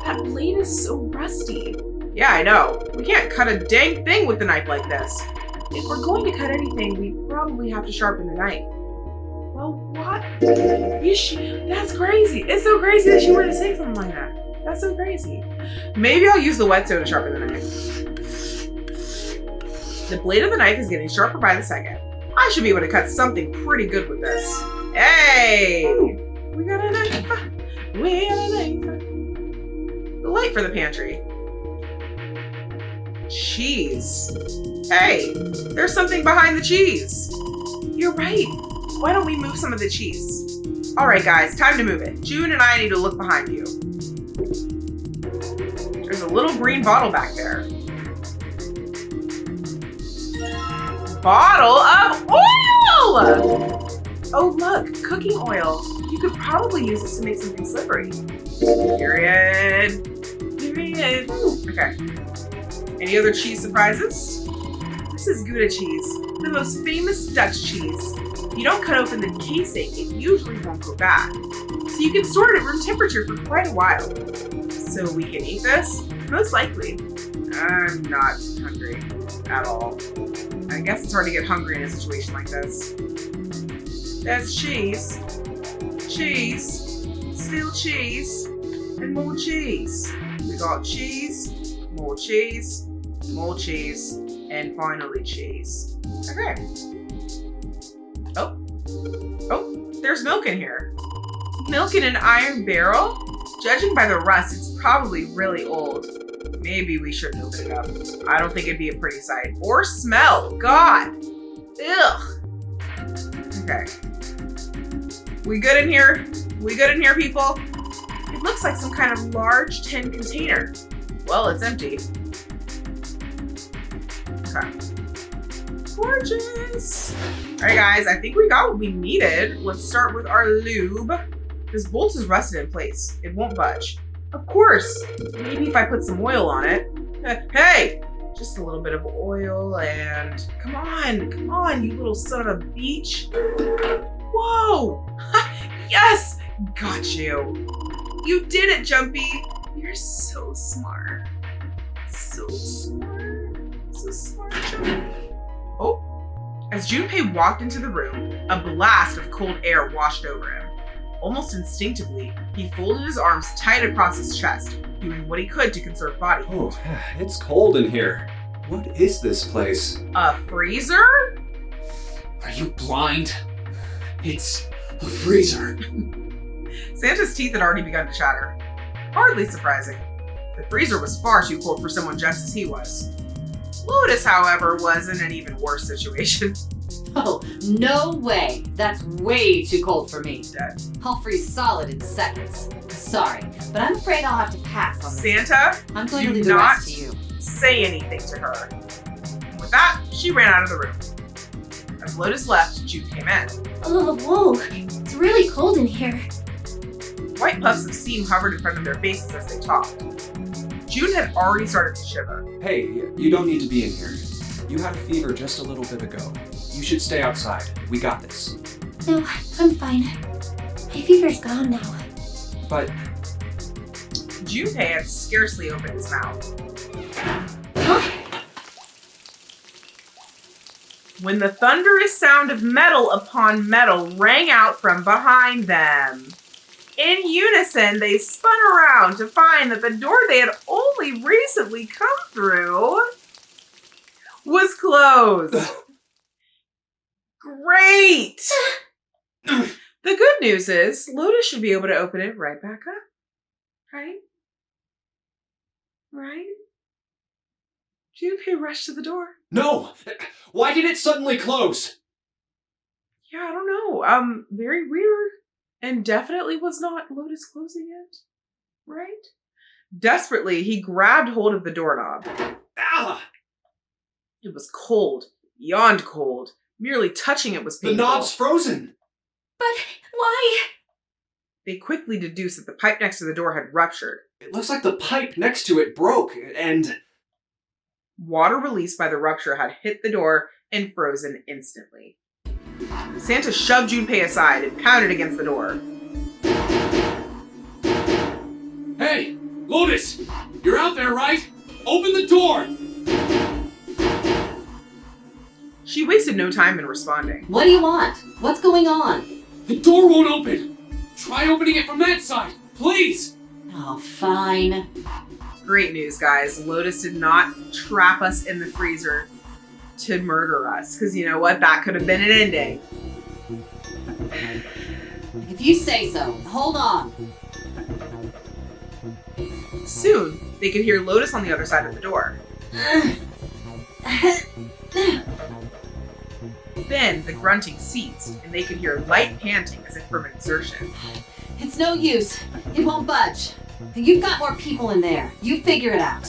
That blade is so rusty. Yeah, I know. We can't cut a dang thing with the knife like this. If we're going to cut anything, we probably have to sharpen the knife. Well, what? That's crazy. It's so crazy that she were to say something like that. That's so crazy. Maybe I'll use the whetstone to sharpen the knife. The blade of the knife is getting sharper by the second. I should be able to cut something pretty good with this. Hey! We got a knife. We got a knife. The light for the pantry. Cheese. Hey, there's something behind the cheese. You're right. Why don't we move some of the cheese? All right, guys, time to move it. June and I need to look behind you. There's a little green bottle back there. Bottle of oil! Oh, look, cooking oil. You could probably use this to make something slippery. Period. Okay. Any other cheese surprises? This is Gouda cheese, the most famous Dutch cheese. If you don't cut open the casing, it usually won't go bad. So you can store it at room temperature for quite a while. So we can eat this? Most likely. I'm not hungry at all. I guess it's hard to get hungry in a situation like this. There's cheese. Cheese. Still cheese. And more cheese. We got cheese. More cheese. More cheese. And finally cheese. Okay. Oh, there's milk in here. Milk in an iron barrel? Judging by the rust, it's probably really old. Maybe we shouldn't open it up. I don't think it'd be a pretty sight. Or smell. God. Ugh. Okay. We good in here? We good in here, people? It looks like some kind of large tin container. Well, it's empty. Okay. Gorgeous. All right, guys, I think we got what we needed. Let's start with our lube. This bolt is rusted in place. It won't budge. Of course. Maybe if I put some oil on it. Hey, just a little bit of oil and come on, you little son of a beach. Whoa. Yes, got you. You did it, Junpei. You're so smart. So smart. So smart, Junpei. Oh, as Junpei walked into the room, a blast of cold air washed over him. Almost instinctively, he folded his arms tight across his chest, doing what he could to conserve body heat. Oh, it's cold in here. What is this place? A freezer? Are you blind? It's a freezer. Santa's teeth had already begun to chatter. Hardly surprising. The freezer was far too cold for someone just as he was. Lotus, however, was in an even worse situation. Oh, no way. That's way too cold for me. Dead. I'll freeze solid in seconds. Sorry, but I'm afraid I'll have to pass on this. Santa, I'm going to do leave the not rest to you. say anything to her. With that, she ran out of the room. As Lotus left, June came in. Oh, whoa. It's really cold in here. White puffs of steam hovered in front of their faces as they talked. June had already started to shiver. Hey, you don't need to be in here. You had a fever just a little bit ago. You should stay outside. We got this. No, I'm fine. My fever's gone now. But Junpei had scarcely opened his mouth Huh? when the thunderous sound of metal upon metal rang out from behind them. In unison, they spun around to find that the door they had only recently come through was closed. Great! The good news is Lotus should be able to open it right back up. Right? Right? Junpei rushed to the door. no! Why did it suddenly close? Yeah, I don't know. Very weird. And definitely was not Lotus closing it. Right? Desperately, he grabbed hold of the doorknob. Ah! It was cold. Beyond cold. Merely touching it was The painful. knob's frozen! But why? They quickly deduced that the pipe next to the door had ruptured. It looks like the pipe next to it broke, and... Water released by the rupture had hit the door and frozen instantly. Santa shoved Junpei aside and pounded against the door. Hey, Lotus! You're out there, right? Open the door! She wasted no time in responding. What do you want? What's going on? The door won't open! Try opening it from that side, please! Oh, fine. Great news, guys. Lotus did not trap us in the freezer to murder us. Because you know what? That could have been an ending. If you say so. Hold on. Soon, they could hear Lotus on the other side of the door. Then the grunting ceased, and they could hear light panting as if from exertion. It's no use. It won't budge. You've got more people in there. You figure it out.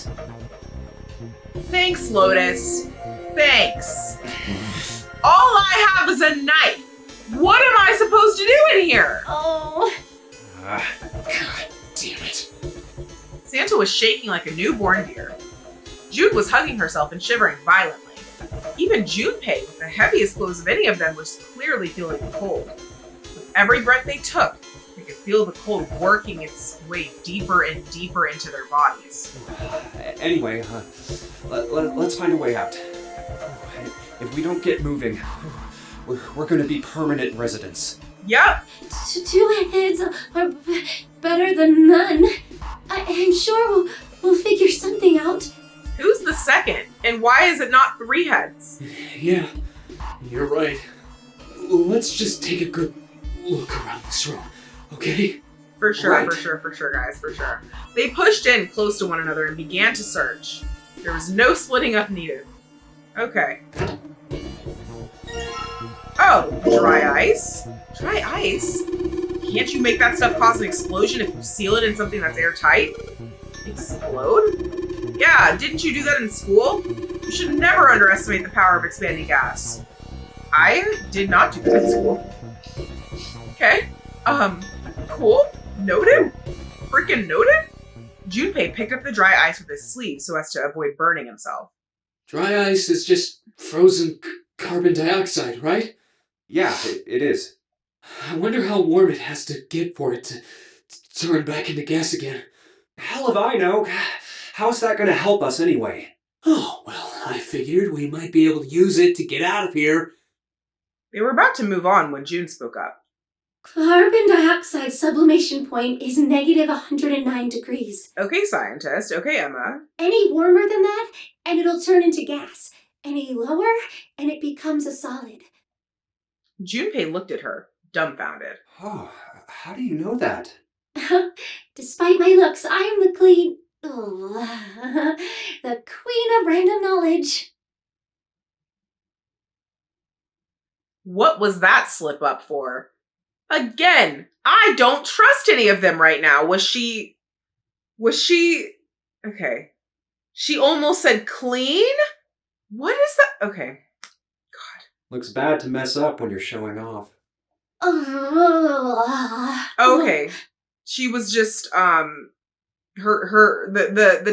Thanks, Lotus. Thanks. All I have is a knife. What am I supposed to do in here? Oh. God damn it. Santa was shaking like a newborn deer. June was hugging herself and shivering violently. Even Junpei, with the heaviest clothes of any of them, was clearly feeling the cold. With every breath they took, they could feel the cold working its way deeper and deeper into their bodies. Anyway, let's find a way out. If we don't get moving, we're gonna be permanent residents. Yep. Two heads are better than none. I'm sure we'll figure something out. Who's the second? And why is it not 3 heads? Yeah, you're right. Let's just take a good look around this room, okay? For sure, Right. for sure, guys, for sure. They pushed in close to one another and began to search. There was no splitting up needed. Okay. Oh, dry ice? Dry ice? Can't you make that stuff cause an explosion if you seal it in something that's airtight? Explode? Yeah, didn't you do that in school? You should never underestimate the power of expanding gas. I did not do that in school. Okay. Cool. Noted. Freaking noted. Junpei picked up the dry ice with his sleeve so as to avoid burning himself. Dry ice is just frozen carbon dioxide, right? Yeah, it is. I wonder how warm it has to get for it to turn back into gas again. Hell if I know. How's that gonna help us anyway? Oh, well, I figured we might be able to use it to get out of here. They were about to move on when June spoke up. Carbon dioxide sublimation point is negative 109 degrees. Okay, scientist. Okay, Emma. Any warmer than that, and it'll turn into gas. Any lower, and it becomes a solid. Junpei looked at her, dumbfounded. Oh, how do you know that? Despite my looks, I'm the queen of random knowledge. What was that slip up for? Again, I don't trust any of them right now. Was she, okay. She almost said clean? What is that? Okay. Looks bad to mess up when you're showing off. Okay. She was just, the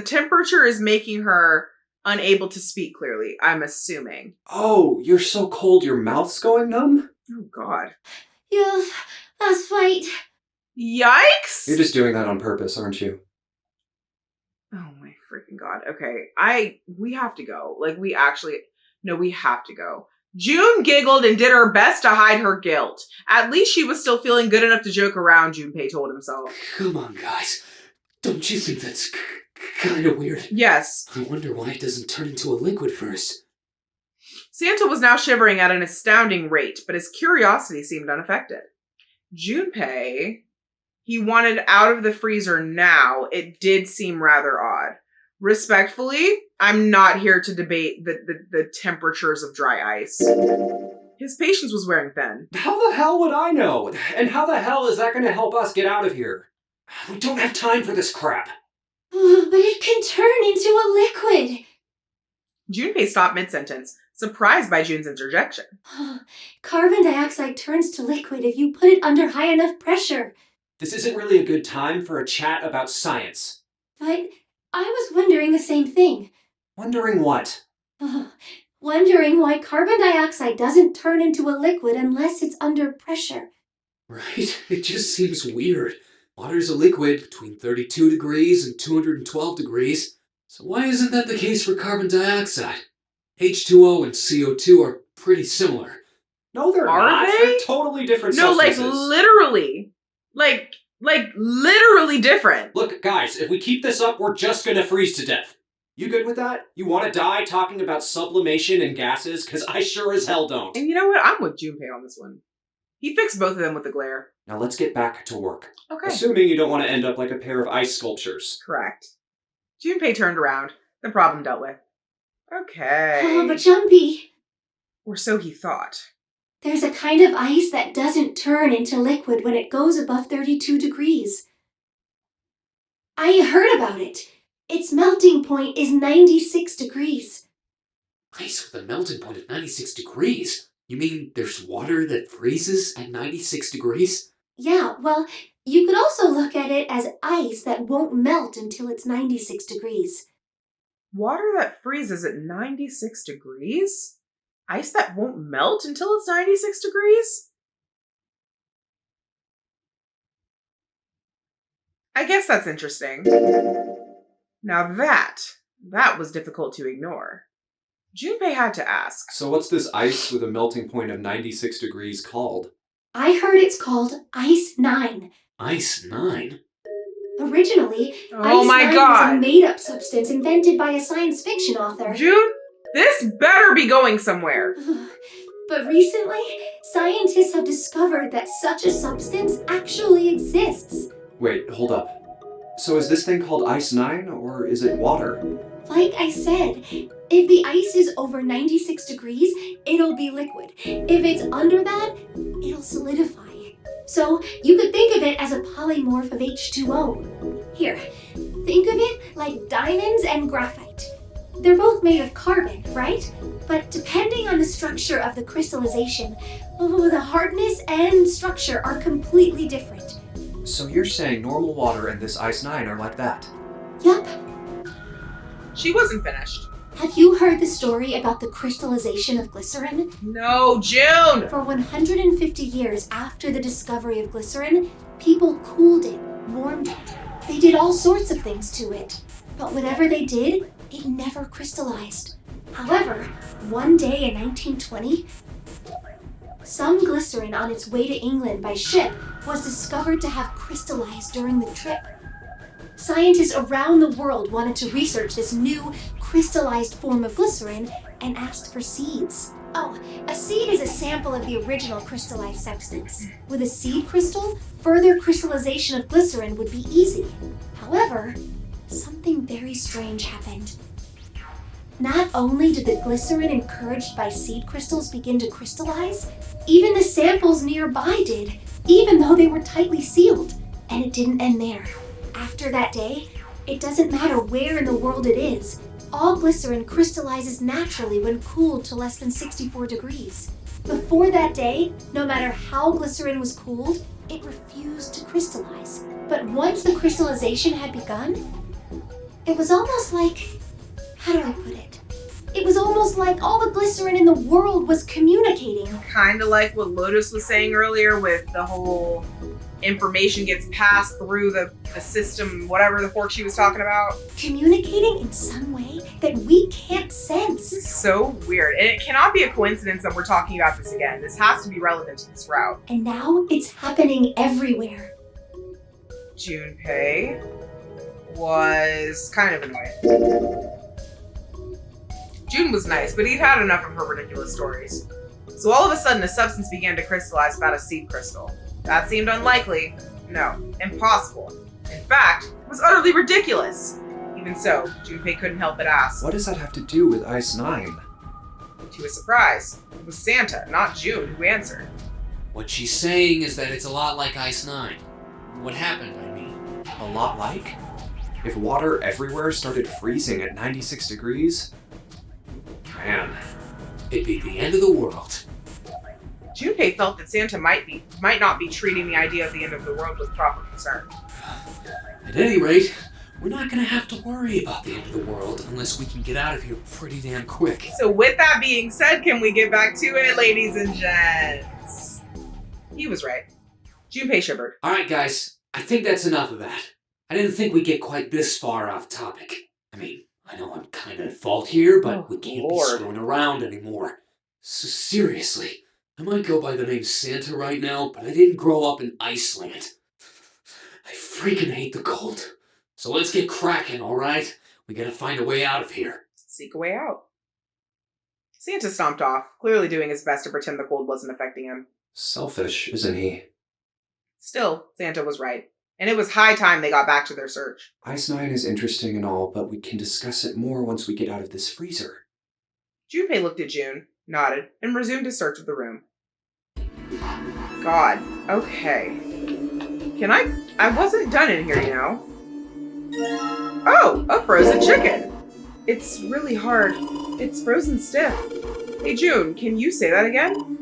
temperature is making her unable to speak clearly, I'm assuming. Oh, you're so cold your mouth's going numb? Oh, God. Yes, that's right. Yikes! You're just doing that on purpose, aren't you? Oh my freaking God. Okay, we have to go. Like, we have to go. June giggled and did her best to hide her guilt. At least she was still feeling good enough to joke around, Junpei told himself. Come on, guys. Don't you think that's kind of weird? Yes. I wonder why it doesn't turn into a liquid first. Santa was now shivering at an astounding rate, but his curiosity seemed unaffected. Junpei, he wanted out of the freezer now. It did seem rather odd. Respectfully, I'm not here to debate the temperatures of dry ice. His patience was wearing thin. How the hell would I know? And how the hell is that going to help us get out of here? We don't have time for this crap. But it can turn into a liquid. Junpei stopped mid-sentence, surprised by June's interjection. Carbon dioxide turns to liquid if you put it under high enough pressure. This isn't really a good time for a chat about science. But I was wondering the same thing. Wondering what? Wondering why carbon dioxide doesn't turn into a liquid unless it's under pressure. Right? It just seems weird. Water's a liquid between 32 degrees and 212 degrees. So why isn't that the case for carbon dioxide? H2O and CO2 are pretty similar. No, they're Are not. they? They're totally different No, substances. like literally. Like literally different. Look, guys, if we keep this up, we're just gonna freeze to death. You good with that? You want to die talking about sublimation and gases? Because I sure as hell don't. And you know what? I'm with Junpei on this one. He fixed both of them with the glare. Now let's get back to work. Okay. Assuming you don't want to end up like a pair of ice sculptures. Correct. Junpei turned around. The problem dealt with. Okay. Oh, but Junpei, Or so he thought. there's a kind of ice that doesn't turn into liquid when it goes above 32 degrees. I heard about it. Its melting point is 96 degrees. Ice with a melting point of 96 degrees? You mean there's water that freezes at 96 degrees? Yeah, well, you could also look at it as ice that won't melt until it's 96 degrees. Water that freezes at 96 degrees? Ice that won't melt until it's 96 degrees? I guess that's interesting. Now that was difficult to ignore. Junpei had to ask. So what's this ice with a melting point of 96 degrees called? I heard it's called Ice 9. Ice 9? Originally, Oh Ice my 9 was God. a made-up substance invented by a science fiction author. June, this better be going somewhere. But recently, scientists have discovered that such a substance actually exists. Wait, hold up. So is this thing called Ice 9, or is it water? Like I said, if the ice is over 96 degrees, it'll be liquid. If it's under that, it'll solidify. So you could think of it as a polymorph of H2O. Here, think of it like diamonds and graphite. They're both made of carbon, right? But depending on the structure of the crystallization, the hardness and structure are completely different. So you're saying normal water and this Ice 9 are like that? Yup. She wasn't finished. Have you heard the story about the crystallization of glycerin? No, June! For 150 years after the discovery of glycerin, people cooled it, warmed it. They did all sorts of things to it. But whatever they did, it never crystallized. However, one day in 1920, some glycerin on its way to England by ship was discovered to have crystallized during the trip. Scientists around the world wanted to research this new crystallized form of glycerin and asked for seeds. Oh, a seed is a sample of the original crystallized substance. With a seed crystal, further crystallization of glycerin would be easy. However, something very strange happened. Not only did the glycerin encouraged by seed crystals begin to crystallize, even the samples nearby did, even though they were tightly sealed. And it didn't end there. After that day, it doesn't matter where in the world it is, all glycerin crystallizes naturally when cooled to less than 64 degrees. Before that day, no matter how glycerin was cooled, it refused to crystallize. But once the crystallization had begun, it was almost like, how do I put it? It was almost like all the glycerin in the world was communicating. Kind of like what Lotus was saying earlier with the whole information gets passed through the system, whatever the fork she was talking about. Communicating in some way that we can't sense. This is so weird. And it cannot be a coincidence that we're talking about this again. This has to be relevant to this route. And now it's happening everywhere. Junpei was kind of annoying. June was nice, but he'd had enough of her ridiculous stories. So all of a sudden, a substance began to crystallize about a seed crystal. That seemed unlikely. No, impossible. In fact, it was utterly ridiculous. Even so, Junpei couldn't help but ask. What does that have to do with Ice 9? To his surprise, it was Santa, not June, who answered. What she's saying is that it's a lot like Ice 9. What happened, I mean. A lot like? If water everywhere started freezing at 96 degrees? Man. It'd be the end of the world. Junpei felt that Santa might not be treating the idea of the end of the world with proper concern. At any rate, we're not gonna have to worry about the end of the world unless we can get out of here pretty damn quick. So with that being said, can we get back to it, ladies and gents? He was right. Junpei shivered. Alright guys, I think that's enough of that. I didn't think we'd get quite this far off topic. I mean, I know I'm kinda at fault here, but we can't be screwing around anymore. So seriously, I might go by the name Santa right now, but I didn't grow up in Iceland. I freaking hate the cold. So let's get cracking, alright? We gotta find a way out of here. Seek a way out. Santa stomped off, clearly doing his best to pretend the cold wasn't affecting him. Selfish, isn't he? Still, Santa was right. And it was high time they got back to their search. Ice 9 is interesting and all, but we can discuss it more once we get out of this freezer. Junpei looked at June, nodded, and resumed his search of the room. God, okay. I wasn't done in here, you know. Oh, a frozen chicken. It's really hard. It's frozen stiff. Hey June, can you say that again?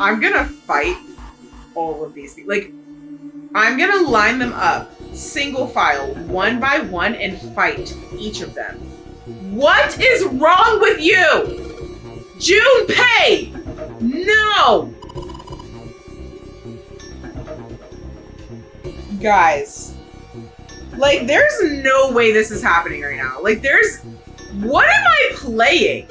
I'm gonna fight all of these people. Like, I'm gonna line them up, single file, one by one, and fight each of them. What is wrong with you? Junpei! No! Guys. Like, there's no way this is happening right now. Like, what am I playing?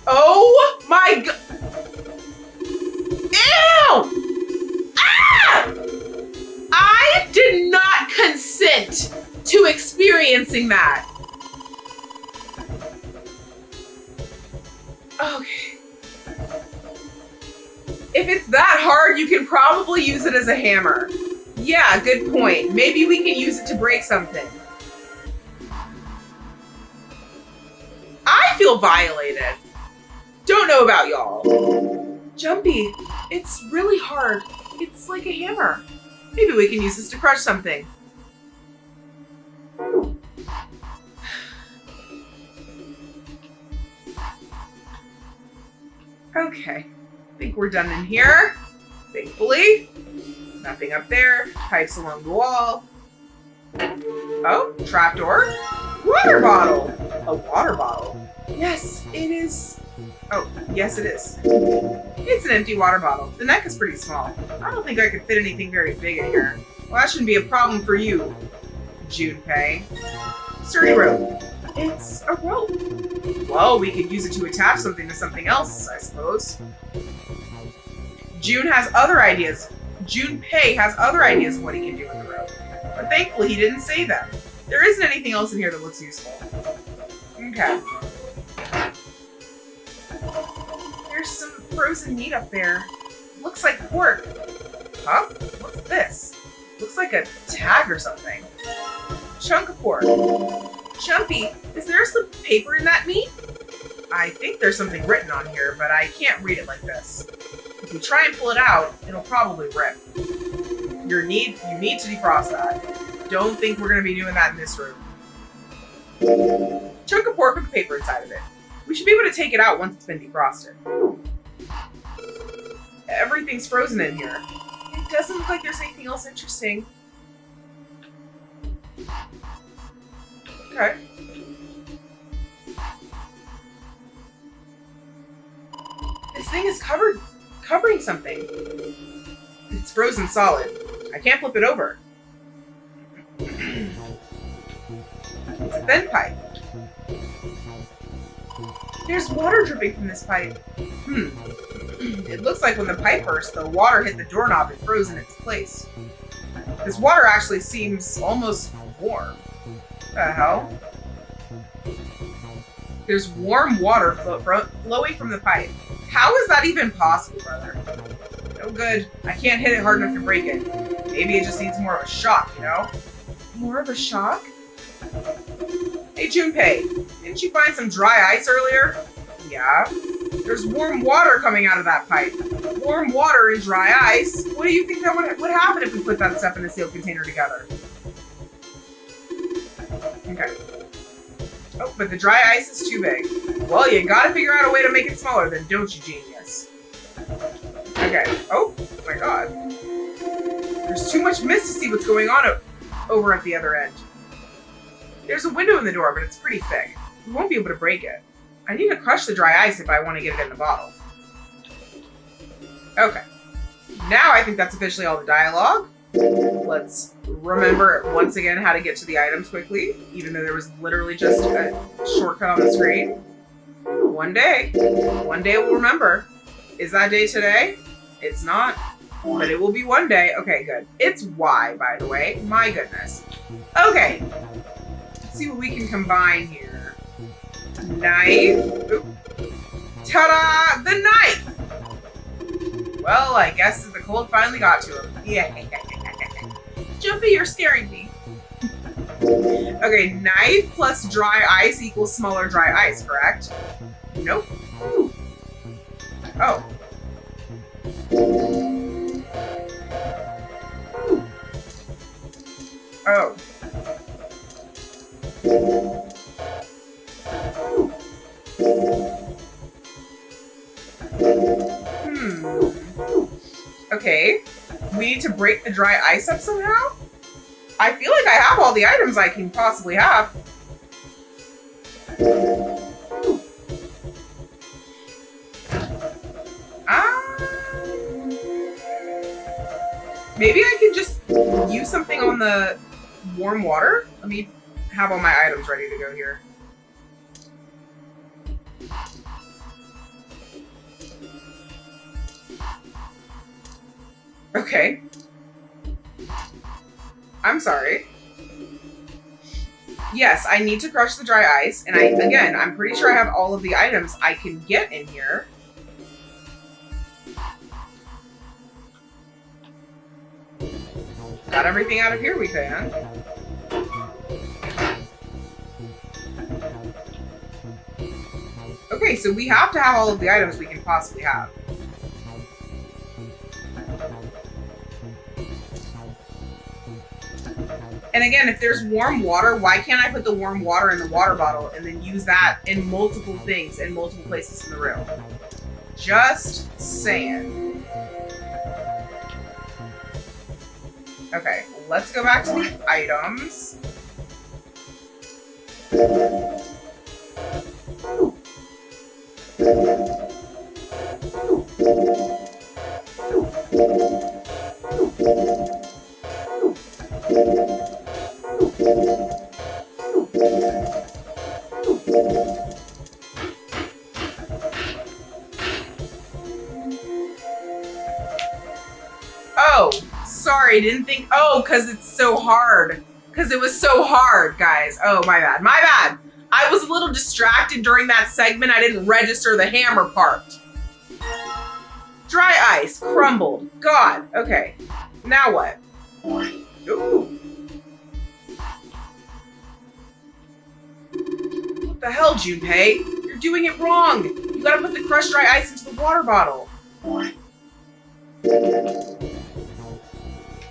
Oh my god! Ew! Ah! I did not consent to experiencing that. Okay. If it's that hard, you can probably use it as a hammer. Yeah, good point. Maybe we can use it to break something. I feel violated. Don't know about y'all. Jumpy, it's really hard. It's like a hammer. Maybe we can use this to crush something. Okay, I think we're done in here. Thankfully. Nothing up there. Pipes along the wall. Oh, trapdoor. Water bottle. A water bottle. Yes, it is. Oh, yes it is. It's an empty water bottle. The neck is pretty small. I don't think I could fit anything very big in here. Well, that shouldn't be a problem for you, Junpei. Sturdy rope. It's a rope. Well, we could use it to attach something to something else, I suppose. June has other ideas. Junpei has other ideas of what he can do with the rope, but thankfully he didn't say them. There isn't anything else in here that looks useful. Okay. There's some frozen meat up there. Looks like pork. Huh? What's this? Looks like a tag or something. Chunk of pork. Junpei, is there a slip of paper in that meat? I think there's something written on here, but I can't read it like this. If we try and pull it out, it'll probably rip. You need to defrost that. Don't think we're going to be doing that in this room. Chunk of pork with paper inside of it. We should be able to take it out once it's been defrosted. Everything's frozen in here. It doesn't look like there's anything else interesting. Okay. This thing is covering something. It's frozen solid. I can't flip it over. It's a thin pipe. There's water dripping from this pipe. It looks like when the pipe burst, the water hit the doorknob and froze in its place. This water actually seems almost warm. What the hell? There's warm water flowing from the pipe. How is that even possible, brother? No good. I can't hit it hard enough to break it. Maybe it just needs more of a shock, you know? More of a shock? Hey, Junpei, didn't you find some dry ice earlier? Yeah. There's warm water coming out of that pipe. Warm water and dry ice? What do you think that would happen if we put that stuff in a sealed container together? Okay. Oh, but the dry ice is too big. Well, you gotta figure out a way to make it smaller then, don't you, genius? Okay. Oh my god. There's too much mist to see what's going on over at the other end. There's a window in the door, but it's pretty thick. We won't be able to break it. I need to crush the dry ice if I want to get it in the bottle. Okay. Now I think that's officially all the dialogue. Let's remember once again how to get to the items quickly, even though there was literally just a shortcut on the screen. One day we'll remember. Is that day today? It's not, but it will be one day. Okay, good. It's Y, by the way. My goodness. Okay. Let's see what we can combine here. Knife. Oop. Ta-da! The knife! Well, I guess the cold finally got to him. Yeah. Junpei, you're scaring me. Okay, knife plus dry ice equals smaller dry ice, correct? Nope. Ooh. Oh. Oh. Okay. We need to break the dry ice up somehow? I feel like I have all the items I can possibly have. Maybe I can just use something on the warm water? Let me have all my items ready to go here. Okay. I'm sorry. Yes, I need to crush the dry ice, and I'm pretty sure I have all of the items I can get in here. Got everything out of here we can. Okay, so we have to have all of the items we can possibly have. And again, if there's warm water, why can't I put the warm water in the water bottle and then use that in multiple things in multiple places in the room? Just saying. Okay, let's go back to the items. Oh, sorry, didn't think. Oh, because it's so hard. Because it was so hard, guys. Oh, my bad. My bad. I was a little distracted during that segment. I didn't register the hammer part. Dry ice, crumbled. God. Okay. Now what? Ooh. What the hell, Junpei? You're doing it wrong. You gotta put the crushed dry ice into the water bottle.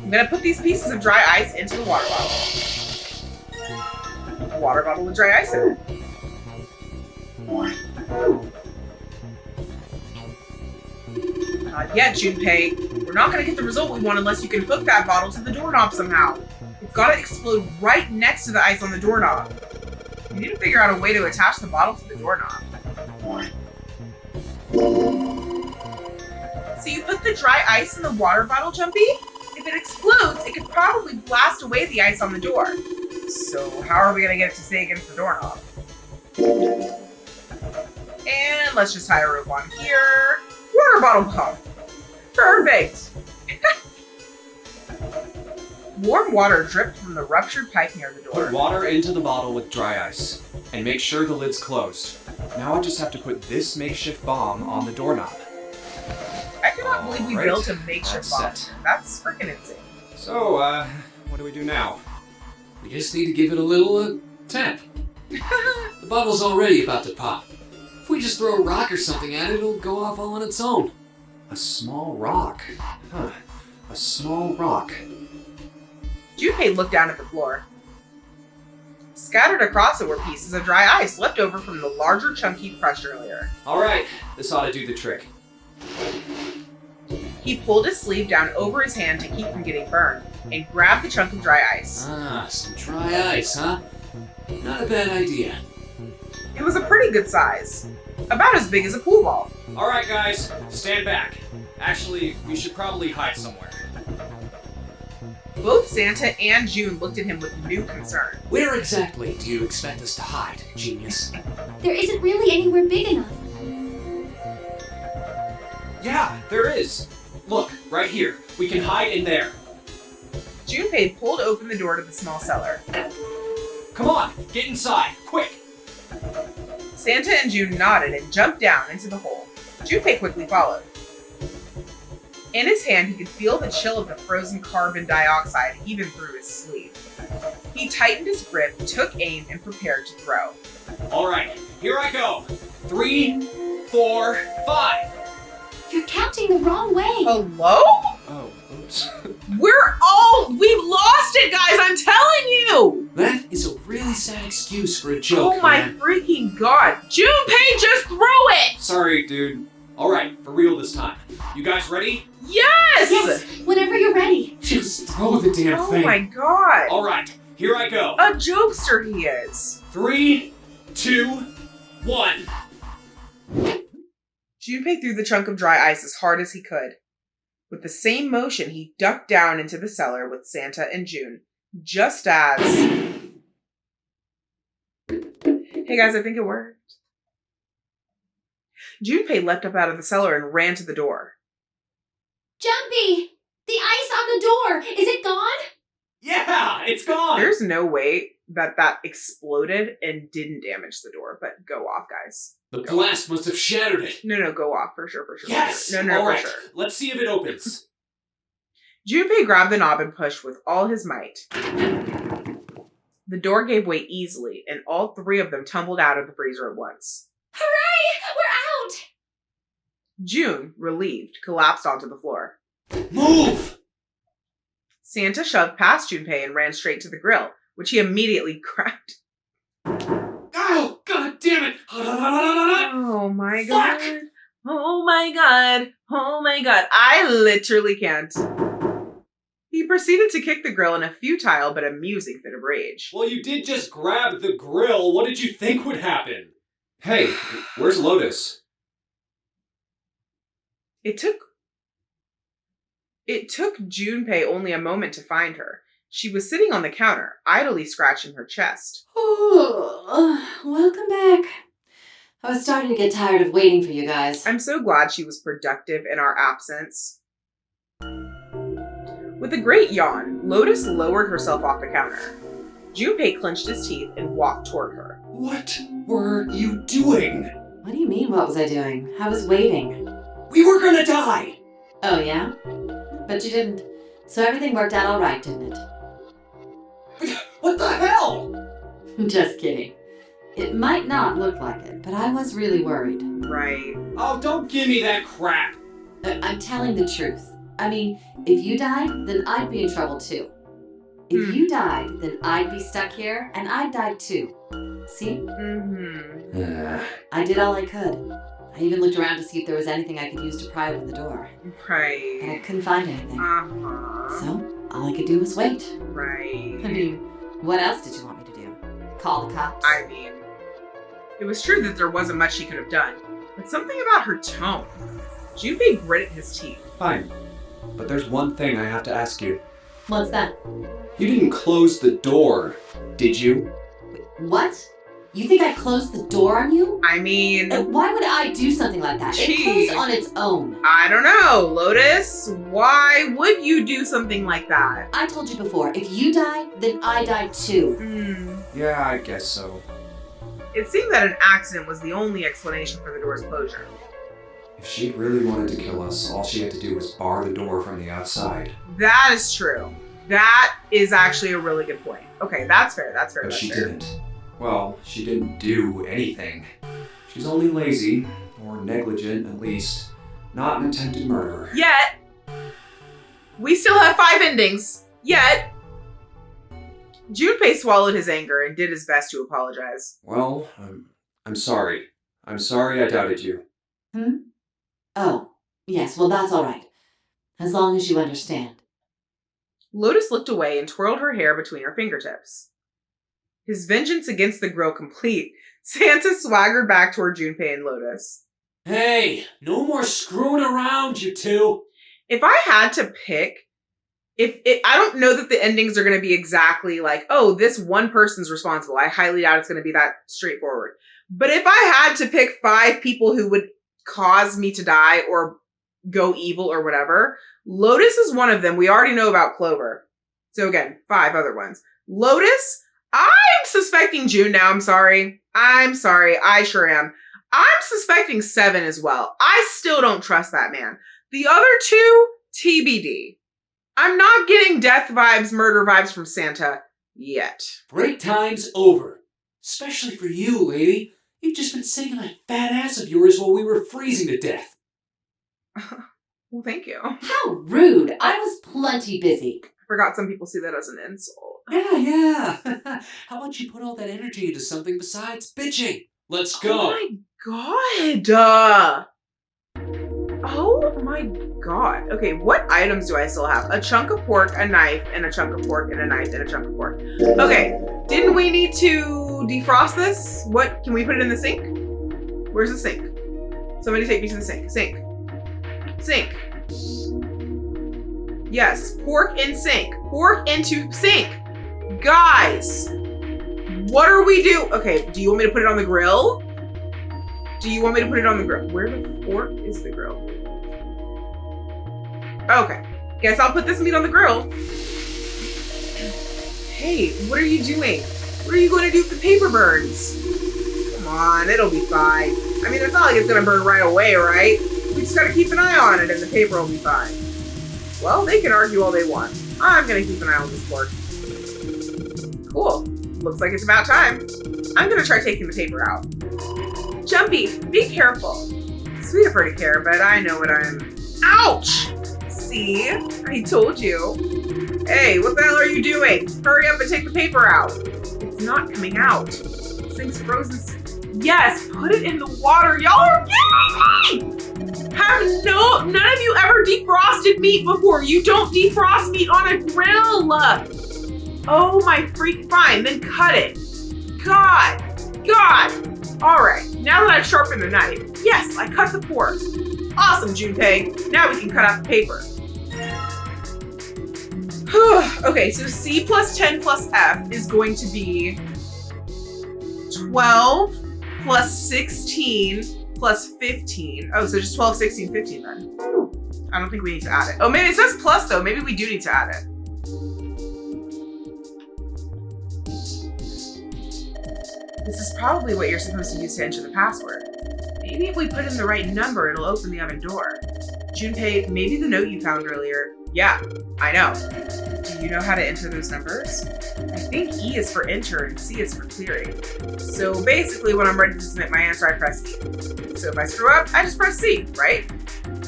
I'm gonna put these pieces of dry ice into the water bottle. A water bottle with dry ice in it. Not yet, Junpei. We're not gonna get the result we want unless you can hook that bottle to the doorknob somehow. It's gotta explode right next to the ice on the doorknob. You need to figure out a way to attach the bottle to the doorknob. So you put the dry ice in the water bottle, Junpei? If it explodes, it could probably blast away the ice on the door. So how are we gonna get it to stay against the doorknob? And let's just tie a rope on here. Water bottle pump. Perfect. Warm water dripped from the ruptured pipe near the door. Put water into the bottle with dry ice, and make sure the lid's closed. Now I just have to put this makeshift bomb on the doorknob. I cannot believe we built a makeshift bomb. That's set. That's freaking insane. So, what do we do now? We just need to give it a little tap. The bottle's already about to pop. If we just throw a rock or something at it, it'll go off all on its own. A small rock. Huh. A small rock. Junpei looked down at the floor. Scattered across it were pieces of dry ice left over from the larger chunk he'd crushed earlier. Alright, this ought to do the trick. He pulled his sleeve down over his hand to keep from getting burned, and grabbed the chunk of dry ice. Ah, some dry ice, huh? Not a bad idea. It was a pretty good size. About as big as a pool ball. Alright guys, stand back. Actually, we should probably hide somewhere. Both Santa and June looked at him with new concern. Where exactly do you expect us to hide, genius? There isn't really anywhere big enough. Yeah, there is. Look, right here. We can hide in there. Junpei pulled open the door to the small cellar. Come on, get inside, quick! Santa and June nodded and jumped down into the hole. Junpei quickly followed. In his hand, he could feel the chill of the frozen carbon dioxide even through his sleeve. He tightened his grip, took aim, and prepared to throw. Alright, here I go. 3, 4, 5. You're counting the wrong way. Hello? Oh, oops. We've lost it, guys, I'm telling you! That is a really sad excuse for a joke, Oh my man. freaking god. Junpei, just throw it! Sorry, dude. Alright, for real this time. You guys ready? Yes! Yes, whenever you're ready. Just throw the damn Oh thing. my god. Alright, here I go. A jokester he is. 3, 2, 1. Junpei threw the chunk of dry ice as hard as he could. With the same motion, he ducked down into the cellar with Santa and June, just as... Hey guys, I think it worked. Junpei leapt up out of the cellar and ran to the door. Jumpy! The ice on the door! Is it gone? Yeah, it's gone! There's no way that exploded and didn't damage the door, but go off, guys. The blast must have shattered it. No, go off, for sure. Yes! No, All for right, sure. let's see if it opens. Junpei grabbed the knob and pushed with all his might. The door gave way easily, and all three of them tumbled out of the freezer at once. Hooray! We're out! June, relieved, collapsed onto the floor. Move! Santa shoved past Junpei and ran straight to the grill, which he immediately grabbed. Oh, god damn it! Oh my Fuck! god. Oh my god. Oh my god. I literally can't. He proceeded to kick the grill in a futile but amusing fit of rage. Well, you did just grab the grill. What did you think would happen? Hey, where's Lotus? It took Junpei only a moment to find her. She was sitting on the counter, idly scratching her chest. Oh, welcome back. I was starting to get tired of waiting for you guys. I'm so glad she was productive in our absence. With a great yawn, Lotus lowered herself off the counter. Junpei clenched his teeth and walked toward her. What were you doing? What do you mean, what was I doing? I was waiting. We were gonna die! Oh, yeah? But you didn't. So everything worked out all right, didn't it? What the hell? Just kidding. It might not look like it, but I was really worried. Right. Oh, don't give me that crap. I'm telling the truth. I mean, if you died, then I'd be in trouble too. If you died, then I'd be stuck here, and I'd die too. See? Mm-hmm. I did all I could. I even looked around to see if there was anything I could use to pry open the door. But I Right. couldn't find anything. Uh-huh. So, all I could do was wait. I Right. mean, what else did you want me to do? Call the cops? I mean, it was true that there wasn't much he could have done, but something about her tone. Junpei gritted his teeth. Fine. But there's one thing I have to ask you. What's that? You didn't close the door, did you? What? You think I closed the door on you? I mean, Why would I do something like that? It Gee. closed on its own. I don't know, Lotus. Why would you do something like that? I told you before, if you die, then I die too. Yeah, I guess so. It seemed that an accident was the only explanation for the door's closure. If she really wanted to kill us, all she had to do was bar the door from the outside. That is true. That is actually a really good point. Okay, that's fair. That's fair. But that's she fair. didn't. Well, she didn't do anything. She's only lazy, or negligent at least, not an attempted murderer. Yet, we still have 5 endings. Yet, Junpei swallowed his anger and did his best to apologize. Well, I'm sorry. I'm sorry I doubted you. Oh, yes, well that's all right. As long as you understand. Lotus looked away and twirled her hair between her fingertips. His vengeance against the girl complete, Santa swaggered back toward Junpei and Lotus. Hey, no more screwing around, you two. If I had to pick, I don't know that the endings are going to be exactly like, oh, this one person's responsible. I highly doubt it's going to be that straightforward. But if I had to pick 5 people who would cause me to die or go evil or whatever, Lotus is one of them. We already know about Clover. So again, 5 other ones. Lotus, I'm suspecting June now. I'm sorry. I sure am. I'm suspecting 7 as well. I still don't trust that man. The other 2, TBD. I'm not getting death vibes, murder vibes from Santa yet. Break time's over. Especially for you, lady. You've just been sitting on that fat ass of yours while we were freezing to death. Well, thank you. I How rude! I was plenty busy. forgot some people see that as an insult. Yeah. How about you put all that energy into something besides bitching? Let's go. Oh my god. Oh my god. Okay, what items do I still have? A chunk of pork, a knife, and a chunk of pork, and a knife, and a chunk of pork. Okay, didn't we need to defrost this? What, can we put it in the sink? Where's the sink? Somebody take me to the sink. Sink. Yes, pork in sink. Pork into sink. Guys, what are we doing? Okay, do you want me to put it on the grill? Where the fork is the grill? Okay, guess I'll put this meat on the grill. Hey, what are you doing? What are you going to do if the paper burns? Come on, it'll be fine. I mean, it's not like it's going to burn right away, right? We just got to keep an eye on it and the paper will be fine. Well, they can argue all they want. I'm going to keep an eye on this pork. Cool. Looks like it's about time. I'm going to try taking the paper out. Jumpy, be careful. Sweet of her to care, but I know what I'm... Ouch! See? I told you. Hey, what the hell are you doing? Hurry up and take the paper out. It's not coming out. This thing's frozen. Yes, put it in the water. Y'all are kidding me! None of you ever defrosted meat before. You don't defrost meat on a grill. Oh my freak, fine, then cut it. God. All right, now that I've sharpened the knife, yes, I cut the pork. Awesome, Junpei. Now we can cut out the paper. Okay, so C plus 10 plus F is going to be 12 plus 16 plus 15. Oh, so just 12, 16, 15 then. I don't think we need to add it. Oh, maybe it says plus though. Maybe we do need to add it. This is probably what you're supposed to use to enter the password. Maybe if we put in the right number, it'll open the oven door. Junpei, maybe the note you found earlier. Yeah, I know. Do you know how to enter those numbers? I think E is for enter and C is for clearing. So basically when I'm ready to submit my answer, I press E. So if I screw up, I just press C, right?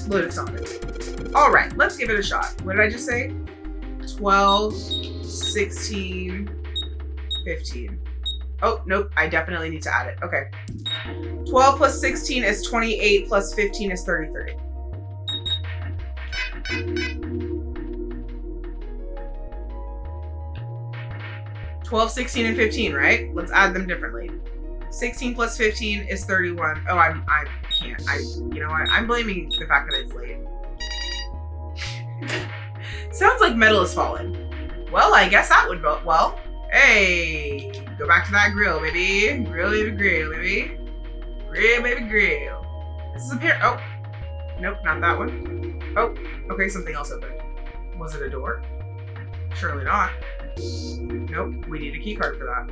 Lotus on it. All right, let's give it a shot. What did I just say? 12, 16, 15. Oh, nope, I definitely need to add it. Okay. 12 plus 16 is 28 plus 15 is 33. $12, 16, and 15, right? Let's add them differently. 16 plus 15 is 31. Oh, I can't. You know what? I'm blaming the fact that it's late. Sounds like metal is falling. Well, I guess that would go well. Hey, go back to that grill, baby. Grill, baby, baby. Grill, baby, grill. This is a pair. Oh, nope, not that one. Oh, okay, something else opened. Was it a door? Surely not. Nope, we need a key card for that.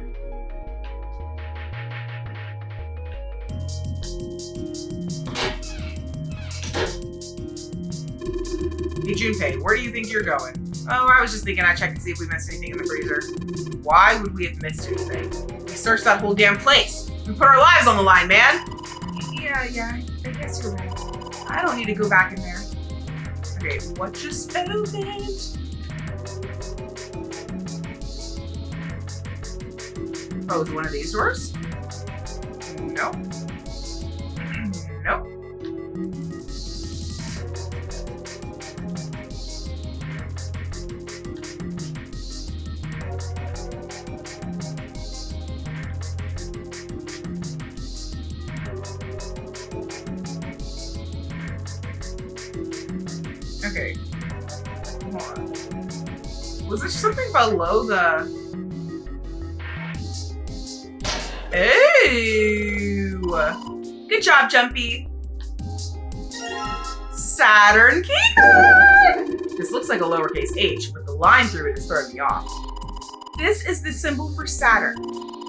Hey Junpei, where do you think you're going? Oh, I was just thinking I'd check to see if we missed anything in the freezer. Why would we have missed anything? We searched that whole damn place. We put our lives on the line, man. Yeah, I guess you're right. I don't need to go back in there. Okay, what just opened? Oh, is it one of these doors? Nope. Nope. Okay. Hold on. Was there something below the... Ooh! Good job, Junpei. Saturn keycard! This looks like a lowercase h, but the line through it is throwing me off. This is the symbol for Saturn.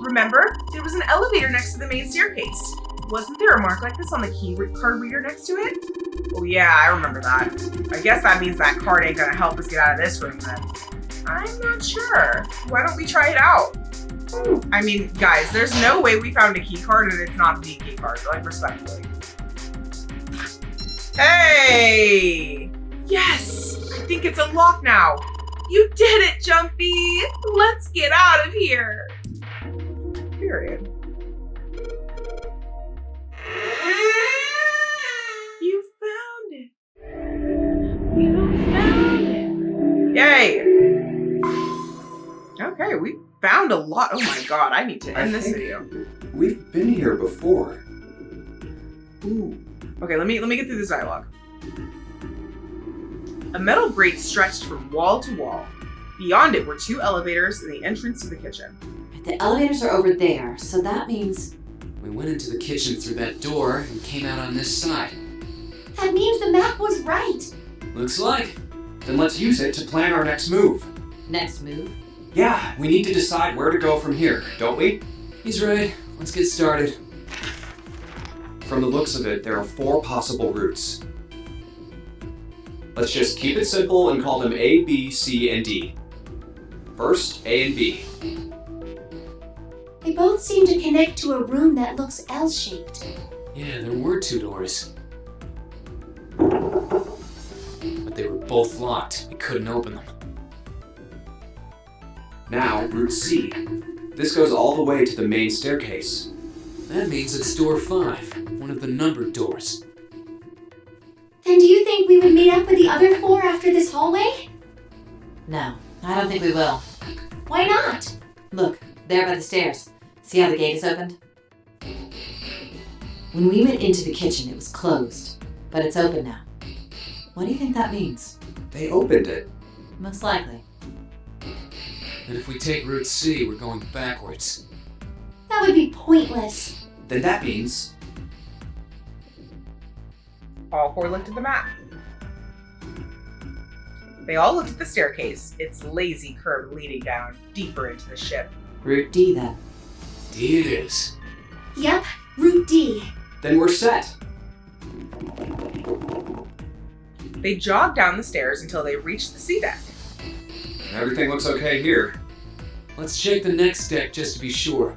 Remember, there was an elevator next to the main staircase. Wasn't there a mark like this on the key card reader next to it? Oh yeah, I remember that. I guess that means that card ain't gonna help us get out of this room then. I'm not sure. Why don't we try it out? I mean, guys, there's no way we found a key card and it's not the key card, like, respectfully. Hey! Yes! I think it's unlocked now. You did it, Junpei! Let's get out of here! Period. You found it. You found it. Yay! Okay, we found a lot. Oh my god, I need to end this video. We've been here before. Ooh. Okay, let me get through this dialogue. A metal grate stretched from wall to wall. Beyond it were two elevators and the entrance to the kitchen. The elevators are over there, so that means... We went into the kitchen through that door and came out on this side. That means the map was right. Looks like. Then let's use it to plan our next move. Next move? Yeah, we need to decide where to go from here, don't we? He's right. Let's get started. From the looks of it, there are 4 possible routes. Let's just keep it simple and call them A, B, C, and D. First, A and B. They both seem to connect to a room that looks L-shaped. Yeah, there were 2 doors. But they were both locked. We couldn't open them. Now, route C. This goes all the way to the main staircase. That means it's door 5, one of the numbered doors. Then do you think we would meet up with the other 4 after this hallway? No, I don't think we will. Why not? Look, there by the stairs. See how the gate is opened? When we went into the kitchen, it was closed, but it's open now. What do you think that means? They opened it. Most likely. And if we take route C, we're going backwards. That would be pointless. Then that means... All 4 looked at the map. They all looked at the staircase, its lazy curve leading down deeper into the ship. Route D, then. D it is. Yep, Route D. Then we're set. They jogged down the stairs until they reached the sea deck. Everything looks okay here. Let's check the next deck just to be sure.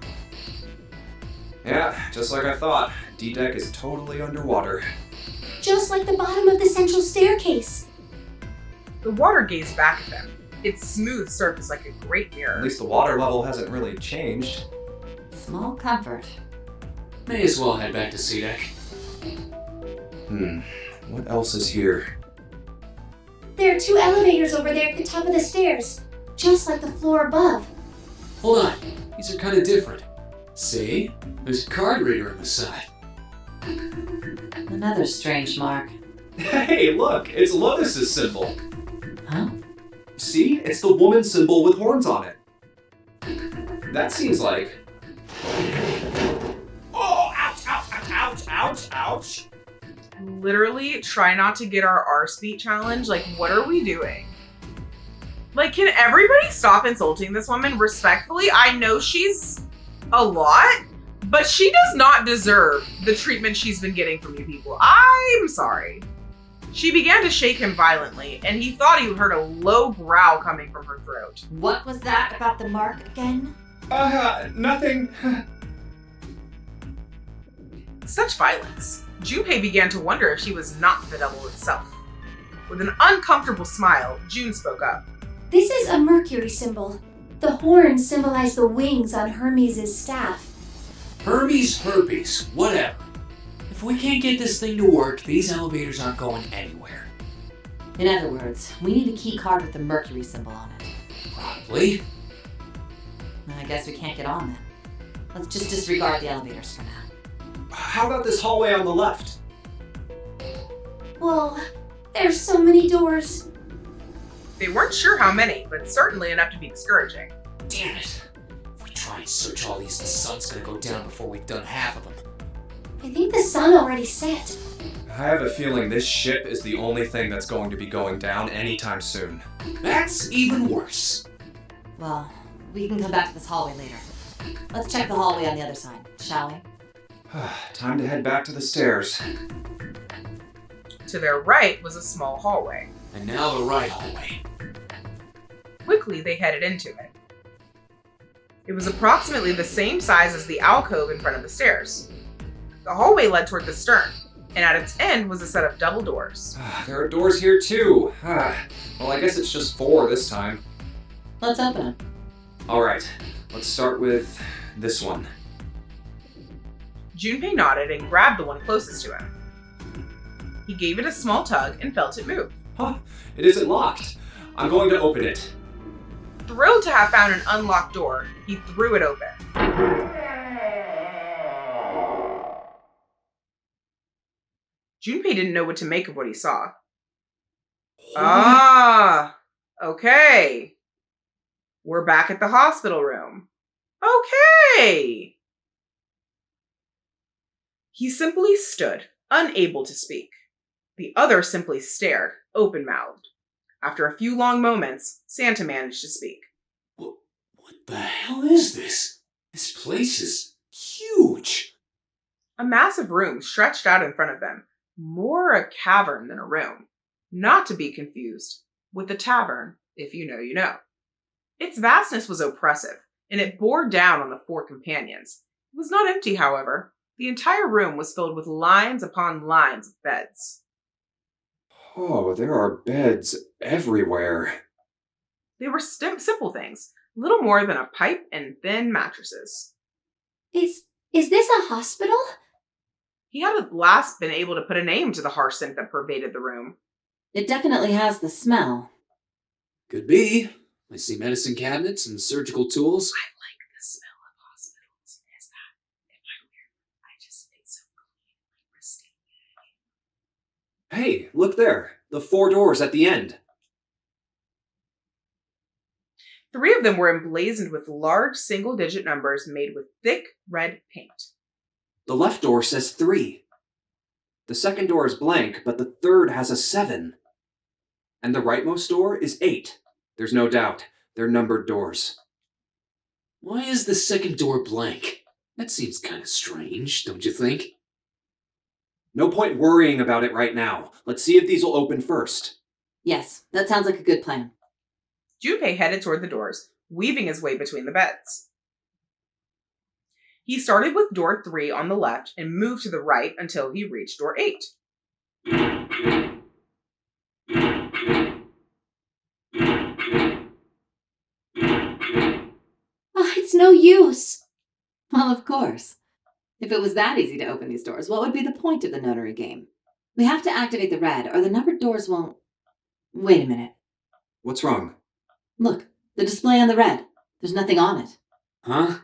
Yeah, just like I thought. D-deck is totally underwater. Just like the bottom of the central staircase. The water gazed back at them, its smooth surface like a great At mirror. least the water level hasn't really changed. Small comfort. May as well head back to C deck. What else is here? There are 2 elevators over there at the top of the stairs, just like the floor above. Hold on, these are kind of different. See? There's a card reader on the side. Another strange mark. Hey, look! It's Lotus's symbol. Huh? See? It's the woman symbol with horns on it. That seems like... Oh! Ouch! Ouch! Ouch! Ouch! Ouch! Ouch! Literally, try not to get our arse beat challenge. Like, what are we doing? Like, can everybody stop insulting this woman respectfully? I know she's a lot, but she does not deserve the treatment she's been getting from you people. I'm sorry. She began to shake him violently, and he thought he heard a low growl coming from her throat. What was that about the mark again? Nothing. Such violence. Junpei began to wonder if she was not the devil itself. With an uncomfortable smile, June spoke up. This is a Mercury symbol. The horns symbolize the wings on Hermes' staff. Hermes, herpes, whatever. If we can't get this thing to work, these elevators aren't going anywhere. In other words, we need a key card with the Mercury symbol on it. Probably. I guess we can't get on then. Let's just disregard the elevators for now. How about this hallway on the left? Whoa, there's so many doors. They weren't sure how many, but certainly enough to be discouraging. Damn it. If we try and search all these, the sun's gonna go down before we've done half of them. I think the sun already set. I have a feeling this ship is the only thing that's going to be going down anytime soon. That's even worse. Well, we can come back to this hallway later. Let's check the hallway on the other side, shall we? Time to head back to the stairs. To their right was a small hallway. And now the right hallway. Quickly, they headed into it. It was approximately the same size as the alcove in front of the stairs. The hallway led toward the stern, and at its end was a set of double doors. There are doors here too. Well, I guess it's just 4 this time. Let's open it. Alright, let's start with this one. Junpei nodded and grabbed the one closest to him. He gave it a small tug and felt it move. Huh, it isn't locked. I'm going to open it. Thrilled to have found an unlocked door, he threw it open. Junpei didn't know what to make of what he saw. Ah, okay. We're back at the hospital room. Okay. He simply stood, unable to speak. The other simply stared, open-mouthed. After a few long moments, Santa managed to speak. What the hell is this? This place is huge. A massive room stretched out in front of them, more a cavern than a room. Not to be confused with a tavern, if you know, you know. Its vastness was oppressive, and it bore down on the 4 companions. It was not empty, however. The entire room was filled with lines upon lines of beds. Oh, there are beds everywhere. They were simple things, little more than a pipe and thin mattresses. Is this a hospital? He had at last been able to put a name to the harsh scent that pervaded the room. It definitely has the smell. Could be. I see medicine cabinets and surgical tools. I like the smell of hospitals. Is that? Am I weird? I just think so clean and pristine. Hey, look there. The 4 doors at the end. 3 of them were emblazoned with large single-digit numbers made with thick red paint. The left door says 3. The second door is blank, but the third has a 7. And the rightmost door is 8. There's no doubt. They're numbered doors. Why is the second door blank? That seems kind of strange, don't you think? No point worrying about it right now. Let's see if these will open first. Yes, that sounds like a good plan. Junpei headed toward the doors, weaving his way between the beds. He started with door 3 on the left and moved to the right until he reached door 8. Oh, it's no use. Well, of course. If it was that easy to open these doors, what would be the point of the Nonary game? We have to activate the red, or the numbered doors won't... Wait a minute. What's wrong? Look, the display on the red. There's nothing on it. Huh?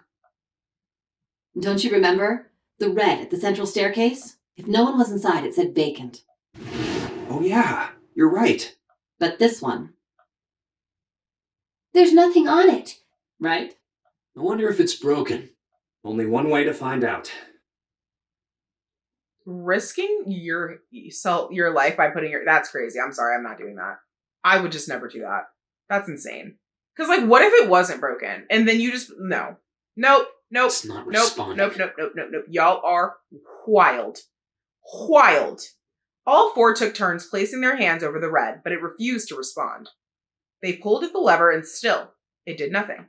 Don't you remember? The red at the central staircase? If no one was inside, it said vacant. Oh yeah, you're right. But this one, There's nothing on it. right? I wonder if it's broken. Only one way to find out. Risking your life by putting that's crazy. I'm sorry, I'm not doing that. I would just never do that. That's insane. Because, like, what if it wasn't broken? And then you just, no. Nope. It's not responding. Nope. Y'all are wild. All 4 took turns placing their hands over the red, but it refused to respond. They pulled at the lever and still, it did nothing.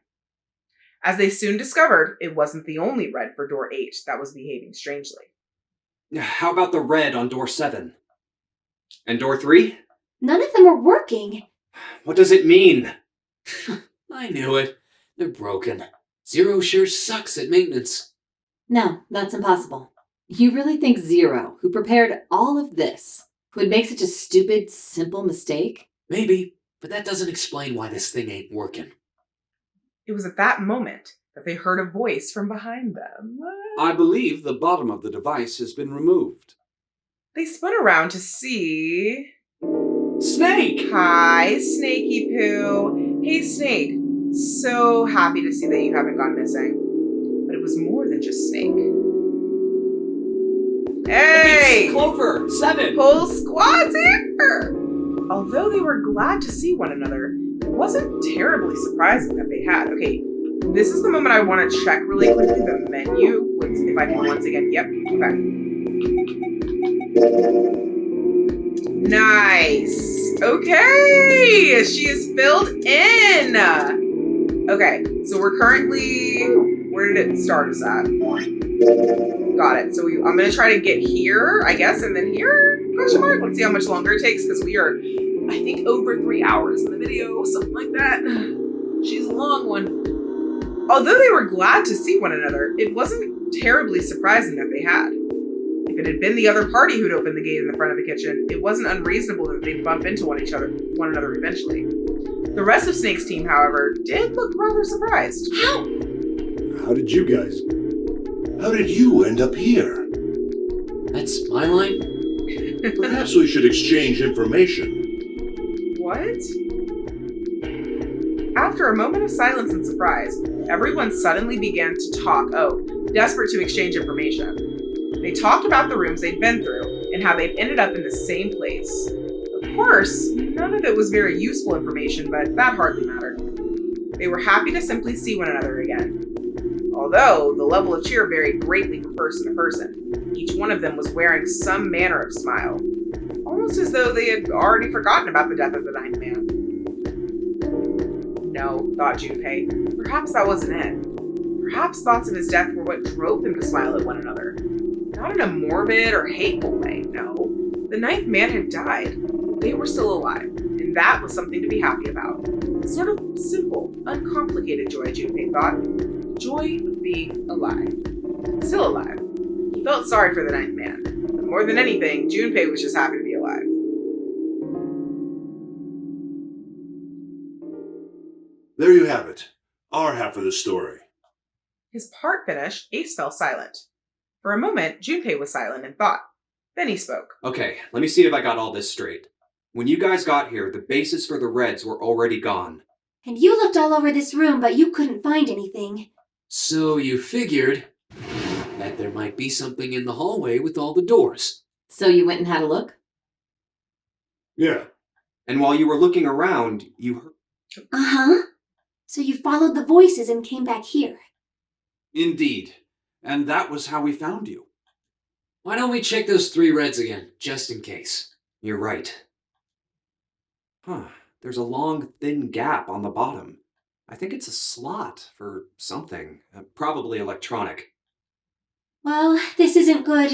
As they soon discovered, it wasn't the only red for door 8 that was behaving strangely. How about the red on door 7? And door 3? None of them are working. What does it mean? I knew it. They're broken. Zero sure sucks at maintenance. No, that's impossible. You really think Zero, who prepared all of this, would make such a stupid, simple mistake? Maybe, but that doesn't explain why this thing ain't working. It was at that moment that they heard a voice from behind them. I believe the bottom of the device has been removed. They spun around to see... Snake! Hi, Snakey Poo. Hey, Snake. So happy to see that you haven't gone missing. But it was more than just Snake. Hey! Clover! 7! Whole squad's here! Although they were glad to see one another, it wasn't terribly surprising that they had. Okay, this is the moment I want to check really quickly the menu. If I can once again, yep, okay. Nice! Okay! She is filled in! Okay, so we're currently... Where did it start us at? Got it. So I'm going to try to get here, I guess, and then here? Question mark? Let's see how much longer it takes, because we are, I think, over 3 hours in the video, something like that. She's a long one. Although they were glad to see one another, it wasn't terribly surprising that they had. If it had been the other party who'd opened the gate in the front of the kitchen, it wasn't unreasonable that they'd bump into one another eventually. The rest of Snake's team, however, did look rather surprised. How did you end up here? That's my line? Perhaps we should exchange information. What? After a moment of silence and surprise, everyone suddenly began to talk, desperate to exchange information. They talked about the rooms they'd been through and how they'd ended up in the same place. Of course, none of it was very useful information, but that hardly mattered. They were happy to simply see one another again. Although the level of cheer varied greatly from person to person, each one of them was wearing some manner of smile, almost as though they had already forgotten about the death of the ninth man. No, thought Junpei, perhaps that wasn't it. Perhaps thoughts of his death were what drove them to smile at one another. Not in a morbid or hateful way, no. The ninth man had died. They were still alive, and that was something to be happy about. Sort of simple, uncomplicated joy, Junpei thought. Joy of being alive. Still alive. He felt sorry for the ninth man. But more than anything, Junpei was just happy to be alive. There you have it. Our half of the story. His part finished, Ace fell silent. For a moment, Junpei was silent in thought. Then he spoke. Okay, let me see if I got all this straight. When you guys got here, the bases for the reds were already gone. And you looked all over this room, but you couldn't find anything. So you figured that there might be something in the hallway with all the doors. So you went and had a look? Yeah. And while you were looking around, you heard... Uh-huh. So you followed the voices and came back here. Indeed. And that was how we found you. Why don't we check those 3 reds again, just in case? You're right. Huh. There's a long, thin gap on the bottom. I think it's a slot for something. Probably electronic. Well, this isn't good.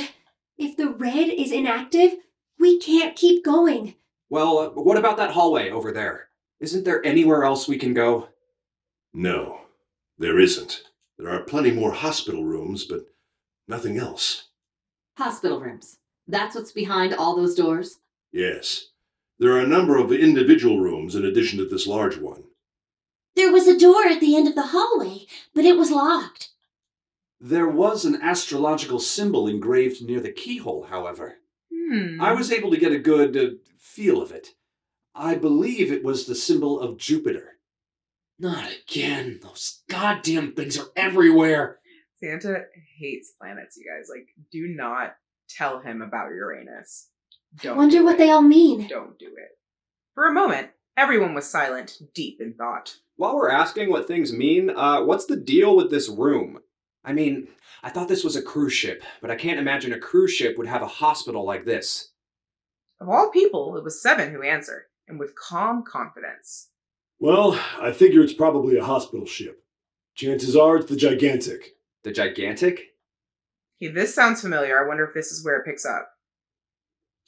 If the red is inactive, we can't keep going. Well, what about that hallway over there? Isn't there anywhere else we can go? No, there isn't. There are plenty more hospital rooms, but nothing else. Hospital rooms. That's what's behind all those doors? Yes. There are a number of individual rooms in addition to this large one. There was a door at the end of the hallway, but it was locked. There was an astrological symbol engraved near the keyhole, however. I was able to get a good feel of it. I believe it was the symbol of Jupiter. Not again. Those goddamn things are everywhere. Santa hates planets, you guys. Like, do not tell him about Uranus. Don't Wonder do what it. they all mean. Don't do it. For a moment, everyone was silent, deep in thought. While we're asking what things mean, what's the deal with this room? I mean, I thought this was a cruise ship, but I can't imagine a cruise ship would have a hospital like this. Of all people, it was Seven who answered, and with calm confidence. Well, I figure it's probably a hospital ship. Chances are it's the Gigantic. The Gigantic? Okay, this sounds familiar. I wonder if this is where it picks up.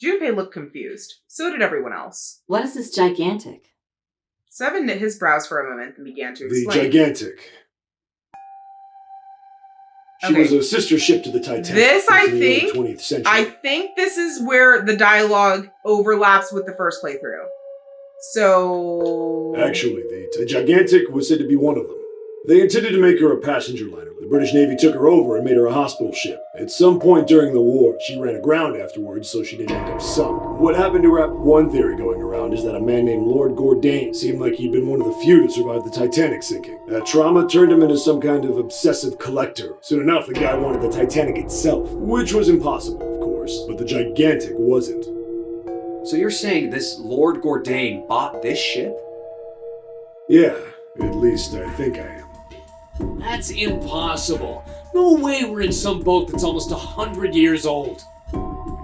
Junpei looked confused. So did everyone else. What is this gigantic? Seven knit his brows for a moment and began to The explain. Gigantic. She Okay. was a sister ship to the Titanic. This, I in the early think, 20th century. I think this is where the dialogue overlaps with the first playthrough. So... Actually, the Gigantic was said to be one of them. They intended to make her a passenger liner, but the British Navy took her over and made her a hospital ship. At some point during the war, she ran aground afterwards, so she didn't end up sunk. What happened to her? One theory going around is that a man named Lord Gourdane seemed like he'd been one of the few to survive the Titanic sinking. That trauma turned him into some kind of obsessive collector. Soon enough, the guy wanted the Titanic itself, which was impossible, of course, but the Gigantic wasn't. So you're saying this Lord Gourdane bought this ship? Yeah, at least I think I am. That's impossible. No way we're in some boat that's almost 100 years old.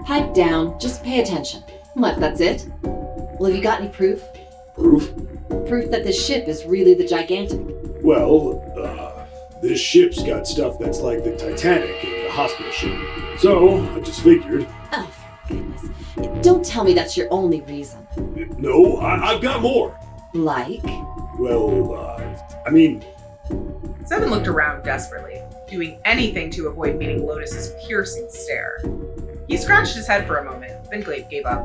Pipe down, just pay attention. What, that's it? Well, have you got any proof? Proof? Proof that this ship is really the Gigantic. Well, this ship's got stuff that's like the Titanic and the hospital ship. So, I just figured. Oh, for goodness. Don't tell me that's your only reason. No, I've got more. Like? Well, I mean, Seven looked around desperately, doing anything to avoid meeting Lotus's piercing stare. He scratched his head for a moment, then gave up.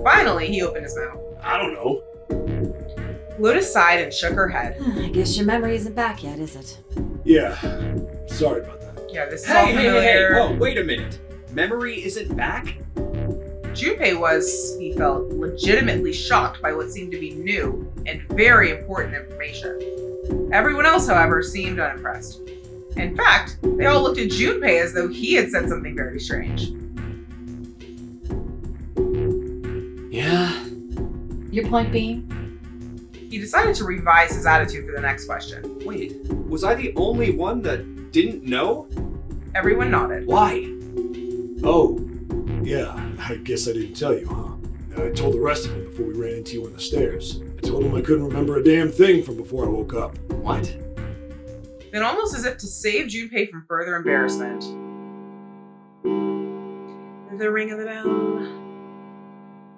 Finally, he opened his mouth. I don't know. Lotus sighed and shook her head. I guess your memory isn't back yet, is it? Yeah, sorry about that. Yeah, this is all Hey, familiar. whoa, wait a minute. Memory isn't back? Junpei was, he felt, legitimately shocked by what seemed to be new and very important information. Everyone else, however, seemed unimpressed. In fact, they all looked at Junpei as though he had said something very strange. Yeah. Your point being? He decided to revise his attitude for the next question. Wait, was I the only one that didn't know? Everyone nodded. Why? Oh, yeah, I guess I didn't tell you, huh? I told the rest of them before we ran into you on the stairs. I told them I couldn't remember a damn thing from before I woke up. What? Then, almost as if to save Junpei from further embarrassment, the ring of the bell.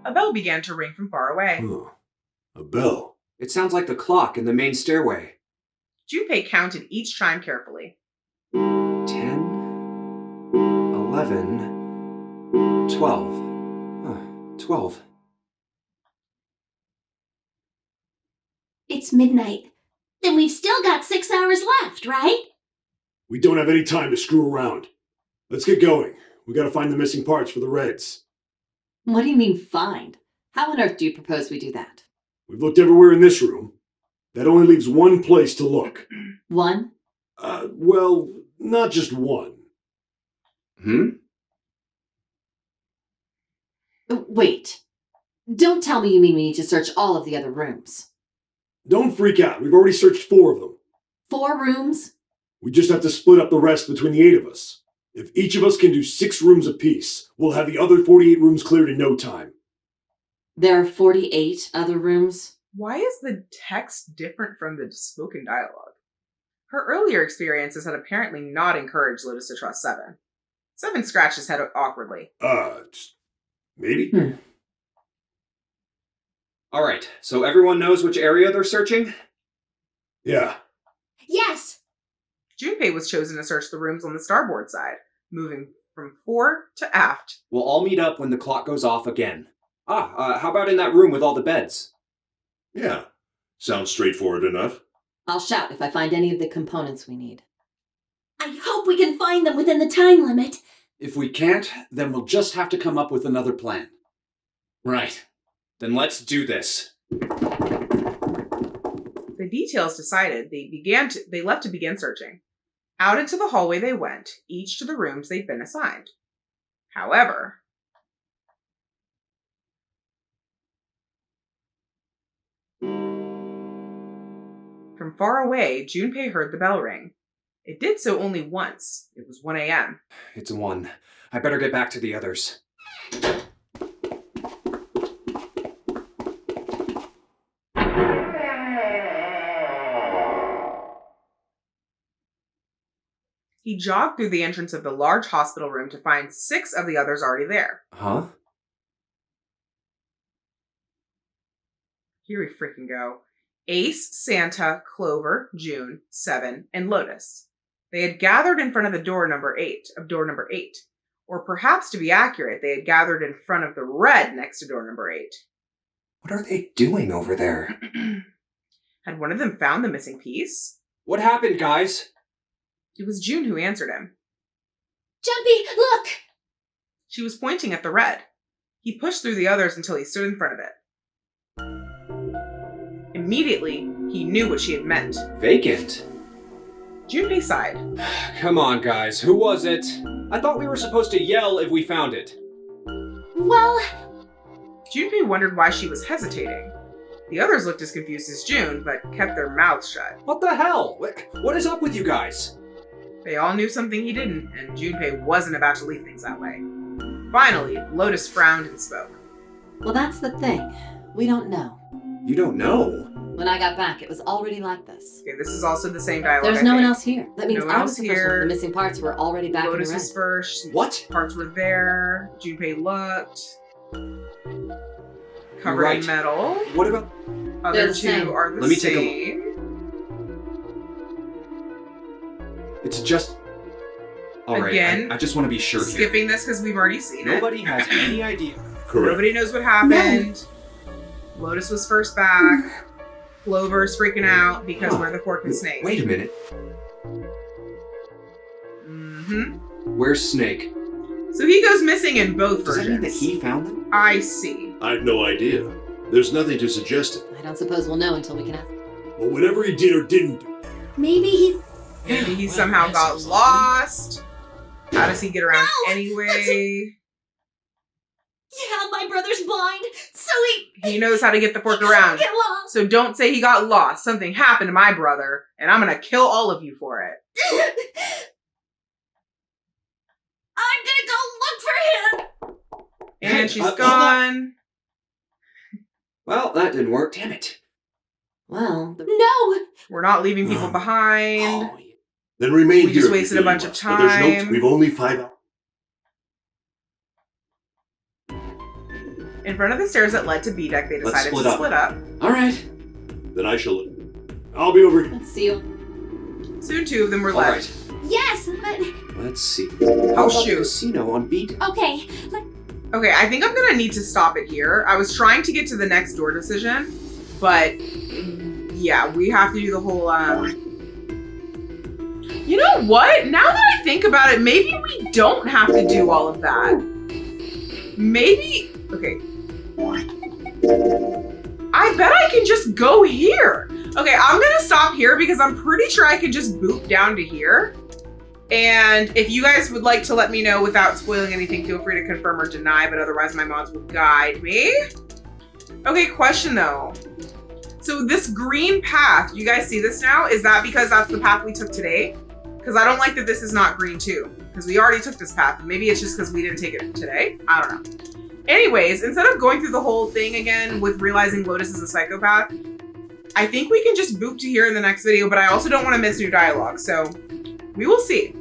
A bell began to ring from far away. Huh. A bell. It sounds like the clock in the main stairway. Junpei counted each chime carefully. 10, 11, 12. 12. It's midnight. Then we've still got 6 hours left, right? We don't have any time to screw around. Let's get going. We gotta find the missing parts for the Reds. What do you mean, find? How on earth do you propose we do that? We've looked everywhere in this room. That only leaves one place to look. One? Well, not just one. Hmm? Wait. Don't tell me you mean we need to search all of the other rooms. Don't freak out. We've already searched 4 of them. 4 rooms? We just have to split up the rest between the 8 of us. If each of us can do 6 rooms apiece, we'll have the other 48 rooms cleared in no time. There are 48 other rooms? Why is the text different from the spoken dialogue? Her earlier experiences had apparently not encouraged Lotus to trust Seven. Seven scratched his head awkwardly. Maybe? Alright, so everyone knows which area they're searching? Yeah. Yes! Junpei was chosen to search the rooms on the starboard side, moving from fore to aft. We'll all meet up when the clock goes off again. How about in that room with all the beds? Yeah, sounds straightforward enough. I'll shout if I find any of the components we need. I hope we can find them within the time limit. If we can't, then we'll just have to come up with another plan. Right. Then let's do this. The details decided, they left to begin searching. Out into the hallway they went, each to the rooms they'd been assigned. However, from far away, Junpei heard the bell ring. It did so only once. It was 1 a.m. It's 1. I better get back to the others. He jogged through the entrance of the large hospital room to find 6 of the others already there. Huh? Here we freaking go. Ace, Santa, Clover, June, Seven, and Lotus. They had gathered in front of door number 8. Or perhaps to be accurate, they had gathered in front of the red next to door number 8. What are they doing over there? Had one of them found the missing piece? What happened, guys? It was June who answered him. Junpei, look! She was pointing at the red. He pushed through the others until he stood in front of it. Immediately, he knew what she had meant. Vacant? Junpei sighed. Come on, guys. Who was it? I thought we were supposed to yell if we found it. Well... Junpei wondered why she was hesitating. The others looked as confused as June, but kept their mouths shut. What the hell? What is up with you guys? They all knew something he didn't, and Junpei wasn't about to leave things that way. Finally, Lotus frowned and spoke. Well, that's the thing. We don't know. You don't know? When I got back, it was already like this. Okay, this is also the same dialogue. There's no one else here. That means No one I else was the first one. here. The missing parts were already back Lotus in the was red. first. What? Parts were there. Junpei looked. Covered Right. in metal. What about... Other They're the two same. are the Let me take a same. It's just... Alright, Again, I just want to be sure here. Skipping this because we've already seen Nobody has any idea. Correct. Nobody knows what happened. Lotus was first back. Clover's freaking out because we're the fork and snake. Wait a minute. Mm-hmm. Where's Snake? So he goes missing in both Does that versions. mean that he found them? I see. I've no idea. There's nothing to suggest it. I don't suppose we'll know until we can ask. Well, whatever he did or didn't do, Maybe he's... Maybe he somehow got lost. How does he get around anyway? Yeah, my brother's blind, so He knows how to get the fork around. get lost. So don't say he got lost. Something happened to my brother, and I'm gonna kill all of you for it. I'm gonna go look for him. And she's hold gone. Well, that didn't work. Damn it. Well, No. We're not leaving people behind. Oh, Then remain We here. just if you wasted a feel bunch you of must, but there's time. we've only 5 hours. In front of the stairs that led to B deck, they Let's decided split to up. split up. Alright. Then I shall... I'll be over here. let's see you. Soon 2 of them were left. Alright. Yes, but... Let's see. Oh, How about the shoot. casino on B deck? Okay, Okay, I think I'm gonna need to stop it here. I was trying to get to the next door decision, but yeah, we have to do the whole, You know what? Now that I think about it, maybe we don't have to do all of that. Maybe, okay. I bet I can just go here. Okay, I'm gonna stop here because I'm pretty sure I can just boop down to here. And if you guys would like to let me know without spoiling anything, feel free to confirm or deny, but otherwise my mods will guide me. Okay, question though. So this green path, you guys see this now? Is that because that's the path we took today? Because I don't like that this is not green too. Because we already took this path. Maybe it's just because we didn't take it today. I don't know. Anyways, instead of going through the whole thing again with realizing Lotus is a psychopath, I think we can just boop to here in the next video, but I also don't want to miss new dialogue. So we will see.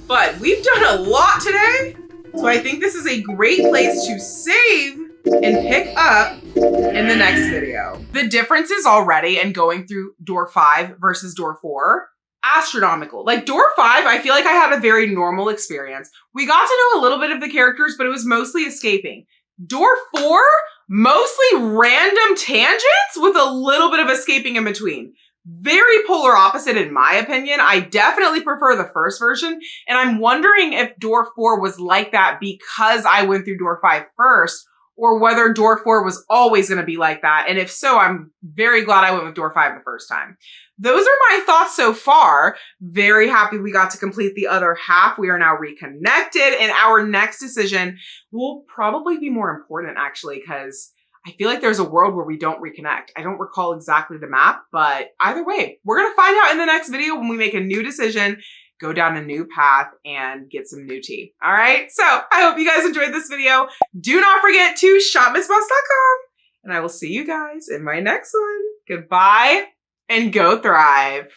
But we've done a lot today. So I think this is a great place to save and pick up in the next video. The differences already in going through door 5 versus door 4, astronomical. Like door 5, I feel like I had a very normal experience. We got to know a little bit of the characters, but it was mostly escaping. Door 4, mostly random tangents with a little bit of escaping in between. Very polar opposite in my opinion. I definitely prefer the first version. And I'm wondering if door 4 was like that because I went through door 5 first, or whether door 4 was always going to be like that. And if so, I'm very glad I went with door 5 the first time. Those are my thoughts so far. Very happy we got to complete the other half. We are now reconnected, and our next decision will probably be more important actually, because I feel like there's a world where we don't reconnect. I don't recall exactly the map, but either way, we're going to find out in the next video when we make a new decision, go down a new path, and get some new tea. All right. So I hope you guys enjoyed this video. Do not forget to shopmissboss.com, and I will see you guys in my next one. Goodbye and go thrive.